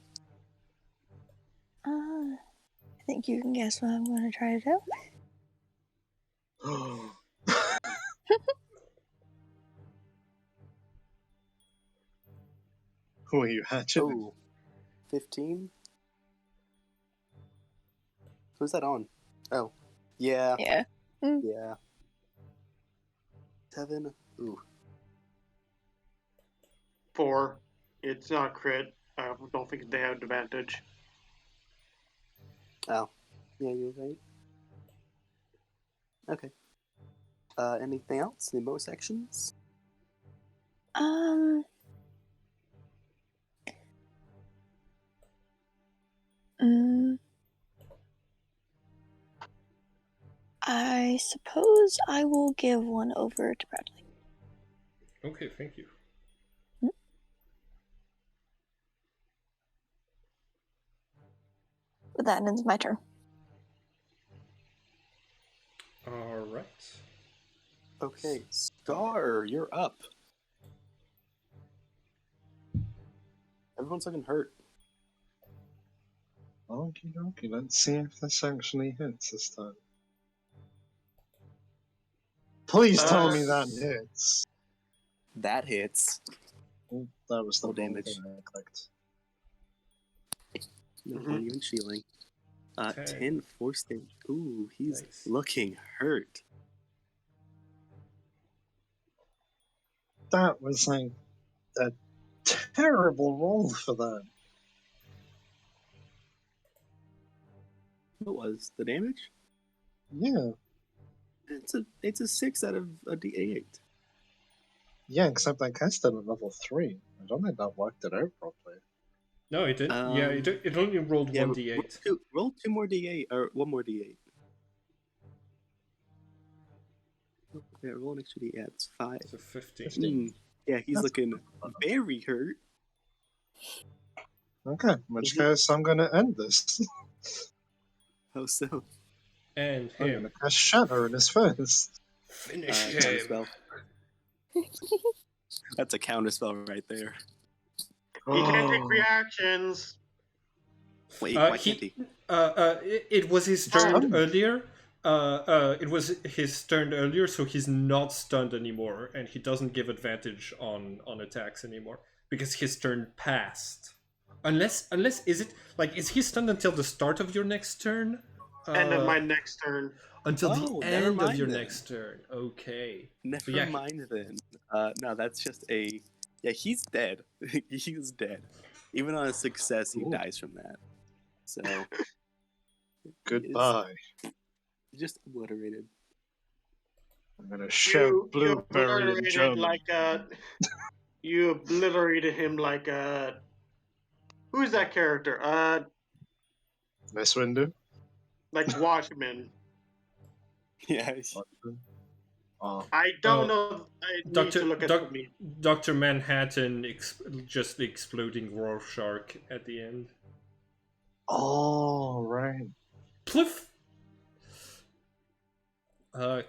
I think you can guess what I'm going to try to do. Who are you hatching? Oh, 15? Who's that on? Oh, yeah. Yeah. Yeah. 7? Ooh. 4. It's not crit. I don't think they have advantage. Oh. Yeah, you're right. Okay. Anything else? Any bonus actions? I suppose I will give one over to Bradley. Okay, thank you. But that ends my turn. All right. Okay, Scar, you're up. Everyone's looking hurt. Okie dokie, let's see if this actually hits this time. Please tell me that hits. That hits. Oh, that was the Full wrong damage. thing I clicked. No point even shielding. 10 force damage. Ooh, he's Nice. looking hurt. That was like a terrible roll for that. What was the damage? Yeah. It's a 6 out of a D8. Yeah, except I cast it at level 3. I don't think that worked it out properly. No, it didn't. Yeah, it only rolled Yeah, 1d8. roll 2 more D8, or 1 more D8. Yeah, roll an extra D8. Yeah, it's 5. So 15. Yeah, he's That's looking very hurt. Okay, in which case I'm gonna end this. How so? And I'm him. gonna cast Shatter in his face. Finish Counter him. spell. That's a counter spell right there. He can't take reactions. Wait, why can't he? It was his turn earlier. It was his turn earlier, so he's not stunned anymore, and he doesn't give advantage on attacks anymore because his turn passed. Unless is he stunned until the start of your next turn? End of my next turn. Until Oh, the never end of mind your then. next turn. Okay. Never Yeah. mind then. No, that's just a. Yeah, he's dead. He's dead. Even on a success, he dies from that. So. Goodbye. Just obliterated. I'm gonna shout blueberry in German. You obliterated him like a. Who's that character? Miss Windu? like Watchmen. Yeah. Oh, I don't know. I need to look at the meme. Dr. Manhattan just the exploding Rorschach at the end. oh, right. Pliff!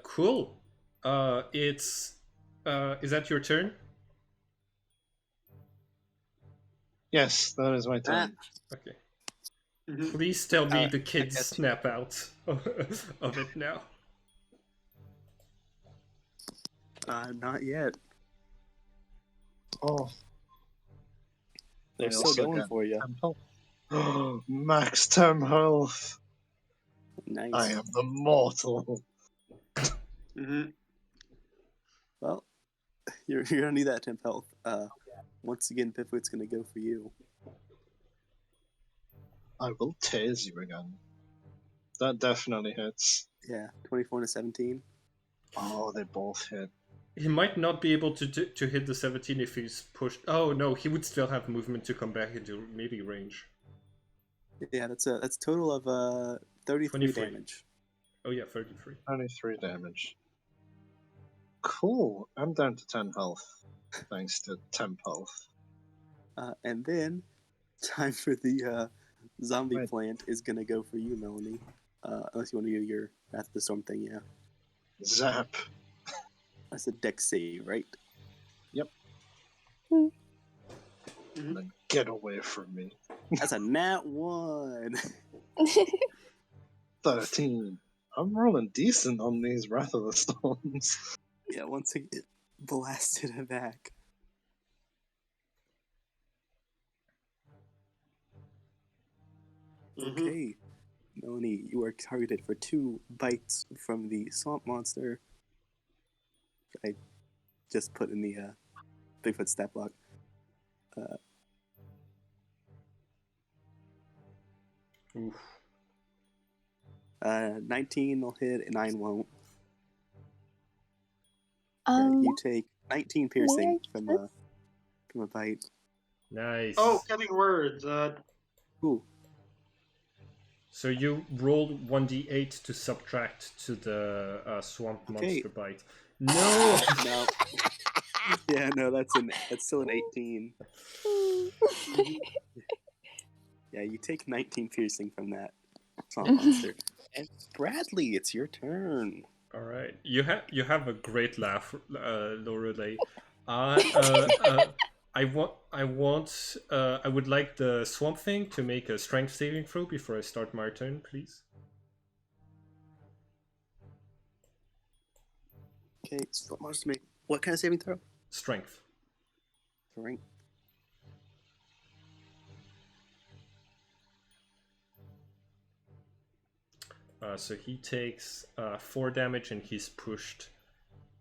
Cool. It's is that your turn? Yes, that is my Ah, turn. Okay. Mhm. Please tell me the I kids guess- snap out of it now. not yet. Oh, They're I still also going get for you. 10 health. Max 10 health. Nice. I am the mortal. Mhm. Well, you're gonna need that temp health. Once again, Bigfoot's gonna go for you. I will tase you again. That definitely hits. Yeah, 24 to 17. Oh, they both hit. He might not be able to hit the 17 if he's pushed. Oh no, he would still have movement to come back into melee range. Yeah, that's a total of 33 23. damage. Oh yeah, 33. 23 damage. Cool. I'm down to 10 health. Thanks to temp health. And then time for the zombie Wait. plant is gonna go for you, Melanie. Unless you want to do your Wrath of the Storm thing, yeah. Zap. That's a dex save, right? Mhm. Then get away from me. That's a nat 1. 13. I'm rolling decent on these Wrath of the Storms. Yeah, once again, blasted it back. Mhm. Okay, Melanie, you are targeted for 2 bites from the swamp monster. I just put in the Bigfoot stat block. 19 will hit and 9 won't. You take 19 piercing from a bite. Nice. Oh, killing words. Ooh, So you rolled 1d8 to subtract to the swamp Okay. monster bite. No. no. Yeah, no, that's still an 18. Yeah, you take 19 piercing from that swamp monster. And Bradley, it's your turn. All right, you have a great laugh, Lorelei. I would like the swamp thing to make a strength saving throw before I start my turn, please. Okay, swamp monster make what kind of saving throw? Strength. Strength. So he takes 4 damage and he's pushed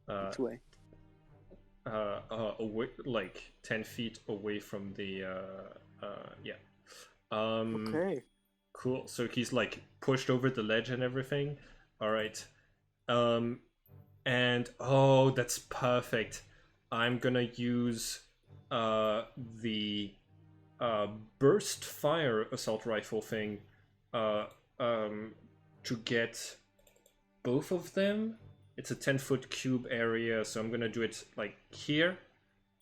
Which way? away, like 10 feet away from the yeah. Okay. Cool. So he's like pushed over the ledge and everything. All right. And oh, that's perfect. I'm gonna use the burst fire assault rifle thing to get both of them. It's a 10-foot cube area, so I'm gonna do it like here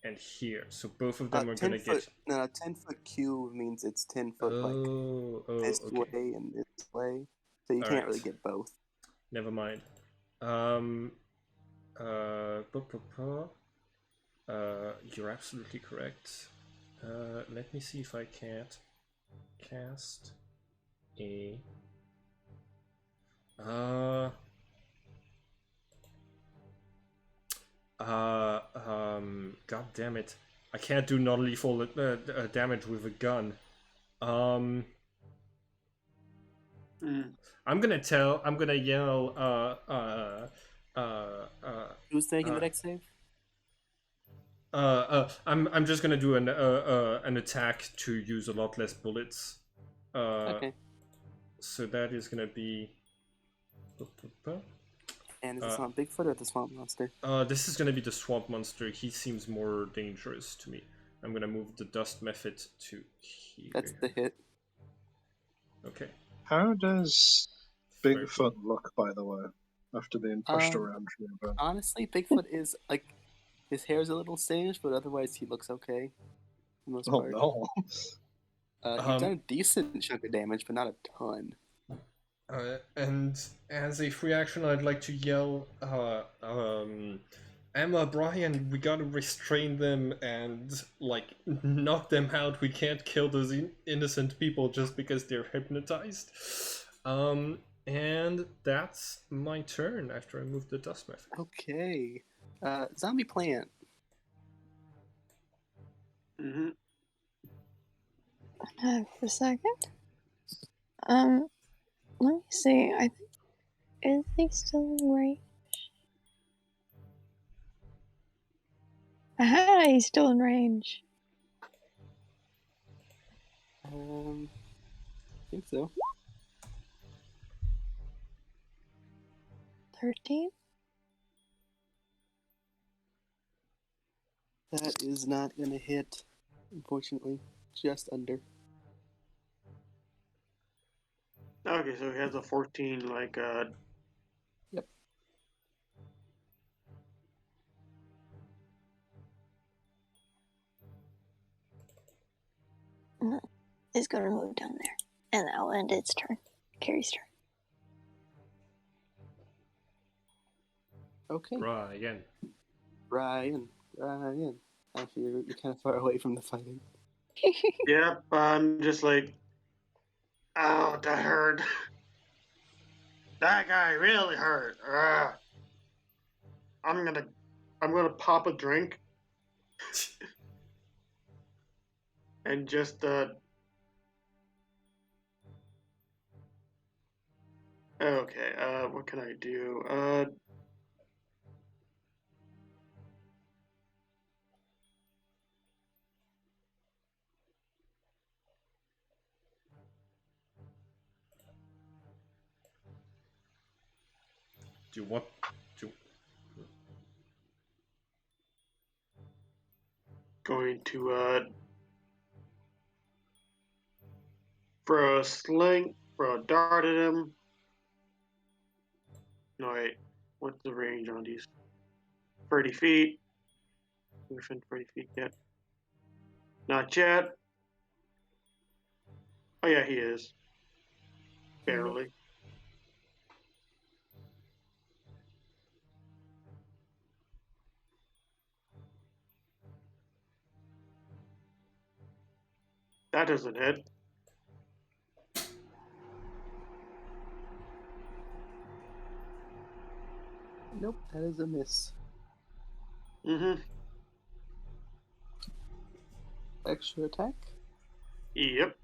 and here. So both of them are 10 gonna foot, get. No, 10 foot cube means it's 10 foot like this Okay. way and this way. So you All can't right. really get both. Never mind. You're absolutely correct. Let me see if I can't cast a. God damn it! I can't do non-lethal damage with a gun. mm. I'm gonna yell. Who's taking the dex save? I'm just gonna do an attack to use a lot less bullets. Okay. So that is gonna be. And is this not Bigfoot or the swamp monster? This is gonna be the swamp monster. He seems more dangerous to me. I'm gonna move the dust method to here. That's the hit. Okay. How does Bigfoot look, by the way, after being pushed around for a bit? Honestly, Bigfoot is like his hair's a little singed, but otherwise he looks okay for the most Oh part. no. He's done a decent chunk of damage, but not a ton. And as a free action, I'd like to yell, Emma, Brian, we gotta restrain them and, like, knock them out. We can't kill those innocent people just because they're hypnotized. And that's my turn after I move the dust method. Okay. Zombie plant. Mm-hmm. For a second. Let me see. Is he still in range? Aha, he's still in range. I think so. 13? That is not gonna hit, unfortunately. Just under. Okay, so he has a 14, like, Yep. It's gonna move down there. And that'll end its turn. Carrie's turn. Okay. Brian. Ryan. Actually, you're kind of far away from the fighting. yep, I'm just like, ow, that hurt. That guy really hurt. I'm gonna pop a drink. And just, okay, what can I do? Do you want to... Going to, throw a dart at him. No, wait. What's the range on these? 30 feet. Within 30 feet yet? Not yet. Oh, yeah, he is. Barely. That doesn't hit. Nope, that is a miss. Mm-hmm. Extra attack. Yep.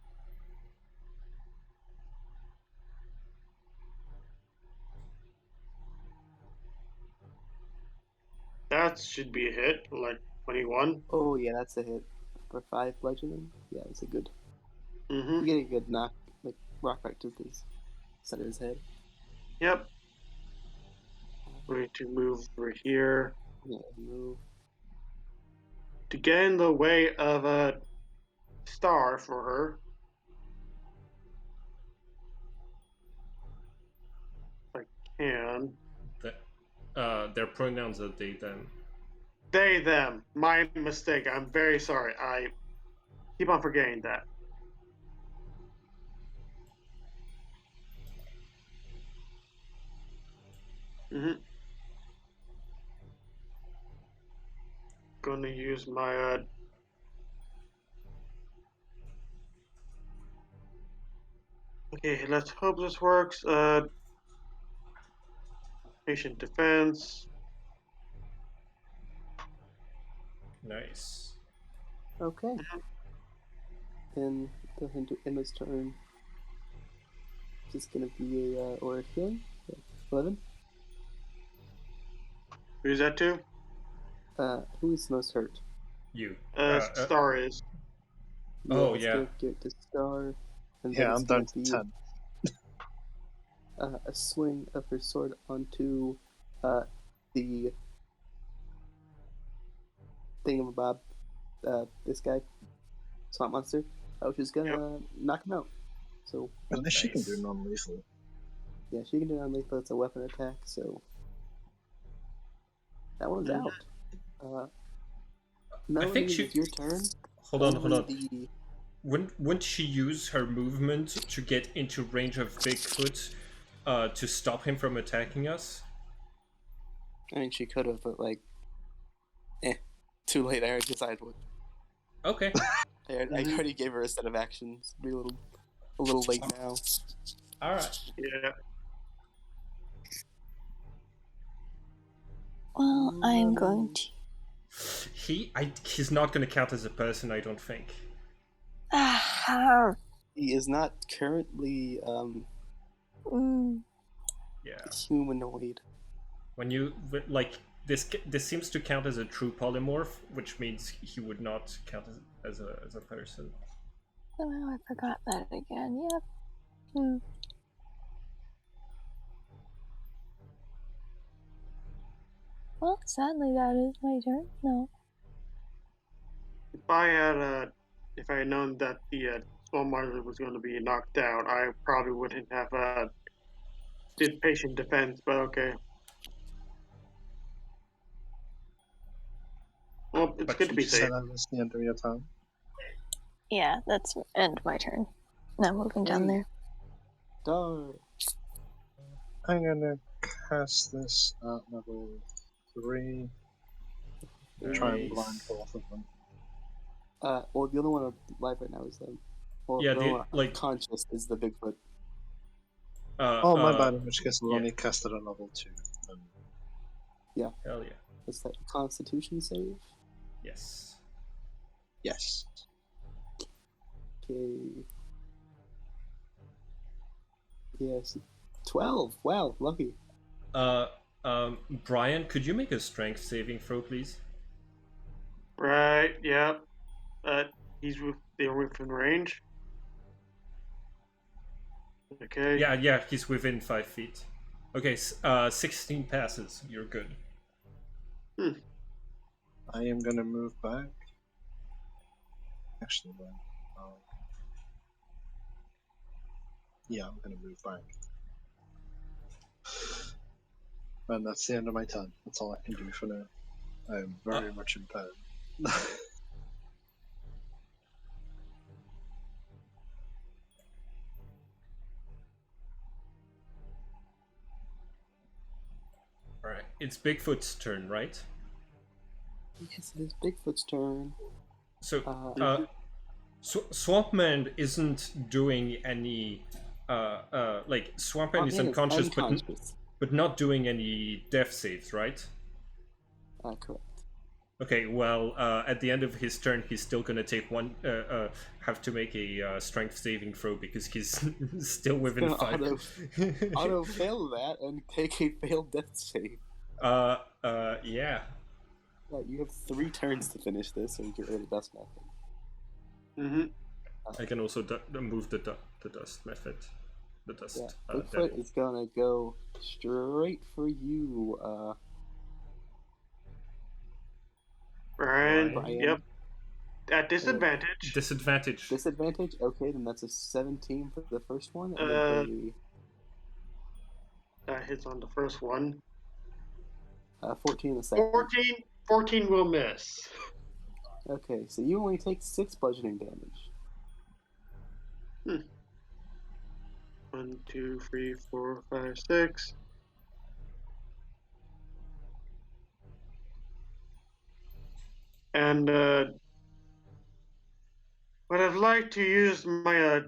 That should be a hit, like 21. Oh yeah, that's a hit. For 5 bludgeoning. Yeah, that's a good. Mm-hmm. You get a good knock, like rock right to his center of his head. Yep. Going to move over here Yeah, move. to get in the way of a star for her. If I can. Their pronouns are they, them. They, them. My mistake. I'm very sorry. I keep on forgetting that. Mm-hmm. Gonna use my okay, let's hope this works. Patient defense. Nice. Okay. Then go ahead and do Emma's turn. Just gonna be a aura of healing. 11. Who's that to? Who is most hurt? You. Star is. Oh, it's yeah. gonna get the star. And Yeah, then I'm it's gonna down to be 10. a swing of her sword onto the thingamabob, this guy, swamp monster, which is gonna knock him out. So At least she can do Nice. non-lethal. Yeah, she can do non-lethal. It's a weapon attack, so that one's out. Melanie, she- it's your turn. Hold on. The... Wouldn't she use her movement to get into range of Bigfoot to stop him from attacking us? I mean, she could have, but like, too late. I already decided what. Okay. I already gave her a set of actions. Be a little late now. All right. Yeah. Well, I'm going to. He's not going to count as a person, I don't think. He is not currently Yeah. humanoid. When you like this seems to count as a true polymorph, which means he would not count as a person. Somehow I forgot that again. Yep. Well, sadly, that is my turn. No. If I had known that the small monitor was going to be knocked out, I probably wouldn't have did patient defense. But okay. Well, it's But good to be You safe. said that was the end of your turn. Yeah, that's end my turn. Now moving down there. Darn. I'm gonna cast this at level 3. Try and blind both of them. Well, the only one alive right now is well, Yeah, the the- only one like- conscious is the Bigfoot. Oh, my bad, in which case I'll yeah. only cast it at level 2. Hell yeah. Is that Constitution save? Yes. Yes. Okay. Yes. 12. Wow, lucky. Brian, could you make a strength saving throw, please? Right. Yep. They're within range. Okay. Yeah, he's within 5 feet. Okay, 16 passes. You're good. I am gonna move back. Actually, then. Yeah, I'm gonna move back. And that's the end of my turn. That's all I can do for now. I am very much impaired. Alright, it's Bigfoot's turn, right? Yes, it is Bigfoot's turn. So, Swampman isn't doing any, like, Swampman is unconscious, but not doing any death saves, right? Correct. Okay, well, at the end of his turn, he's still gonna take have to make a strength saving throw because he's still within 5. Auto fail that and take a failed death save. Yeah. Right, you have 3 turns to finish this, or get rid of Dust Method. Mm-hmm. I can also move the dust method. The dust. Yeah, Bigfoot is gonna go straight for you, Brian. Brian. Yep. At disadvantage. Disadvantage. Disadvantage? Okay, then that's a 17 for the first one, and then That hits on the first one. 14 the second. 14 will miss. Okay, so you only take 6 bludgeoning damage. 1, 2, 3, 4, 5, 6. And but I'd like to use my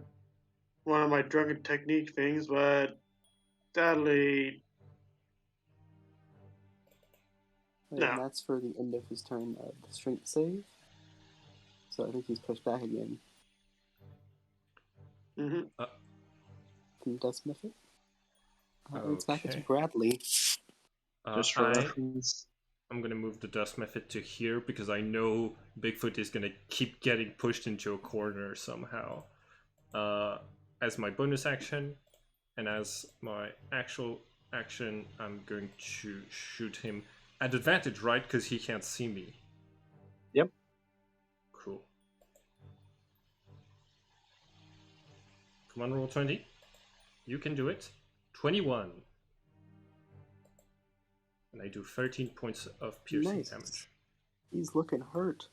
one of my drunken technique things, but sadly, Right, no. and that's for the end of his turn, the strength save. So I think he's pushed back again. Mm-hmm. Can you Dust Method? It's back Okay. to Bradley. Just for reference. I'm gonna move the dust method to here because I know Bigfoot is gonna keep getting pushed into a corner somehow. As my bonus action, and as my actual action, I'm going to shoot him at advantage, right? Because he can't see me. Yep. Cool. Come on, roll 20. You can do it. 21. And I do 13 points of piercing Nice. damage. He's looking hurt.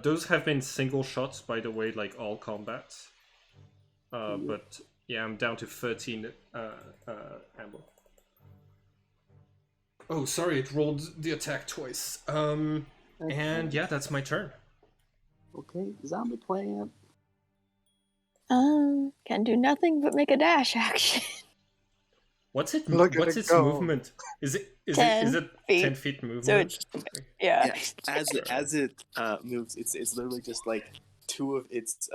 Those have been single shots, by the way, like all combats. But yeah, I'm down to 13 ammo. Oh, sorry, it rolled the attack twice. And yeah, that's my turn. Okay, zombie plant. Can do nothing but make a dash action. What's it? Look at What's it its go. movement? Is it 10 10 feet. feet movement? So it's yeah. As it moves, it's literally just like two of its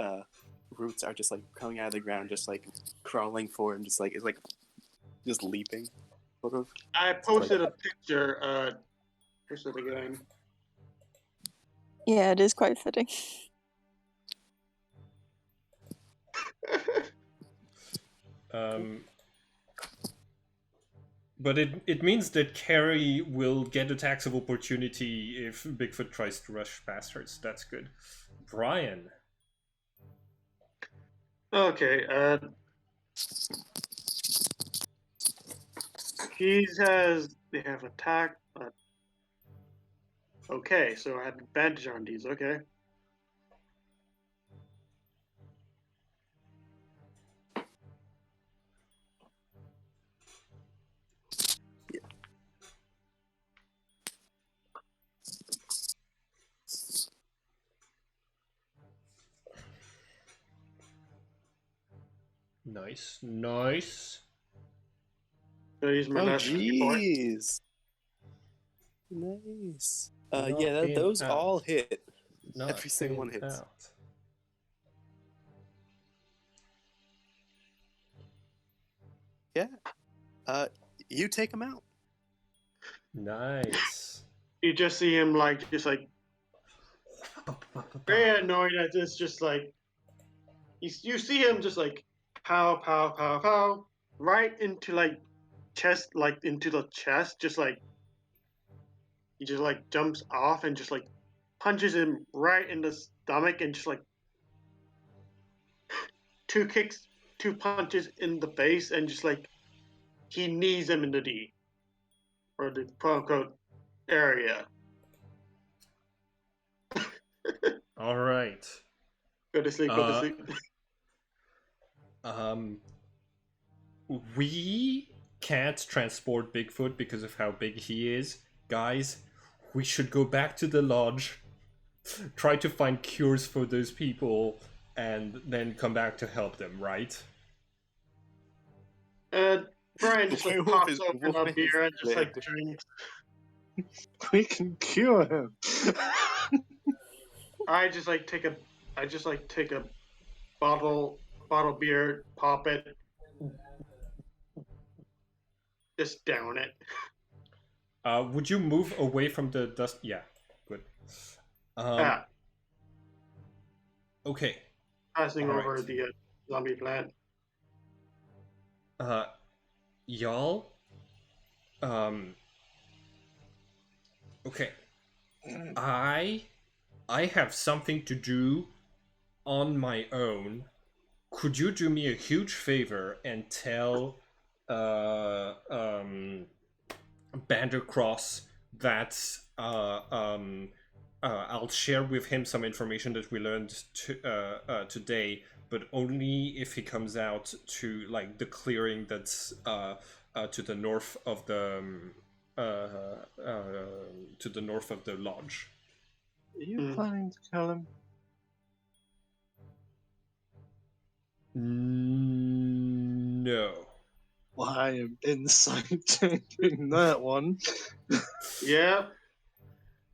roots are just like coming out of the ground, just like crawling forward, and just like it's like just leaping, sort of. I posted a picture. Here's it again. Yeah, it is quite fitting. But it means that Carrie will get attacks of opportunity if Bigfoot tries to rush past her. So that's good. Brian. Okay. They have attack, but okay. So I have advantage on these. Okay. Nice. Nice. So use my Oh last key point. jeez. Nice. Not Yeah, in, those out. all hit. Not Every single one in, hits. out. Yeah. You take him out. Nice. You just see him just like very annoyed at this. Just like you see him just like pow pow pow pow right into chest, like into the chest. Just like he just like jumps off and just like punches him right in the stomach and just like two punches in the face and just like he knees him in the D or the quote unquote area. All right. Go to sleep. Go to sleep. We can't transport Bigfoot because of how big he is. Guys, we should go back to the lodge, try to find cures for those people, and then come back to help them, right? Brian just like Werewolf pops is- open wolf a is beer and just like dead. drinks. We can cure him. I just like take a bottle beer, pop it, just down it. Would you move away from the dust? Yeah, good. Okay. Passing All over right. the zombie plant. Y'all. Okay. I have something to do on my own. Could you do me a huge favor and tell Bandercross that I'll share with him some information that we learned today, but only if he comes out to like the clearing that's to the north of the lodge. Are you planning to kill him? No. Well, I am insight checking that one. Yeah.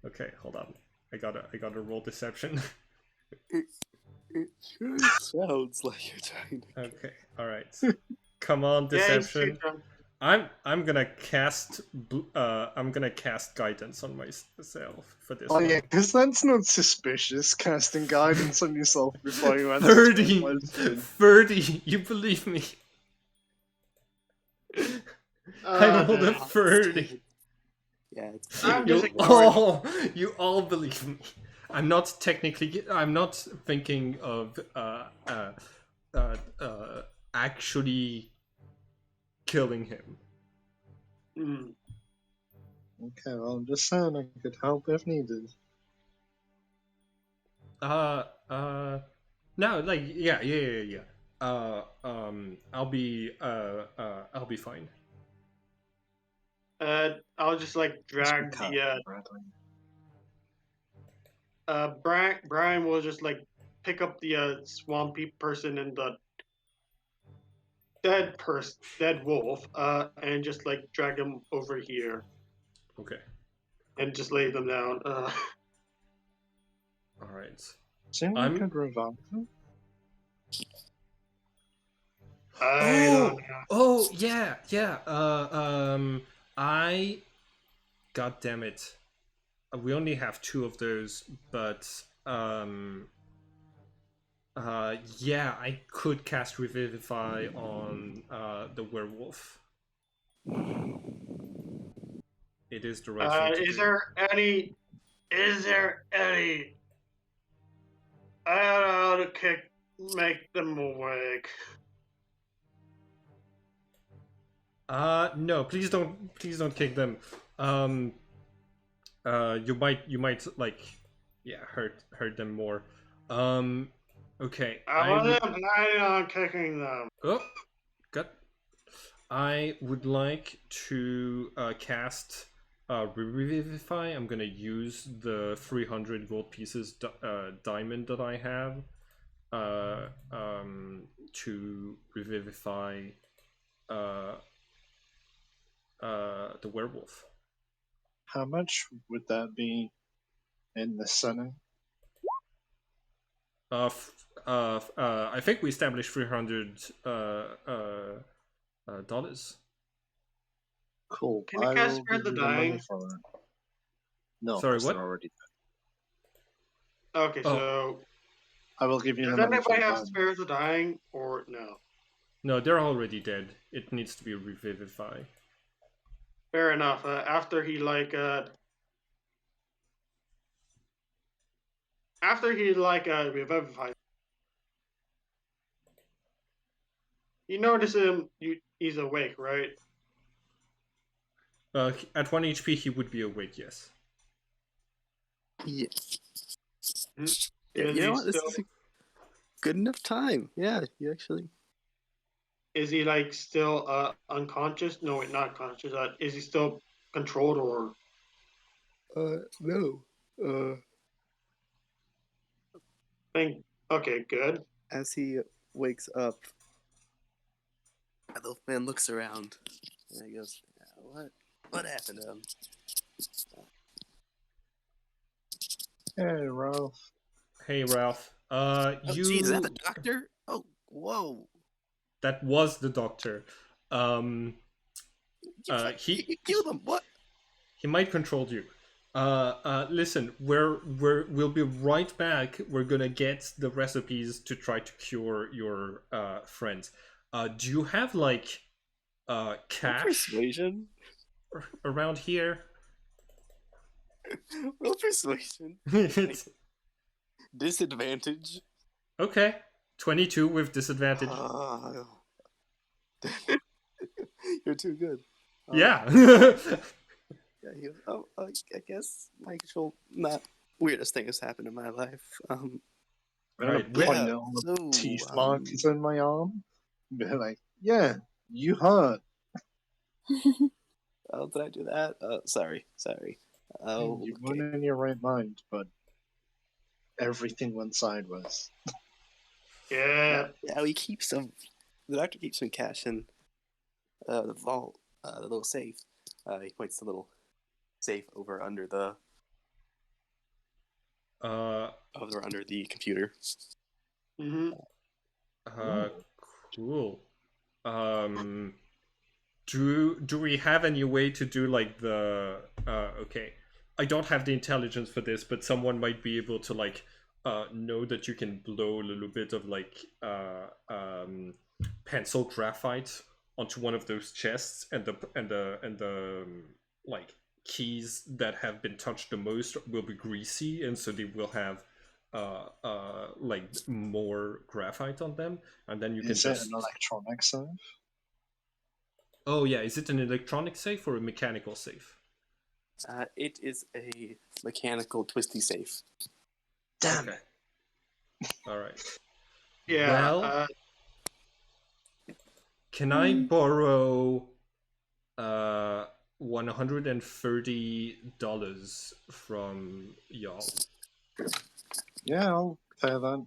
Okay, hold on. I gotta roll deception. It sure sounds like you're trying to. Okay, all right. Come on, Yeah, it's deception. true. I'm gonna cast guidance on myself for this Oh one. yeah, because that's not suspicious, casting guidance on yourself before you answer 30, the question. 30. You believe me? I rolled a 30. Yeah, it's I'm You just ignoring. all believe me. I'm not thinking of actually killing him. Hmm. Okay, well, I'm just saying I could help if needed. No, like, yeah. I'll be fine. I'll just like Just be drag calm, the Bradley. Brian will just like pick up the swampy person and the dead wolf, and just like drag them over here Okay. and just lay them down. All right. Seeing we I'm. could revive them? I don't know. Oh, yeah. I. God damn it. We only have 2 of those, but yeah, I could cast Revivify on the werewolf. It is the right thing to Is do. there any? Is there any? I don't know how to make them awake. No, please don't kick them. You might like, yeah, hurt them more. Okay, I wasn't planning on kicking them. Oh, good. I would like to cast Revivify. I'm gonna use the 300 gold pieces diamond that I have to revivify uh, the werewolf. How much would that be in the center? I think we established $300. Cool. Can you I cast will Spread give the you the money Dying? for it. No, Sorry, because what? they're already Okay, Oh. so I will give you does the money for anybody have that. Spare the Dying or no? No, they're already dead. It needs to be revivified. Fair enough. After he revivifies, you notice him. He's awake, right? At 1 HP, he would be awake, yes. Yeah. Is Yeah, you know he what? This still? is a good enough time. Yeah, you actually. Is he like still unconscious? No, wait, not conscious. Is he still controlled or? No. Think. Okay, good. As he wakes up, the man looks around and he goes, "What happened to him?" Hey, Ralph. Hey, Ralph. Oh, You. geez, is that the doctor? Oh, whoa. That was the doctor. You killed him. What? He might control you. Listen, we'll be right back. We're gonna get the recipes to try to cure your friends. Do you have like cash Persuasion. around here? Roll persuasion. Disadvantage. Okay, 22 with disadvantage. You're too good. Yeah. Yeah, he goes, I guess my control, not weirdest thing has happened in my life. I'm Right, gonna point yeah, out all the so, teeth marks in my arm. Be like, yeah, you hurt. Oh, did I do that? Sorry. Oh, You okay. weren't in your right mind, but everything went sideways. Yeah. Yeah, we keep some. The doctor keeps some cash in the vault, the little safe. He points the little safe over under the computer. Mm-hmm. Cool. Do we have any way to do like the okay, I don't have the intelligence for this, but someone might be able to like know that you can blow a little bit of like pencil graphite onto one of those chests, and the like keys that have been touched the most will be greasy, and so they will have like more graphite on them, and then you can Is it just. an electronic save? Oh yeah, is it an electronic safe or a mechanical safe? It is a mechanical twisty safe. Damn Okay. All right. Yeah. Well, can I borrow $130 from y'all? Yeah, I'll pay that.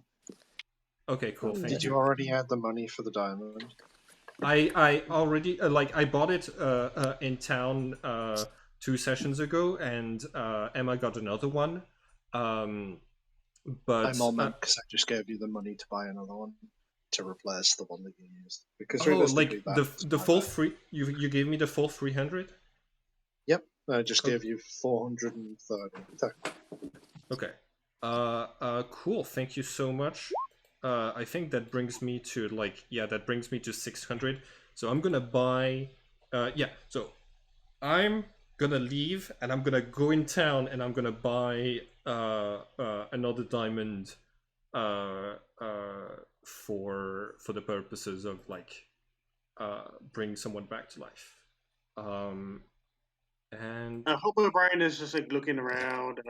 Okay, cool. Thank Did you already add the money for the diamond? I already like I bought it in town 2 sessions ago, and Emma got another one. But I'm all meant because I just gave you the money to buy another one to replace the one that you used. Because oh, realistically, like the that's the my full bad. free you gave me the full 300. Yep, I just Okay. gave you 430. Okay. Cool. Thank you so much. I think that brings me to that brings me to 600. So I'm gonna buy. So I'm gonna leave and I'm gonna go in town and I'm gonna buy another diamond for the purposes of bring someone back to life. And I hope O'Brien is just like looking around.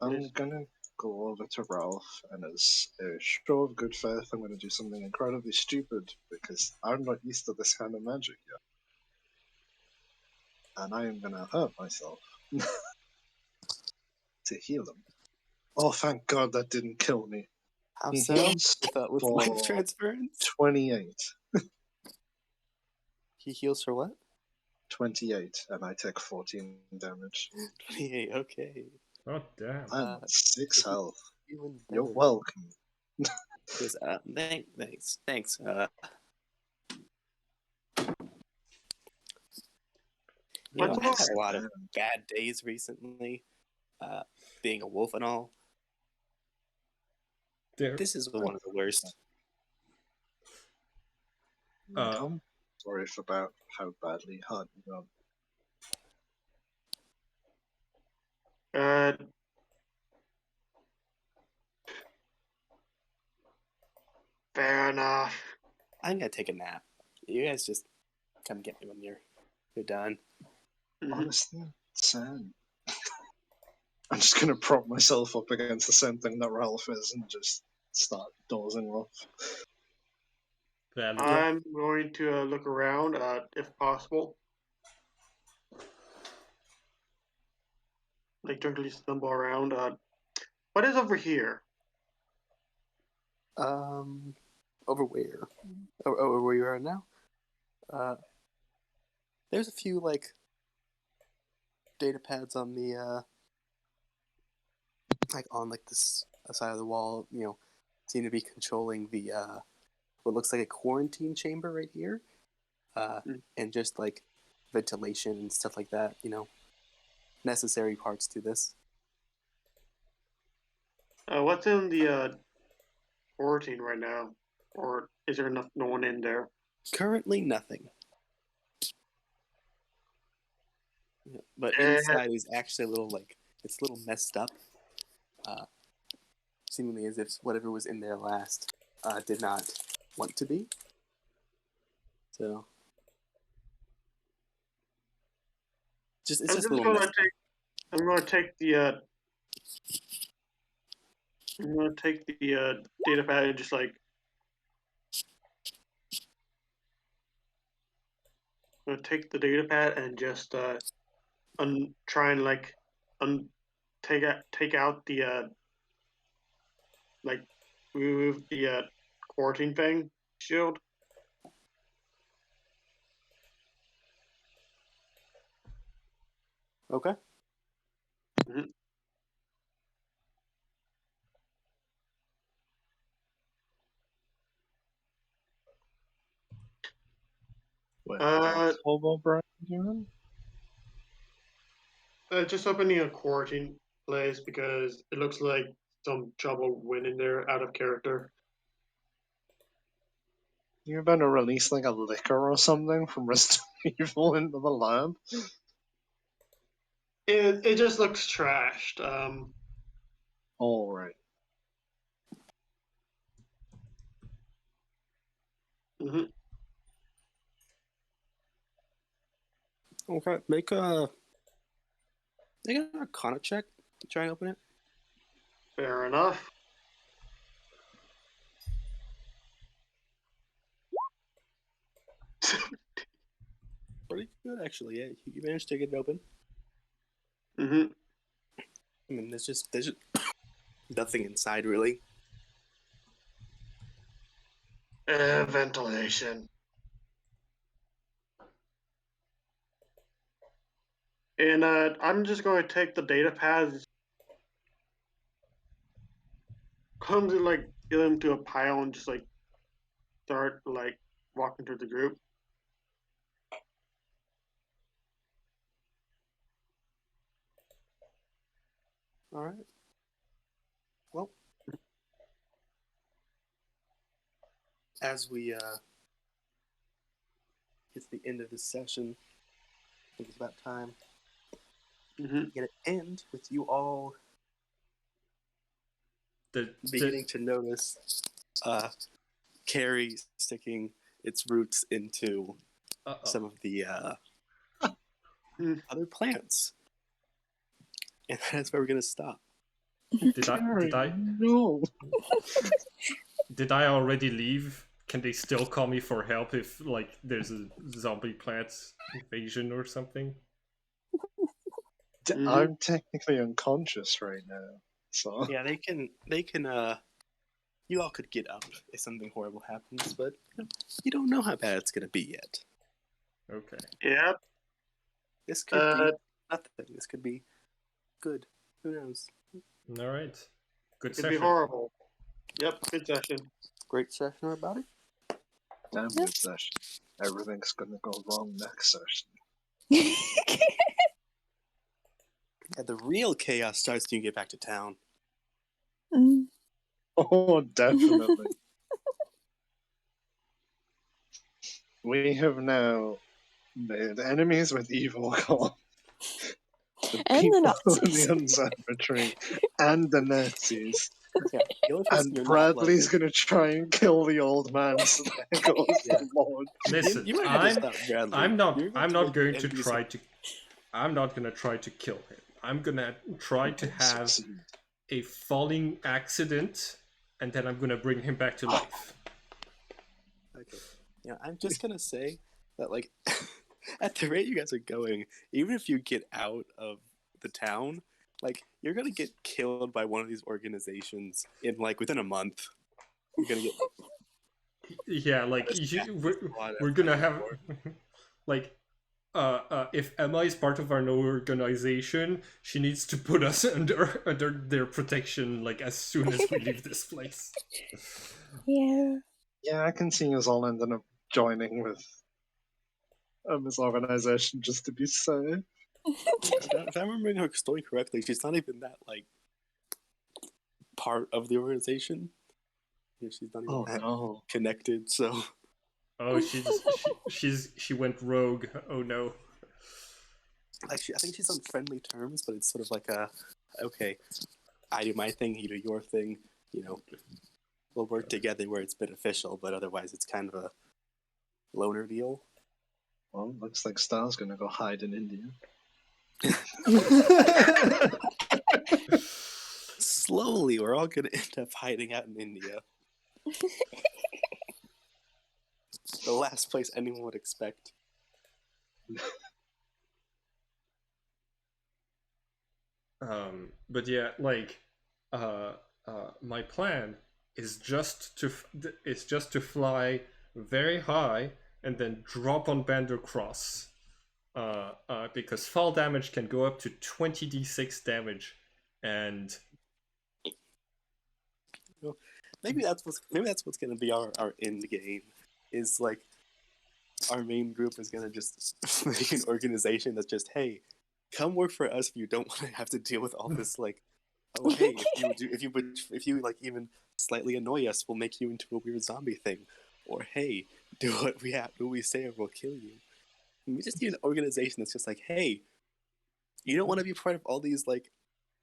I'm gonna go over to Ralph, and as a show of good faith, I'm gonna do something incredibly stupid because I'm not used to this kind of magic yet. And I am gonna hurt myself to heal him. Oh, thank God that didn't kill me. How He so? heals With for life transference? 28. He heals for what? 28, and I take 14 damage. 28, okay. oh damn. I'm at 6 health. Even You're better. welcome. Because, thanks. You know, What's I've had a wrong? lot of bad days recently, being a wolf and all. There. This is one of the worst. I'm sorry about how badly hurt you got. Fair enough. I'm gonna take a nap. You guys just come get me when you're done. Honestly, sad. I'm just gonna prop myself up against the same thing that Ralph is and just start dozing off. Valid. I'm going to look around, if possible. Like, gently stumble around. What is over here? Over where? Over where you are now? There's a few data pads on the on this side of the wall. You know, seem to be controlling the what looks like a quarantine chamber right here, and just ventilation and stuff like that. You know, necessary parts to this. What's in the quarantine right now? Or is there no one in there? Currently, nothing. But inside is actually a little it's a little messed up. Seemingly as if whatever was in there last did not want to be. So it's just a little messed up. I'm gonna take the data pad and just I'm gonna take the data pad and just try and take out the remove the quarantine thing shield. Okay. Mm-hmm. Wait, what's Hobo Brian doing? Just opening a quarantine place because it looks like some trouble went in there out of character. You're about to release a liquor or something from Resident Evil into the lab? It just looks trashed. All right. Mm-hmm. Okay, make an Arcana check to try and open it. Fair enough. Pretty good, actually. Yeah, you managed to get it open. Mm-hmm. I mean, there's just nothing inside, really. Ventilation. And I'm just going to take the data pads, come to like get them to a pile and just like start like walking through the group. All right. Well, as we get to the end of this session, I think it's about time. Mm-hmm. Gonna end with you all The beginning to notice Carrie sticking its roots into some of the other plants. And that's where we're gonna stop. did I No. did I already leave? Can they still call me for help if like there's a zombie plant invasion or something? I'm technically unconscious right now, so Yeah, they can you all could get up if something horrible happens, but you don't know how bad it's gonna be yet. Okay. Yep. This could be nothing. This could be good. Who knows? All right. Good It'd session. be horrible. Yep. Good session. Great session, everybody. damn good session. Everything's gonna go wrong next session. Yeah, the real chaos starts when you get back to town. Mm. Oh, definitely. We have now made enemies with evil call. The And the people of Nazis. the Observatory and the Nazis. Yeah, the only person And you're Bradley's not gonna try and kill the old man, so there goes Yeah. the Lord. Listen, you might have to stop Bradley. I'm not You're I'm to not make going the to NPC. try to I'm not gonna try to kill him. I'm gonna try to have Succeed. a falling accident, and then I'm gonna bring him back to life. Okay. Yeah, I'm just gonna say that, like, at the rate you guys are going, even if you get out of the town, like, you're gonna get killed by one of these organizations in like within a month. You're gonna get Yeah, like we're gonna have like if Emma is part of our new organization, she needs to put us under their protection like as soon as we leave this place. Yeah. Yeah, I can see us all ending up joining with his organization just to be safe. if I'm remembering her story correctly, she's not even that like part of the organization. Yeah, she's not even Oh that no. connected. So Oh, she went rogue. Oh no. actually, I think she's on friendly terms, but it's sort of like okay, I do my thing, you do your thing. You know, we'll work together where it's beneficial, but otherwise, it's kind of a loner deal. Well, looks like Star's gonna go hide in India. Slowly, we're all gonna end up hiding out in India. The last place anyone would expect. But yeah, like my plan is just to fly very high and then drop on Bandercross. Because fall damage can go up to 20d6 damage, and Maybe that's what's gonna be our end game. Is like our main group is gonna just make an organization that's just, hey, come work for us if you don't want to have to deal with all this like, oh hey, if you like even slightly annoy us, we'll make you into a weird zombie thing, or hey, do what we say or we'll kill you. And we just need an organization that's just like, hey, you don't want to be part of all these like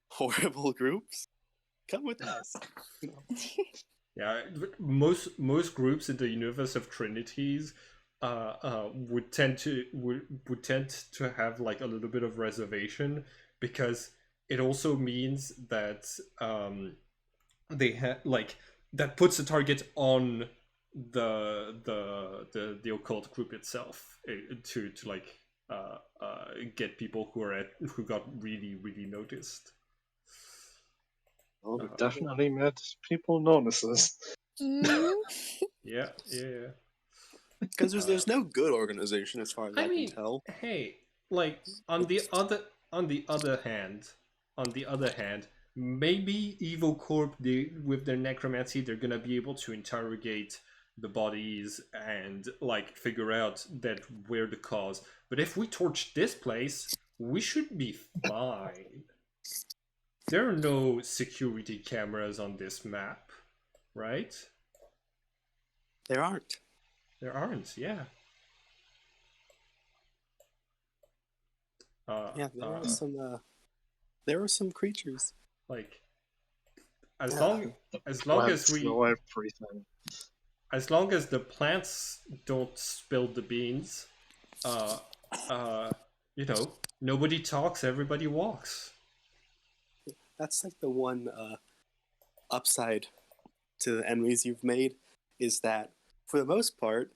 horrible groups? Come with us. Yeah, most groups in the universe of Trinities would tend to have like a little bit of reservation, because it also means that they have like that puts the target on the occult group itself, to like get people who got really noticed. Well, we definitely made people notice us. Yeah. Because there's no good organization as far as I can tell. Hey, like on the other hand, maybe Evil Corp, with their necromancy, they're gonna be able to interrogate the bodies and like figure out that we're the cause. But if we torch this place, we should be fine. There are no security cameras on this map, right? There aren't. There aren't, yeah. There are some creatures. Like, as long as everything. As long as the plants don't spill the beans, nobody talks, everybody walks. That's like the one upside to the enemies you've made, is that for the most part,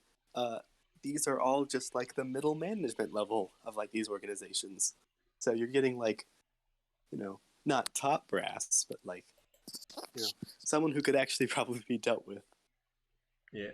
these are all just like the middle management level of like these organizations. So you're getting like, not top brass, but like, someone who could actually probably be dealt with. Yeah.